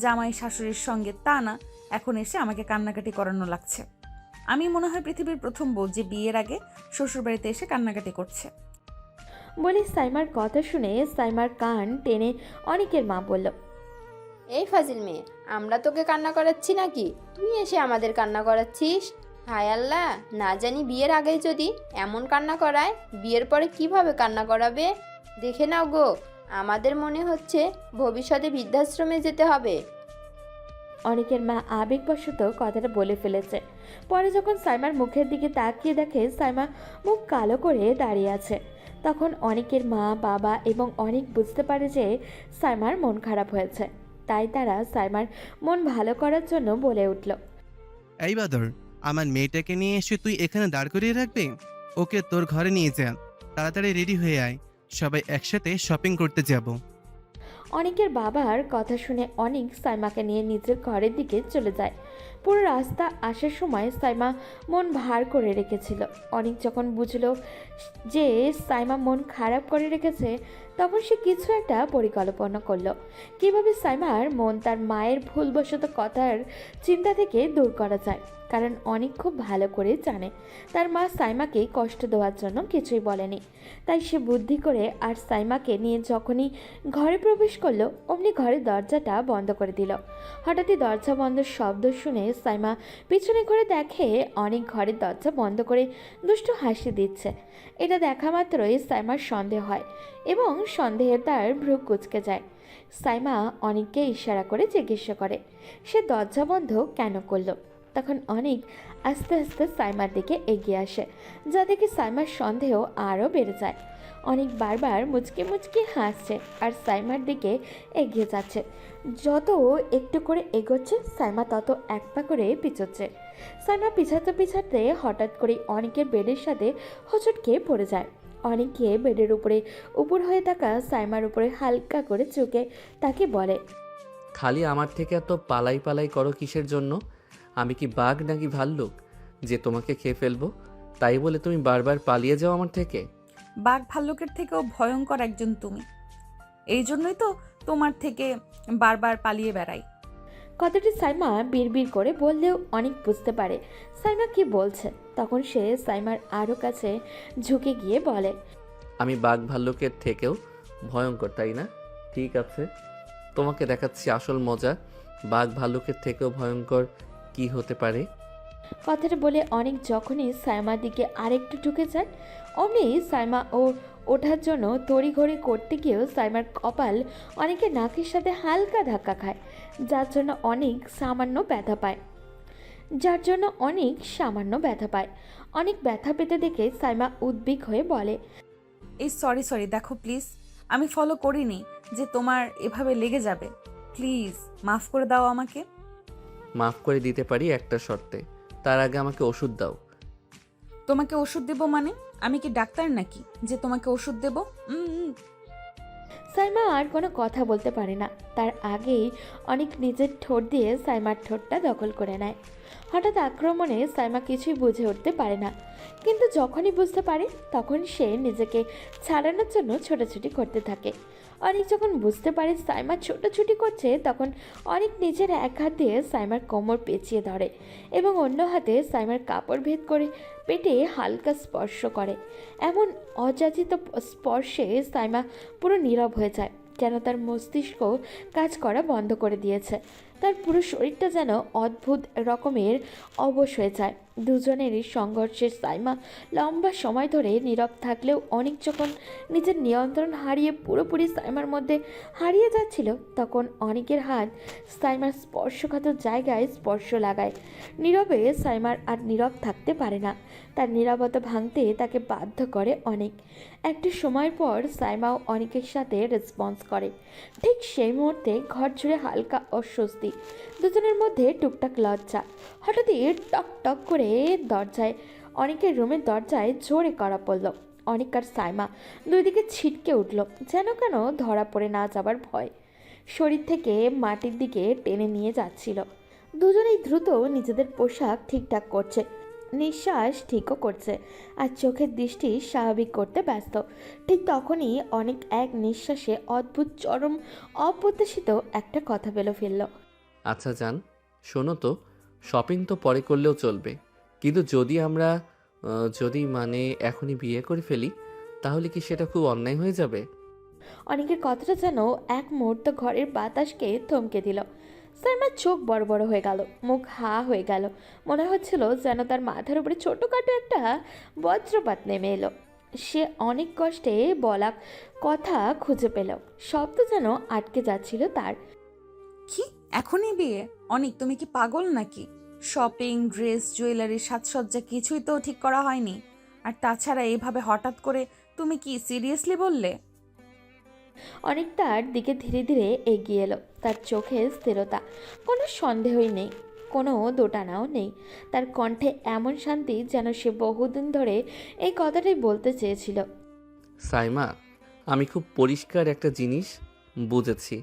জামাই শাশুড়ির সঙ্গে, তা না, এখন এসে আমাকে কান্নাকাটি করানো লাগছে। আমি মনে হয় পৃথিবীর প্রথম বউ যে বিয়ের আগে শ্বশুরবাড়িতে এসে কান্নাকাটি করছে। বলে সাইমার কথা শুনে সাইমার কান টেনে অনেকের মা বলল, এই ফাজিল মেয়ে, আমরা তোকে কান্না করাচ্ছি নাকি? তুই এসে আমাদের কান্না করাচ্ছিস? হায় আল্লাহ, না জানি বিয়ের আগেই যদি এমন কান্না করায়, বিয়ের পরে কিভাবে কান্না করাবে। দেখে নাও গো, আমাদের মনে হচ্ছে ভবিষ্যতে বৃদ্ধাশ্রমে যেতে হবে। অনেকের মা আবেগবশত কথাটা বলে ফেলেছে। পরে যখন সাইমার মুখের দিকে তাকিয়ে দেখে সাইমা মুখ কালো করে দাঁড়িয়ে আছে, তখন অনেকের মা বাবা এবং অনেক বুঝতে পারে যে সাইমার মন খারাপ হয়েছে। তাই তারা সাইমার মন ভালো করার জন্য বলে উঠল, এই বাদর, আমার মেয়েটাকে নিয়ে এসে তুই এখানে দাঁড় করিয়ে রাখবি? ওকে তোর ঘরে নিয়ে যা, তাড়াতাড়ি রেডি হয়ে আয়, সবাই একসাথে শপিং করতে যাব। অনেকের বাবার কথা শুনে অনেক সাইমাকে নিয়ে নিজের ঘরের দিকে চলে যায়। পুরো রাস্তা আসার সময় সাইমা মন ভার করে রেখেছিল। অনেক যখন বুঝলো যে সাইমা মন খারাপ করে রেখেছে, তখন সে কিছু একটা পরিকল্পনা করলো কিভাবে সাইমার মন তার মায়ের ভুলবশত কথার চিন্তা থেকে দূর করা যায়। কারণ অনেক খুব ভালো করে জানে তার মা সাইমাকে কষ্ট দেওয়ার জন্য কিছুই বলেনি। তাই সে বুদ্ধি করে আর সাইমাকে নিয়ে যখনই ঘরে প্রবেশ করলো, অমনি ঘরের দরজাটা বন্ধ করে দিল। হঠাৎই দরজা বন্ধের শব্দ শুনে সাইমা পিছনে ঘুরে দেখে অনেক ঘরের দরজা বন্ধ করে দুষ্টু হাসি দিচ্ছে। এটা দেখা মাত্রই সাইমার সন্দেহ হয় এবং সন্দেহের তার ভ্রু কুঁচকে যায়। সাইমা অনেককে ইশারা করে জিজ্ঞাসা করে সে দরজা বন্ধ কেন করলো। তখন অনেক আস্তে আস্তে সাইমার দিকে এগিয়ে আসে, যা দেখে সাইমার সন্দেহ আরও বেড়ে যায়। অনেক বারবার মুচকে মুচকে হাসছে আর সাইমার দিকে এগিয়ে যাচ্ছে। যত একটু করে এগোচ্ছে সাইমা তত এক পা করে পিছোচ্ছে। সাইমা পিছাতে পিছাতে হঠাৎ করে অনেকের বেডের সাথে হোঁচট খেয়ে পড়ে যায়। অনেকে বেডের উপরে উপর হয়ে থাকা সাইমার উপরে হালকা করে চোখে তাকে বলে, খালি আমার থেকে এত পালাই পালাই করো কিসের জন্য? আমি কি বাঘ নাকি ভাল্লুক যে তোমাকে খেয়ে ফেলবো? তাই বলে তুমি বারবার পালিয়ে যাও আমার থেকে? বাঘ ভাল্লুকের থেকেও ভয়ঙ্কর একজন তুমি, এই জন্যই তো তোমার থেকে বারবার পালিয়ে বেড়াই। কথাটি সাইমা বিড়বিড় করে বললেও অনেক বুঝতে পারে সাইমা কি বলছে। তখন সে সাইমার আরও কাছে ঝুঁকে গিয়ে বলে, আমি বাঘ ভাল্লুকের থেকেও ভয়ঙ্কর, তাই না? ঠিক আছে, তোমাকে দেখাচ্ছি আসল মজা। বাঘ ভাল্লুকের থেকেও ভয়ঙ্কর কি হতে পারে? কথাটা বলে অনেক যখনই সাইমার দিকে আরেকটু ঢুকে যায়, অমনি সাইমা ওঠার জন্য তড়িঘড়ি করতে গিয়েও সাইমার কপাল অনেকের নাকের সাথে হালকা ধাক্কা খায়, যার জন্য অনেক সামান্য ব্যথা পায়। অনেক ব্যথা পেতে দেখে সাইমা উদ্বিগ হয়ে বলে, এই সরি দেখো প্লিজ, আমি ফলো করিনি যে তোমার এভাবে লেগে যাবে, প্লিজ মাফ করে দাও আমাকে। মাফ করে দিতে পারি একটা শর্তে, তার আগে আমাকে ওষুধ দাও। তোমাকে ওষুধ দেবো মানে? আমি কি ডাক্তার নাকি যে তোমাকে ওষুধ দেবো? সাইমা আর কোনো কথা বলতে পারে না, তার আগেই অনেক নিজের ঠোঁট দিয়ে সাইমার ঠোঁটটা দখল করে নেয়। হঠাৎ আক্রমণে সাইমা কিছুই বুঝে উঠতে পারে না, কিন্তু যখনই বুঝতে পারে তখন সে নিজেকে ছাড়ানোর জন্য ছোটাছুটি করতে থাকে। অনেক যখন বুঝতে পারে সাইমা ছোটাছুটি করছে, তখন অনেক নিজের এক হাত দিয়ে সাইমার কোমর পেঁচিয়ে ধরে এবং অন্য হাতে সাইমার কাপড় ভেদ করে পেটে হালকা স্পর্শ করে। এমন অযাচিত স্পর্শে সাইমা পুরো নীরব হয়ে যায়, যেন তার মস্তিষ্ক কাজ করা বন্ধ করে দিয়েছে। তার পুরো শরীরটা যেন অদ্ভুত রকমের অবশ হয়ে যায়। দুজনেরই সংঘর্ষে সাইমা লম্বা সময় ধরে নীরব থাকলেও অনেক যখন নিজের নিয়ন্ত্রণ হারিয়ে পুরোপুরি সাইমার মধ্যে হারিয়ে যাচ্ছিল, তখন অনেকের হাত সাইমার স্পর্শকাতর জায়গায় স্পর্শ লাগায়। নীরবে সাইমার আর নীরব থাকতে পারে না, তার নীরবতা ভাঙতে তাকে বাধ্য করে অনেক। একটু সময় পর সাইমাও অনেকের সাথে রেসপন্স করে। ঠিক সেই মুহূর্তে ঘর জুড়ে হালকা অস্বস্তি, দুজনের মধ্যে টুকটাক লজ্জা। হঠাৎই টক টক করে অনেকের রুমের দরজায় জোরে করা পড়ল। অনেক আর সাইমা দুই দিকে ছিটকে উঠল, যেন কেন ধরা পড়ে না যাবার ভয় শরীর থেকে মাটির দিকে টেনে নিয়ে যাচ্ছিল। দুজনেই দ্রুত নিজেদের পোশাক ঠিকঠাক করছে। নিঃশ্বাস ঠিকও করছে আর চোখের দৃষ্টি স্বাভাবিক করতে ব্যস্ত। ঠিক তখনই অনেক এক নিঃশ্বাসে অদ্ভুত চরম অপ্রত্যাশিত একটা কথা বেলো ফেলল। আচ্ছা জান, শোনো তো, শপিং তো পরে করলেও চলবে, কিন্তু যদি আমরা যদি মানে এখনই বিয়ে করে ফেলি, তাহলে কি সেটা খুব অন্যায় হয়ে যাবে? অনেকের কথাটা যেন এক মুহূর্ত ঘরের বাতাসকে থমকে দিল। সাইমার চোখ বড় বড় হয়ে গেল, মুখ হা হয়ে গেল। মনে হচ্ছিল যেন তার মাথার উপরে ছোটোখাটো একটা বজ্রপাত নেমে এলো। সে অনেক কষ্টে বলা কথা খুঁজে পেল, শব্দ যেন আটকে যাচ্ছিল তার। কি এখনই বিয়ে? অনেক, তুমি কি পাগল নাকি? শপিং, ড্রেস, জুয়েলারি, সাজসজ্জা কিছুই তো ঠিক করা হয়নি। আর তাছাড়া এইভাবে হঠাৎ করে তুমি কি সিরিয়াসলি বললে? অনেক তার দিকে ধীরে ধীরে এগিয়ে এলো, তার চোখে স্থিরতা, কোনো সন্দেহই নেই, কোনো দোটানাও নেই। তার কণ্ঠে এমন শান্তি যেন সে বহুদিন ধরে এই কথাটাই বলতে চেয়েছিল। সাইমা, আমি খুব পরিষ্কার একটা জিনিস বুঝেছি।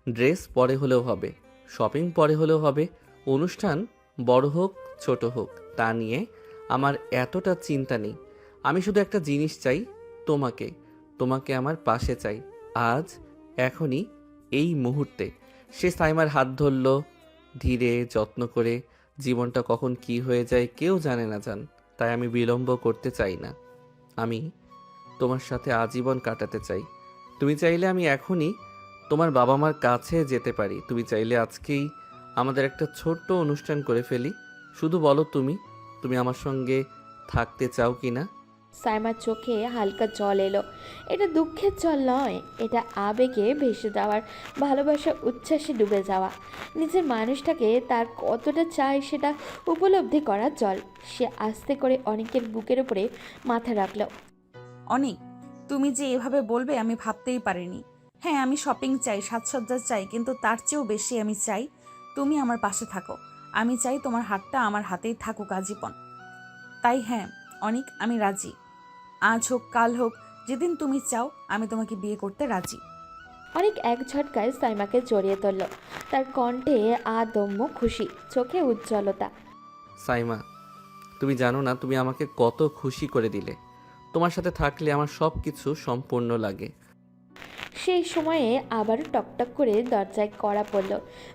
ড্রেস পরে হলেও হবে, শপিং পরে হলেও হবে, অনুষ্ঠান বড় হোক ছোট হোক তা নিয়ে আমার এতটা চিন্তা নেই। আমি শুধু একটা জিনিস চাই, তোমাকে। তোমাকে আমার পাশে চাই, আজ, এখনই, এই মুহূর্তে। সে সাইমার হাত ধরল ধীরে যত্ন করে। জীবনটা কখন কি হয়ে যায় কেউ জানে না জান, তাই আমি বিলম্ব করতে চাই না। আমি তোমার সাথে আজীবন কাটাতে চাই। তুমি চাইলে আমি এখনই তোমার বাবা মার কাছে যেতে পারি। তুমি চাইলে আজকেই আমাদের একটা ছোট্ট অনুষ্ঠান করে ফেলি। শুধু বলো তুমি তুমি আমার সঙ্গে থাকতে চাও কি না? সাইমার চোখে হালকা জল এলো। এটা দুঃখের জল নয়, এটা আবেগে ভেসে যাওয়ার, ভালোবাসার উচ্ছ্বাসে ডুবে যাওয়া, নিজের মানুষটাকে তার কতটা চায় সেটা উপলব্ধি করার জল। সে আস্তে করে অনেকের বুকের উপরে মাথা রাখল। অনেক, তুমি যে এভাবে বলবে আমি ভাবতেই পারিনি। হ্যাঁ, আমি শপিং চাই, সাজসজ্জা চাই, কিন্তু তার চেয়েও বেশি আমি চাই তুমি আমার পাশে থাকো। আমি চাই তোমার হাতটা আমার হাতেই থাকুক আজীবন। তাই হ্যাঁ অনেক, আমি রাজি। আজ হোক কাল হোক, যেদিন তুমি চাও আমি তোমাকে বিয়ে করতে রাজি। অনেক এক ঝটকায় সাইমাকে জড়িয়ে ধরল, তার কণ্ঠে আদম্য খুশি, চোখে উজ্জ্বলতা। সাইমা, তুমি জানো না তুমি আমাকে কত খুশি করে দিলে। তোমার সাথে থাকলে আমার সব কিছু সম্পূর্ণ লাগে। সেই সময়ে আবার টকটক করে দরজায় কড়া পড়ল।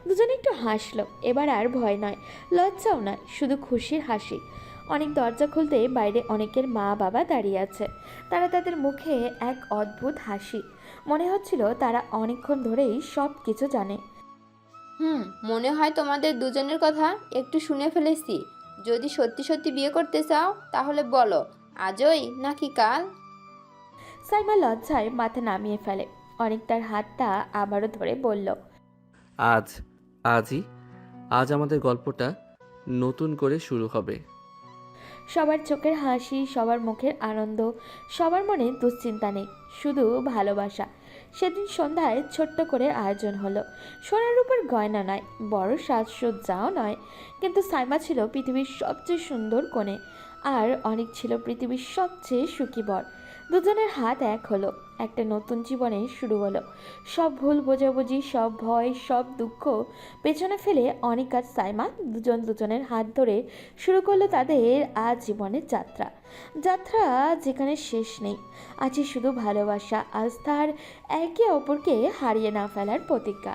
দুজনে একটু হাসলো, এবার আর ভয় নয়, লজ্জাও নয়, শুধু খুশির হাসি। অনেক দরজা খুলতে বাইরে অনেকের মা বাবা দাঁড়িয়ে আছে। তারা তাদের মুখে এক অদ্ভুত হাসি, মনে হচ্ছিল তারা অনেকক্ষণ ধরেই সব কিছু জানে। মনে হয় তোমাদের দুজনের কথা একটু শুনে ফেলেছি। যদি সত্যি সত্যি বিয়ে করতে চাও তাহলে বলো, আজই নাকি কাল? সাইমা লজ্জায় মাথা নামিয়ে ফেলে। অনেক তার হাতটা আবারও ধরে বলল, আজ, আজই, আজ আমাদের গল্পটা নতুন করে শুরু হবে। সবার চোখের হাসি, সবার মুখের আনন্দ, সবার মনে দুশ্চিন্তা নেই, শুধু ভালোবাসা। সেদিন সন্ধ্যায় ছোট্ট করে আয়োজন হলো। সোনার উপর গয়না নয়, বড় সাজসজ্জাও নয়, কিন্তু সাইমা ছিল পৃথিবীর সবচেয়ে সুন্দর কনে, আর অনেক ছিল পৃথিবীর সবচেয়ে সুখী বর। দুজনের হাত এক হলো, একটা নতুন জীবনের শুরু হলো। সব ভুল বোঝাবুঝি, সব ভয়, সব দুঃখ পেছনে ফেলে অনেক আর সাইমা দুজন দুজনের হাত ধরে শুরু করলো তাদের আজীবনের যাত্রা। যাত্রা যেখানে শেষ নেই, আছে শুধু ভালোবাসা, আস্থা আর একে অপরকে হারিয়ে না ফেলার প্রতিজ্ঞা।